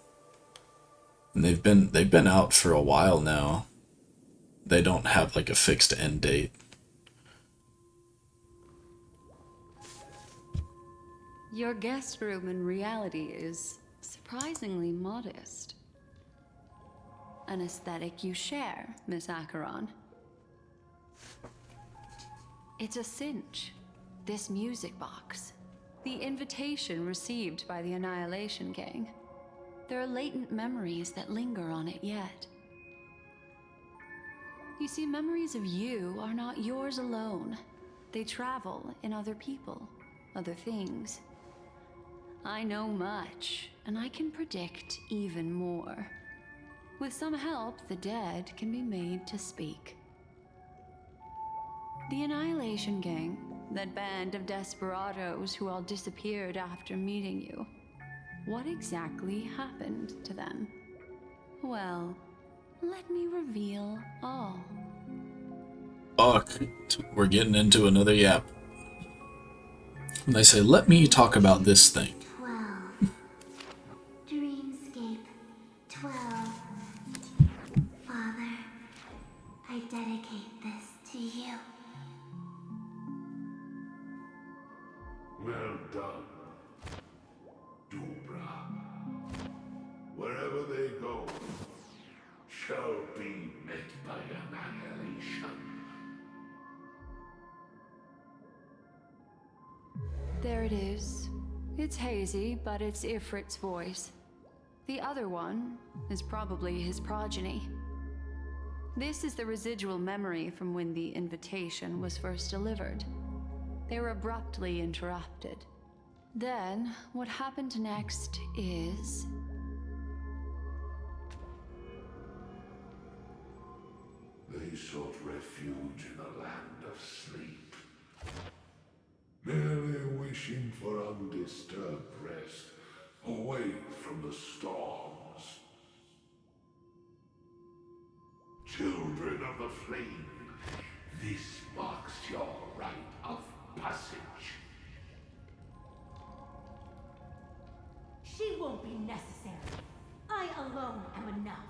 And they've been out for a while now. They don't have like a fixed end date. Your guest room in reality is surprisingly modest. an aesthetic you share, Miss Acheron. It's a cinch. This music box. The invitation received by the Annihilation Gang. There are latent memories that linger on it yet. You see, memories of you are not yours alone. They travel in other people, other things. I know much, and I can predict even more. With some help, the dead can be made to speak. The Annihilation Gang, that band of desperados who all disappeared after meeting you. What exactly happened to them? Well, let me reveal all. Fuck. We're getting into another yap. And they say, let me talk about this thing. 12. Dreamscape 12. Father, I dedicate this to you. Well done, Dubra. Wherever they go, shall be met by annihilation. There it is. It's hazy, but it's Ifrit's voice. The other one is probably his progeny. This is the residual memory from when the invitation was first delivered. They were abruptly interrupted. Then, what happened next is... They sought refuge in a land of sleep, merely wishing for undisturbed rest, away from the storms. Children of the flame, this marks your rite of passage. She won't be necessary. I alone am enough.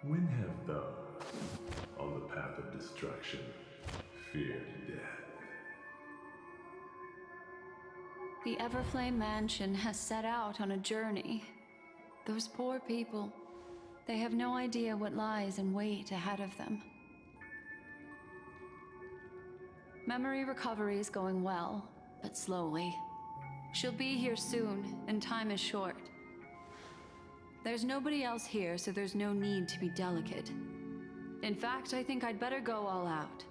When have those on the path of destruction feared death? The Everflame Mansion has set out on a journey. Those poor people, they have no idea what lies in wait ahead of them. Memory recovery is going well, but slowly. She'll be here soon, and time is short. There's nobody else here, so there's no need to be delicate. In fact, I think I'd better go all out.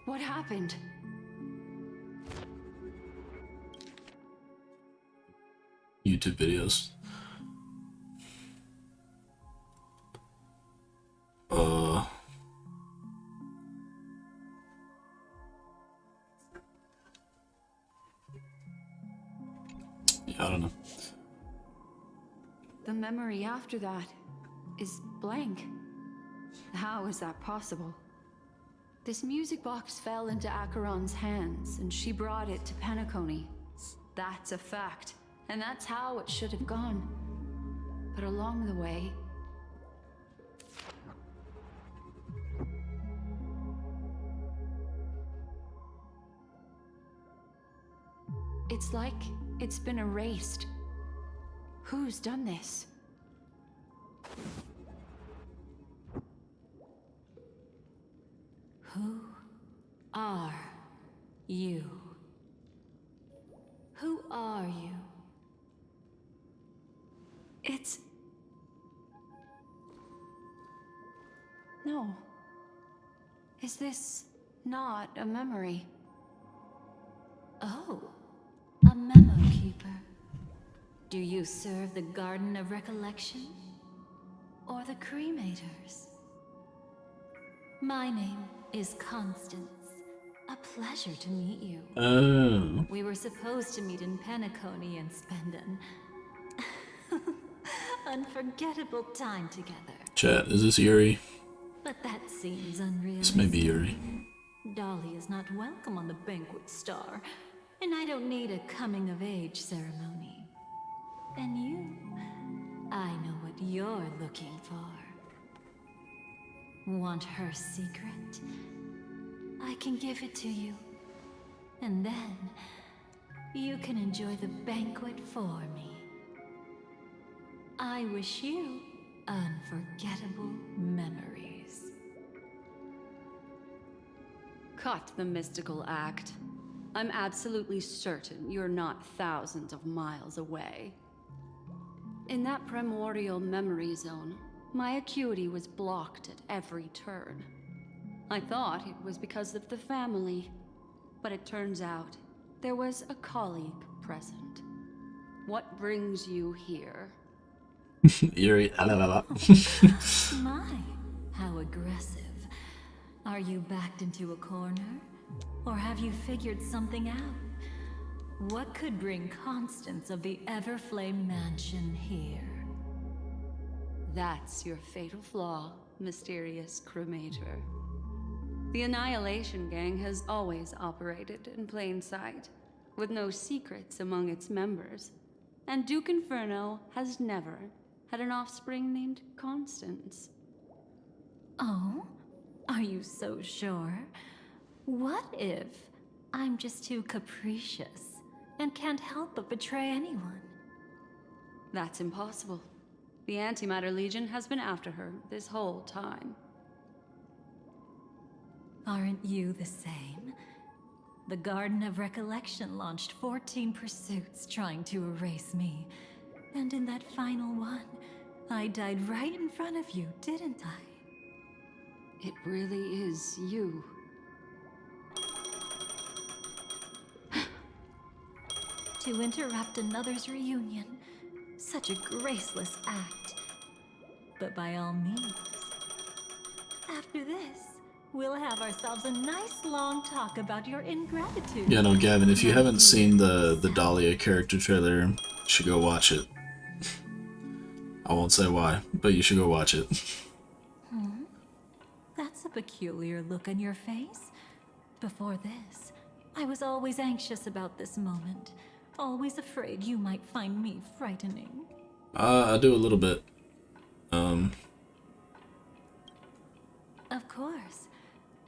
What happened? YouTube videos. Yeah, I don't know. The memory after that is blank. How is that possible? This music box fell into Acheron's hands, and she brought it to Penacony. That's a fact, and that's how it should have gone. But along the way... it's like it's been erased. Who's done this? Who are you? Who are you? It's... no. Is this not a memory? Oh, a memo keeper. Do you serve the Garden of Recollection? Or the Cremators? My name is Constance. A pleasure to meet you. Oh. We were supposed to meet in Penacony and spend an unforgettable time together. Chat, is this Yuri? But that seems unrealistic. This may be Yuri. Dolly is not welcome on the banquet star, and I don't need a coming-of-age ceremony. And you, I know what you're looking for. Want her secret? I can give it to you. And then, you can enjoy the banquet for me. I wish you unforgettable memories. Cut the mystical act. I'm absolutely certain you're not thousands of miles away. In that primordial memory zone, my acuity was blocked at every turn. I thought it was because of the family, but it turns out there was a colleague present. What brings you here? Eerie. My, how aggressive. Are you backed into a corner? Or have you figured something out? What could bring Constance of the Everflame Mansion here? That's your fatal flaw, mysterious cremator. The Annihilation Gang has always operated in plain sight, with no secrets among its members. And Duke Inferno has never had an offspring named Constance. Oh? Are you so sure? What if I'm just too capricious and can't help but betray anyone? That's impossible. The Antimatter Legion has been after her this whole time. Aren't you the same? The Garden of Recollection launched 14 pursuits trying to erase me. And in that final one, I died right in front of you, didn't I? It really is you. To interrupt another's reunion. Such a graceless act. But by all means. After this, we'll have ourselves a nice long talk about your ingratitude. Yeah, no, Gavin, if you haven't seen the Dahlia character trailer, you should go watch it. I won't say why, but you should go watch it. That's a peculiar look on your face. Before this, I was always anxious about this moment. Always afraid you might find me frightening. I do a little bit. Of course.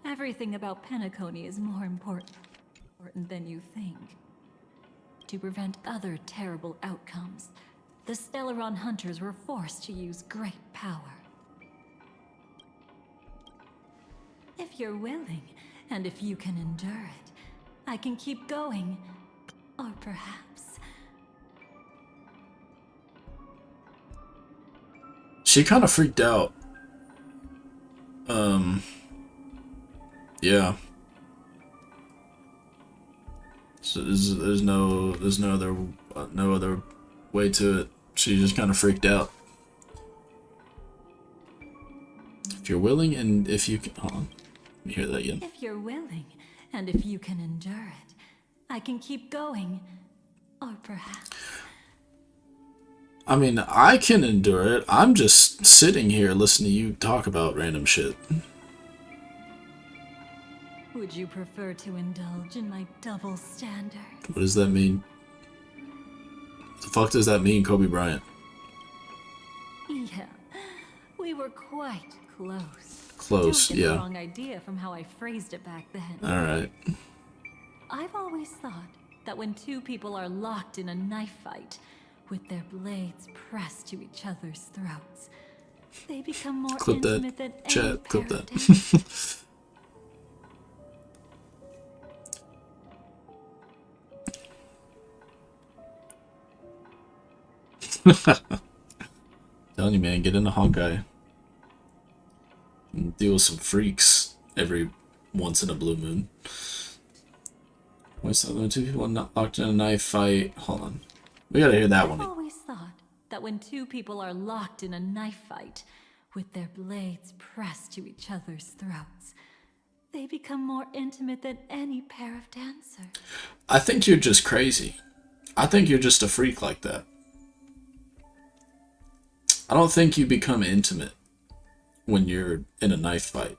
Everything about Penacony is more important than you think. To prevent other terrible outcomes, the Stellaron hunters were forced to use great power. If you're willing, and if you can endure it, I can keep going. Or perhaps... She kind of freaked out. Yeah. So there's no other way to it. She just kind of freaked out. If you're willing and if you can, hold on, let me hear that again. If you're willing, and if you can endure it, I can keep going. Or perhaps... I mean, I can endure it. I'm just sitting here listening to you talk about random shit. Would you prefer to indulge in my double standard? What does that mean? What the fuck does that mean, Kobe Bryant? Yeah, we were quite close. Close, Don't get yeah. the wrong idea from how I phrased it back then. Alright. I've always thought that when two people are locked in a knife fight, with their blades pressed to each other's throats, they become more Clip that. intimate than any Chat, clip pair of that. Telling you, man, get into Honkai. And deal with some freaks every once in a blue moon. Wait, so when two people not locked in a knife fight. Hold on. We gotta hear that I've one. always thought that when two people are locked in a knife fight, with their blades pressed to each other's throats, they become more intimate than any pair of dancers. I think you're just crazy. I think you're just a freak like that. I don't think you become intimate when you're in a knife fight.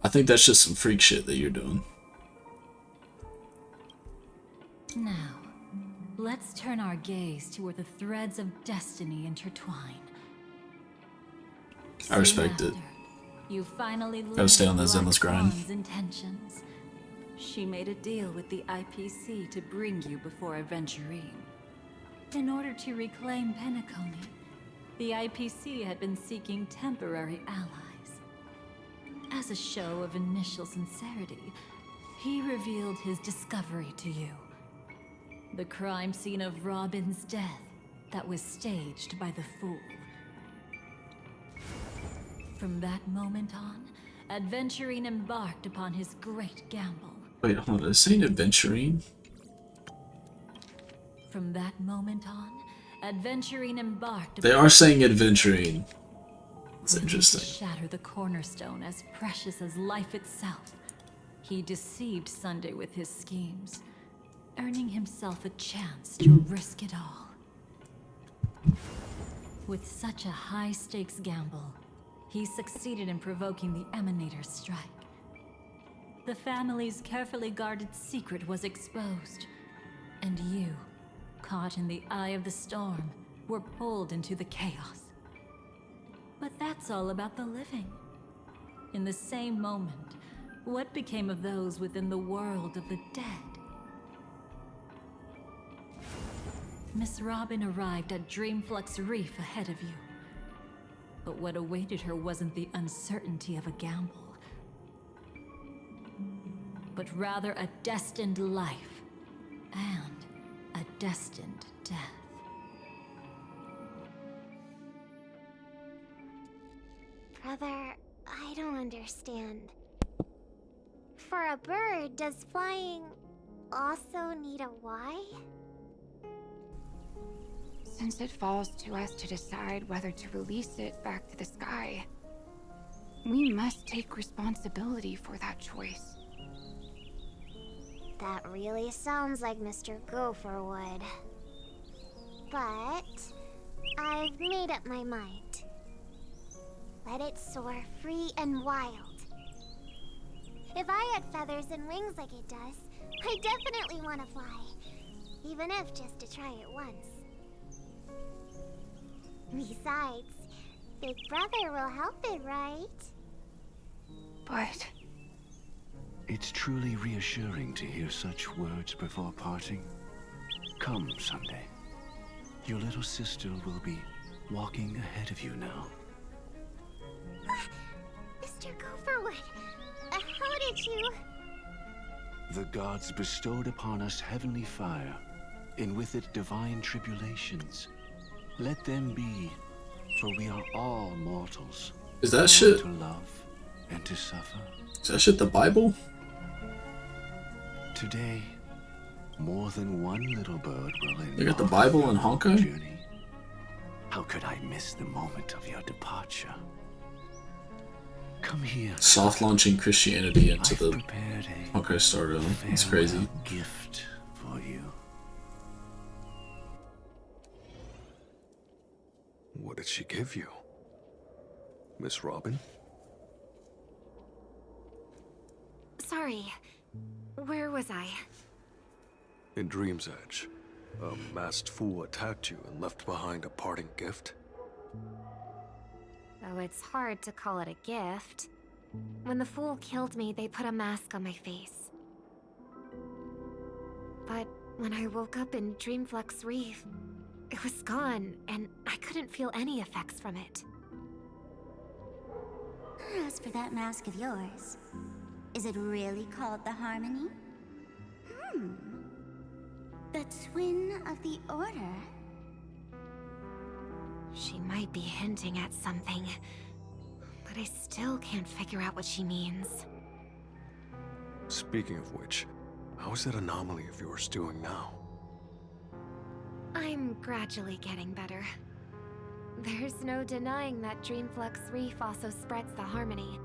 I think that's just some freak shit that you're doing. Now, let's turn our gaze to where the threads of destiny intertwine. I respect it. You finally Gotta stay on that learned Zenless grind. Black Swan's intentions. She made a deal with the IPC to bring you before Aventurine. In order to reclaim Penacony, the IPC had been seeking temporary allies. As a show of initial sincerity, he revealed his discovery to you. The crime scene of Robin's death that was staged by the Fool. From that moment on, Aventurine embarked upon his great gamble. Wait, hold on. Is it Adventurine? From that moment on, Aventurine embarked They upon are saying Adventurine. It's interesting. shatter the cornerstone as precious as life itself. He deceived Sunday with his schemes, earning himself a chance to risk it all. With such a high-stakes gamble, he succeeded in provoking the Emanator's strike. The family's carefully guarded secret was exposed, and you, caught in the eye of the storm, were pulled into the chaos. But that's all about the living. In the same moment, what became of those within the world of the dead? Miss Robin arrived at Dreamflux Reef ahead of you. But what awaited her wasn't the uncertainty of a gamble, but rather a destined life and a destined death. Brother, I don't understand. For a bird, does flying also need a why? Since it falls to us to decide whether to release it back to the sky, we must take responsibility for that choice. That really sounds like Mr. Gopher would. But I've made up my mind. Let it soar free and wild. If I had feathers and wings like it does, I definitely want to fly. Even if just to try it once. Besides, Big Brother will help it, right? But It's truly reassuring to hear such words before parting. Come, Sunday. Your little sister will be walking ahead of you now. Mr. Gopherwood, how did you... The gods bestowed upon us heavenly fire, and with it divine tribulations. Let them be, for we are all mortals. Is that born shit? To love and to suffer. Is that shit the Bible? Today, more than one little bird will They got the Bible in Honkai? journey. How could I miss the moment of your departure? Come here. Soft launching Christianity into I've the prepared a Honkai Stardom. It's crazy. farewell gift for you. What did she give you? Miss Robin? sorry. Where was I? In Dream's Edge, a masked fool attacked you and left behind a parting gift. Oh, it's hard to call it a gift. When the fool killed me, they put a mask on my face. But when I woke up in Dreamflux Reef, it was gone, and I couldn't feel any effects from it. As for that mask of yours, is it really called the Harmony? The Twin of the Order? She might be hinting at something, but I still can't figure out what she means. Speaking of which, how is that anomaly of yours doing now? I'm gradually getting better. There's no denying that Dreamflux Reef also spreads the Harmony,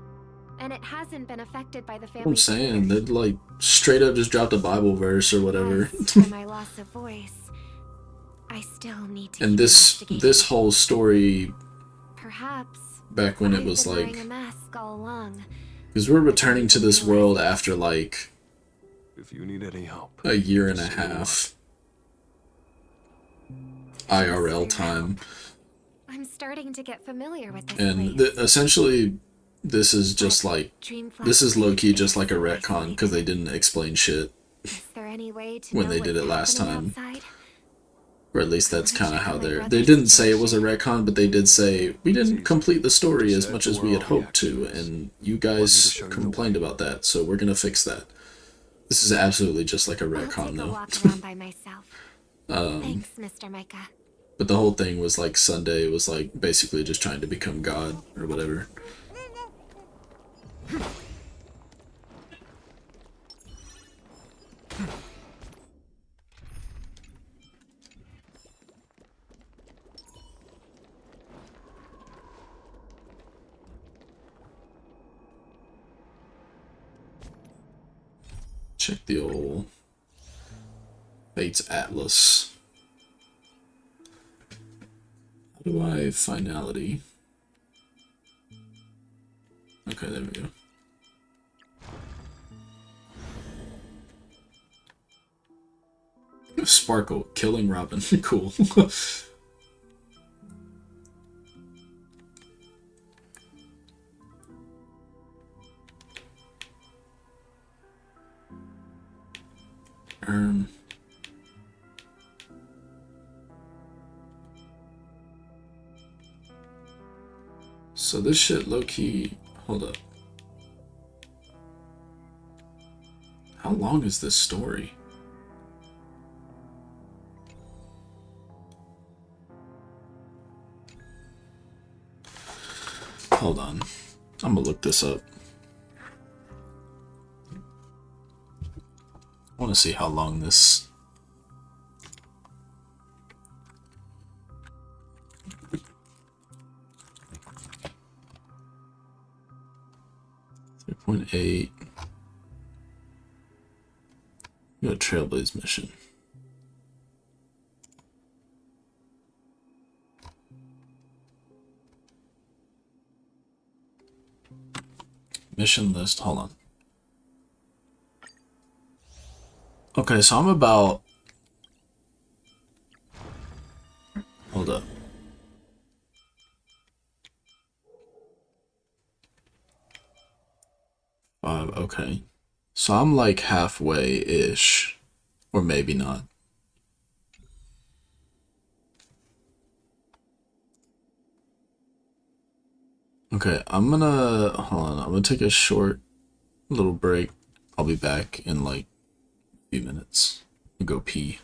and it hasn't been affected by the family. I'm saying they'd like straight up just dropped a Bible verse or whatever. For my loss of voice, I still need to. And this whole story, perhaps back when it I've was been like, wearing a mask all along. because we're returning to this world after like If you need any help, a year and a half IRL time. I'm starting to get familiar with this And place. essentially, this is just like, this is low-key just like a retcon because they didn't explain shit Is there any way to when know they did it what's last happening time. outside? Or at least that's kind of how My they brother's didn't say it was a retcon, but they did say we didn't complete the story as much as we had hoped to, and you guys complained about that, so we're gonna fix that. This is absolutely just like a I'll retcon, take a though. walk around by myself. Thanks, Mr. Micah. But the whole thing was like Sunday was like basically just trying to become God or whatever. Check the old Fates Atlas. How do I finality? Okay, there we go. Sparkle, killing Robin. Cool. So this shit low-key, hold up. How long is this story? Hold on. I'm gonna look this up. I want to see how long this... .8. You got a Trailblaze mission. Mission list, hold on. Okay, so I'm about... Hold up. Okay. So I'm like halfway-ish. Or maybe not. Okay, I'm gonna... Hold on, I'm gonna take a short little break. I'll be back in like a few minutes. I'll go pee.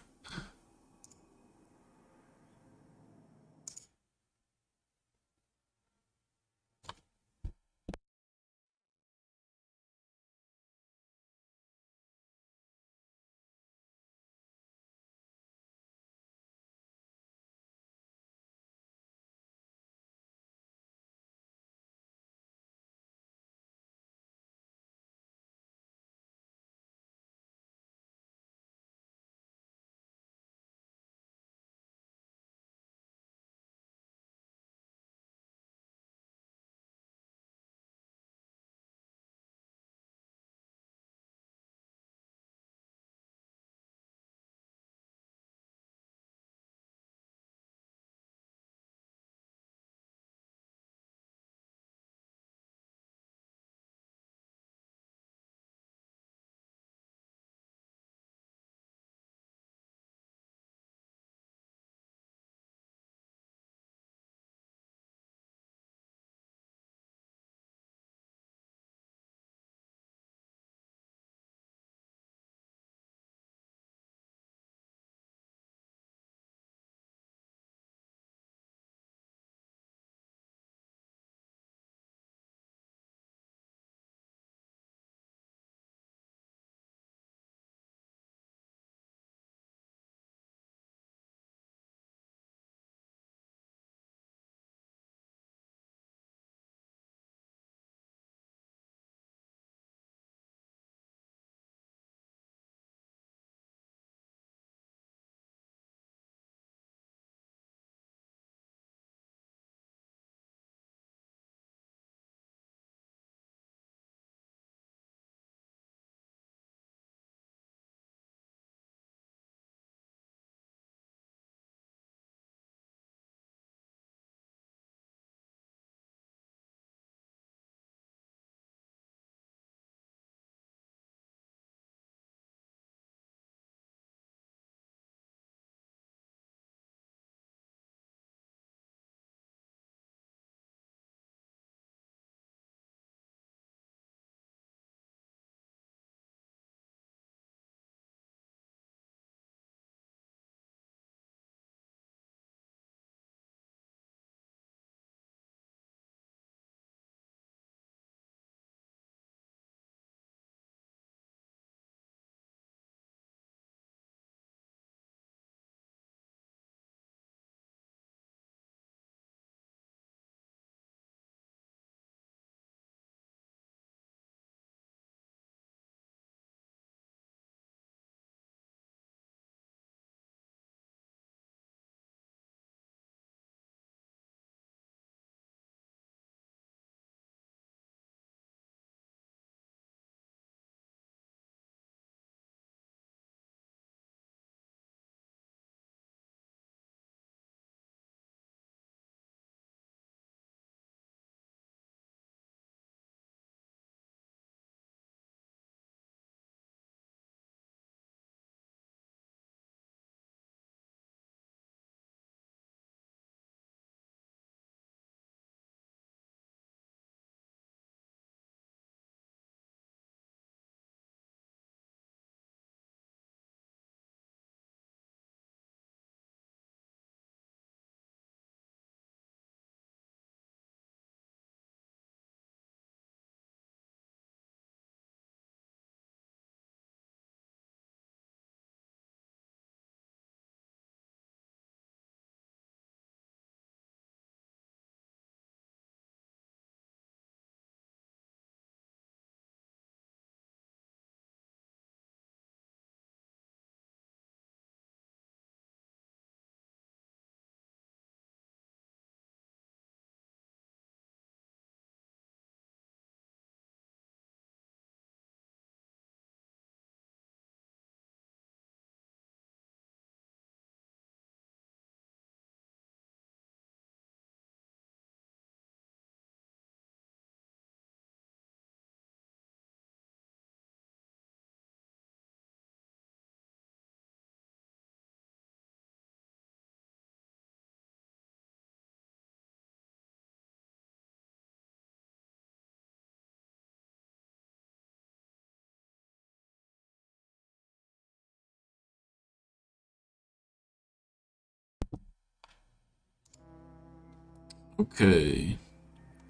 Okay.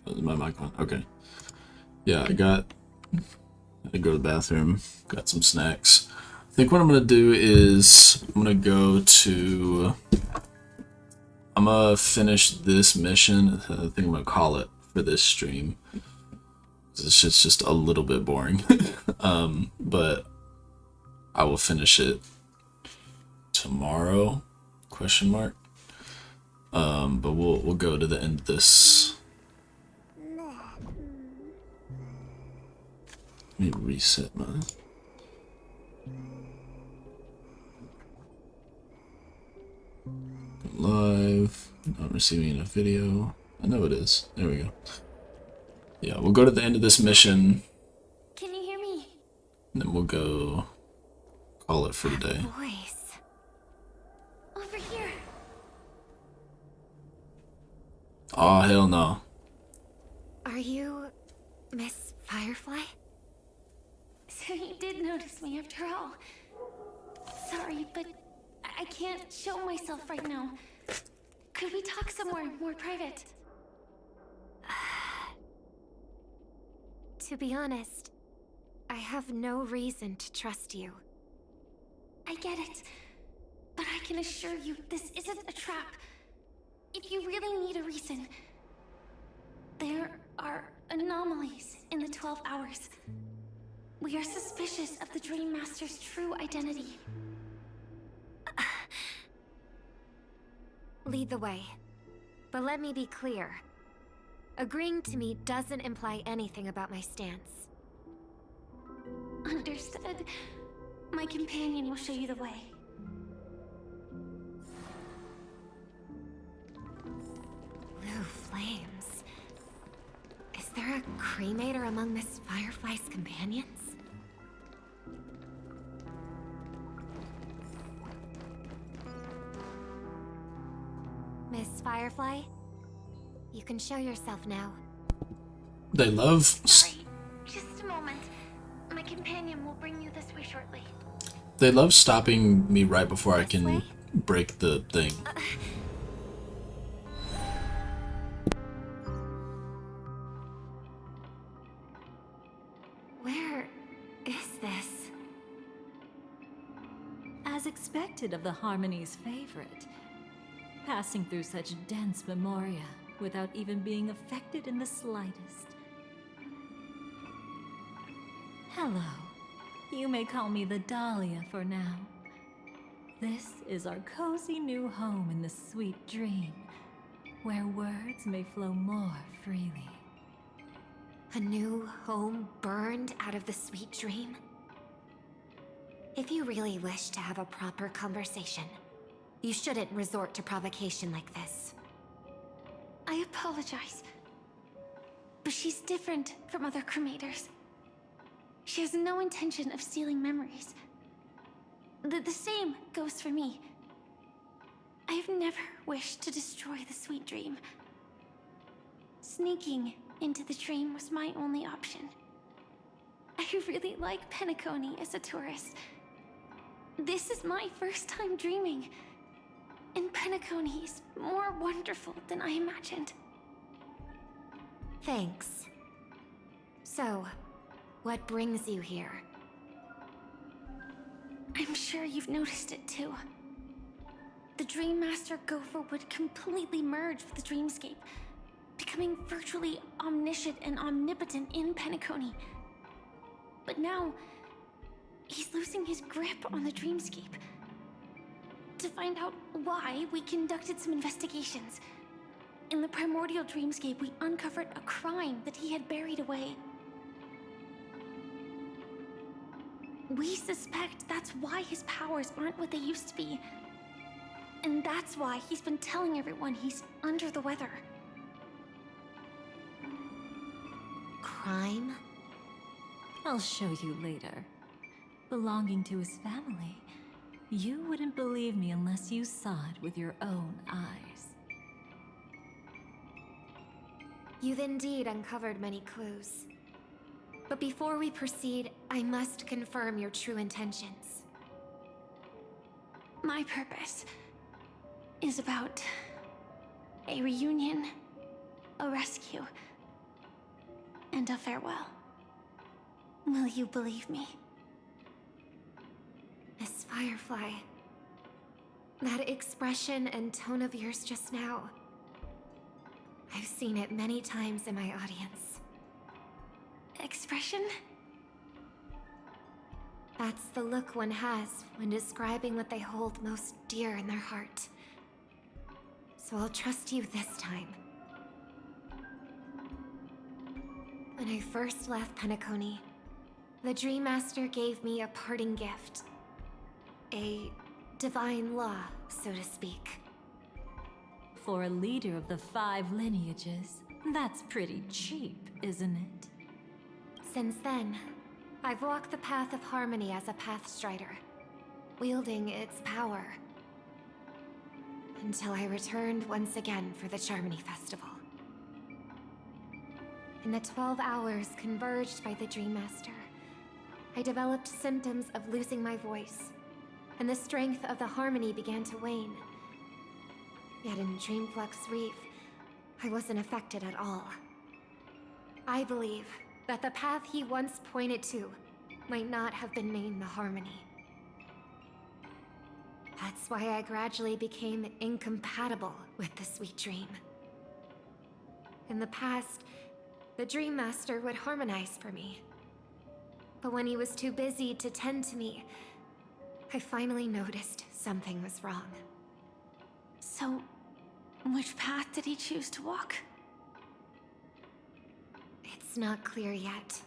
Is my mic on? Okay. Yeah, I go to the bathroom, got some snacks. I think what I'm gonna do is I'm gonna finish this mission. I think I'm gonna call it for this stream. This shit's just a little bit boring. But I will finish it tomorrow, question mark. But we'll go to the end of this. Let me reset my live, not receiving a video. I know it is. There we go. Yeah, we'll go to the end of this mission. Can you hear me? And then we'll go call it for today. Voice. Over here. Oh, hell no. Are you Miss Firefly? So you did notice me after all. Sorry, but I can't show myself right now. Could we talk somewhere more private? To be honest, I have no reason to trust you. I get it, but I can assure you this isn't a trap. If you really need a reason, there are anomalies in the 12 hours. We are suspicious of the Dream Master's true identity. Lead the way. But let me be clear. Agreeing to me doesn't imply anything about my stance. Understood. My companion will show you the way. Blue flames. Is there a cremator among Miss Firefly's companions? Miss Firefly? You can show yourself now. They love... Sorry, just a moment. My companion will bring you this way shortly. They love stopping me right before I can break the thing. Where is this? As expected of the Harmony's favorite, passing through such dense memoria without even being affected in the slightest. Hello. You may call me the Dahlia for now. This is our cozy new home in the sweet dream, where words may flow more freely. A new home burned out of the sweet dream? If you really wish to have a proper conversation, you shouldn't resort to provocation like this. I apologize. But she's different from other cremators. She has no intention of stealing memories. The same goes for me. I've never wished to destroy the sweet dream. Sneaking into the dream was my only option. I really like Penacony as a tourist. This is my first time dreaming. And Penacony is more wonderful than I imagined. Thanks. So, what brings you here? I'm sure you've noticed it too. The Dream Master Gopher would completely merge with the dreamscape, becoming virtually omniscient and omnipotent in Penacony. But now, he's losing his grip on the dreamscape. To find out why, we conducted some investigations. In the primordial dreamscape, we uncovered a crime that he had buried away. We suspect that's why his powers aren't what they used to be. And that's why he's been telling everyone he's under the weather. Crime? I'll show you later. Belonging to his family, you wouldn't believe me unless you saw it with your own eyes. You've indeed uncovered many clues. But before we proceed, I must confirm your true intentions. My purpose is about a reunion a rescue, and a farewell. Will you believe me? Miss Firefly, that expression and tone of yours just now, I've seen it many times in my audience. Expression? That's the look one has when describing what they hold most dear in their heart. So I'll trust you this time. When I first left Penacony, the Dream Master gave me a parting gift. A divine law, so to speak. For a leader of the 5 lineages, that's pretty cheap, isn't it? Since then, I've walked the path of harmony as a Pathstrider, wielding its power. Until I returned once again for the Charmony Festival. In the 12 hours converged by the Dream Master, I developed symptoms of losing my voice, and the strength of the harmony began to wane. Yet in Dreamflux Reef, I wasn't affected at all. I believe that the path he once pointed to might not have been named the Harmony. That's why I gradually became incompatible with the sweet dream. In the past, the Dream Master would harmonize for me. But when he was too busy to tend to me, I finally noticed something was wrong. So, which path did he choose to walk? It's not clear yet.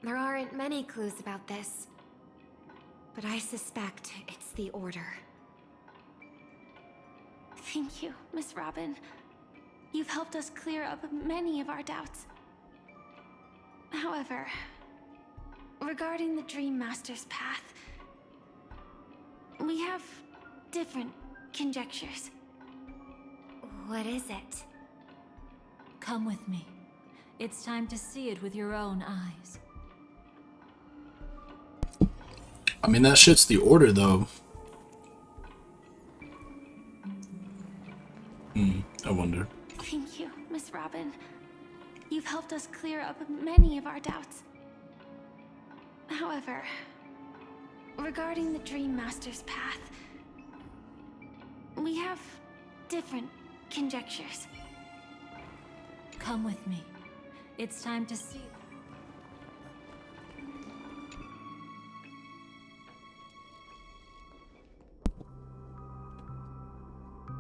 There aren't many clues about this, but I suspect it's the Order. Thank you, Miss Robin. You've helped us clear up many of our doubts. However, regarding the Dream Master's path, we have different conjectures. What is it? Come with me. It's time to see it with your own eyes. I mean, that shit's the Order, though. I wonder. Thank you, Miss Robin. You've helped us clear up many of our doubts. However, regarding the Dream Master's path, we have different conjectures. Come with me. It's time to see.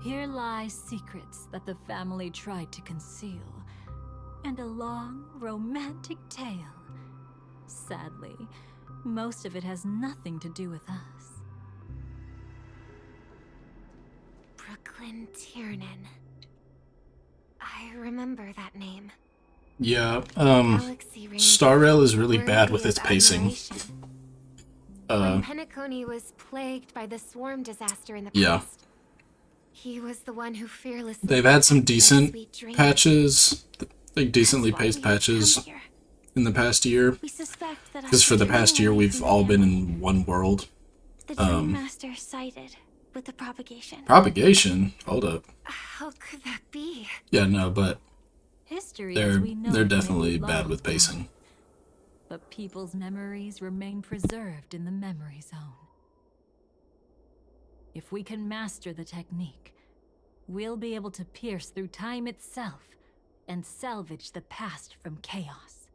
Here lie secrets that the family tried to conceal, and a long, romantic tale. Sadly, most of it has nothing to do with us. Brooklyn Tiernan. I remember that name. Yeah, Star Rail is really bad with its pacing. When Penacony was plagued by the swarm disaster in the past, Yeah. he was the one who fearlessly... They've had some decent patches, like decently paced patches in the past year. Because for the past year, we've all been in one world. The Dream Master sided with the propagation. Propagation? Hold up. How could that be? Yeah, no, but History as we know they're it may definitely be bad long with pacing. gone, but people's memories remain preserved in the memory zone. If we can master the technique, we'll be able to pierce through time itself and salvage the past from chaos.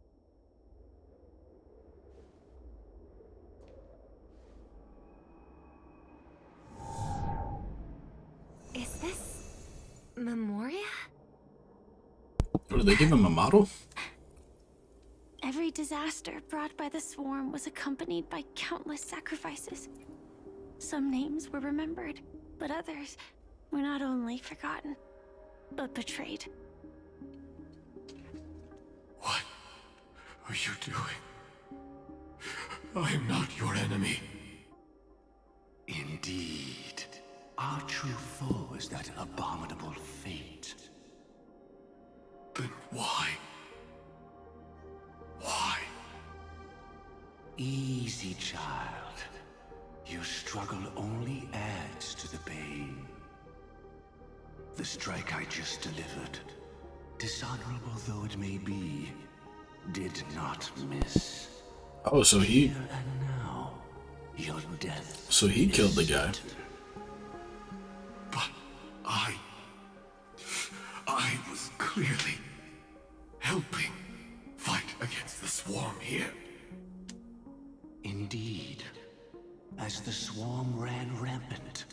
Is this... Memoria? Or did they give him a model? Every disaster brought by the swarm was accompanied by countless sacrifices. Some names were remembered, but others were not only forgotten, but betrayed. What are you doing? I am not your enemy. Indeed. Our true foe is that abominable fate. Then why? Why? Easy, child. Your struggle only adds to the pain. The strike I just delivered dishonorable though it may be, did not miss. Oh, so he... Here and now, your death. So he killed the guy. But I was clearly helping fight against the swarm here. Indeed. As the swarm ran rampant,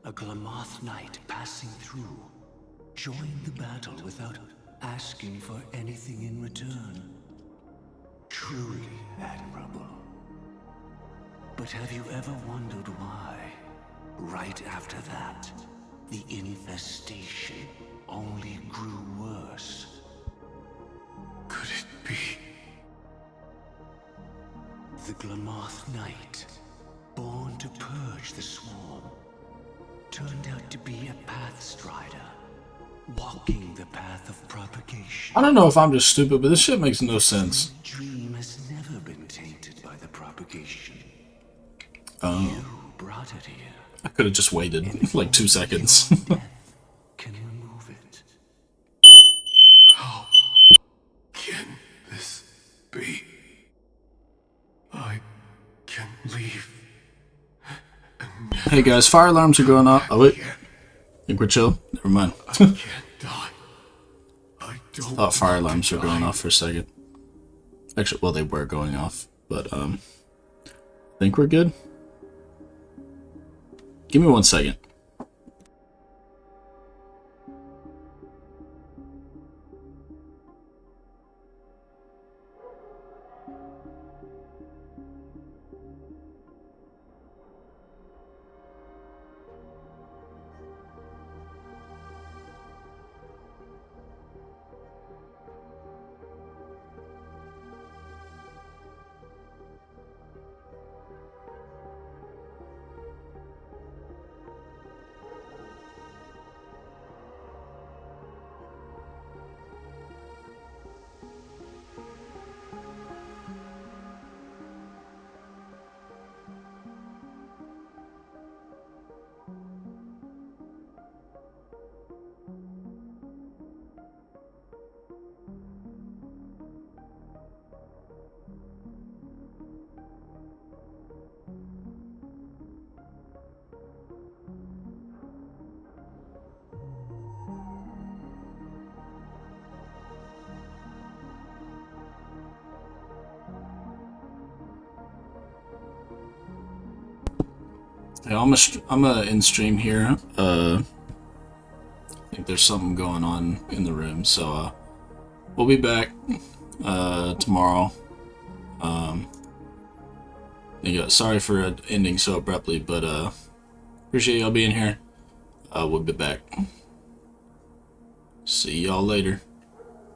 a Glamoth knight passing through joined the battle without asking for anything in return. Truly admirable. But have you ever wondered why, right after that, the infestation only grew worse? Could it be? The Glamoth Knight, born to purge the swarm, turned out to be a pathstrider, walking the path of propagation. I don't know if I'm just stupid, but this shit makes no sense. The dream has never been tainted by the propagation. Oh. You brought it here. I could have just waited like 2 seconds. Can remove it. How can this be? I can leave. Hey guys, fire alarms are going off. Oh wait, I think we're chill. Never mind. I can't die. I don't Thought fire alarms were going off for a second. Actually, well, they were going off, but I think we're good. Give me 1 second. Yeah, I'm a in stream here. I think there's something going on in the room, so we'll be back tomorrow. Yeah, sorry for ending so abruptly, but appreciate y'all being here. We'll be back. See y'all later.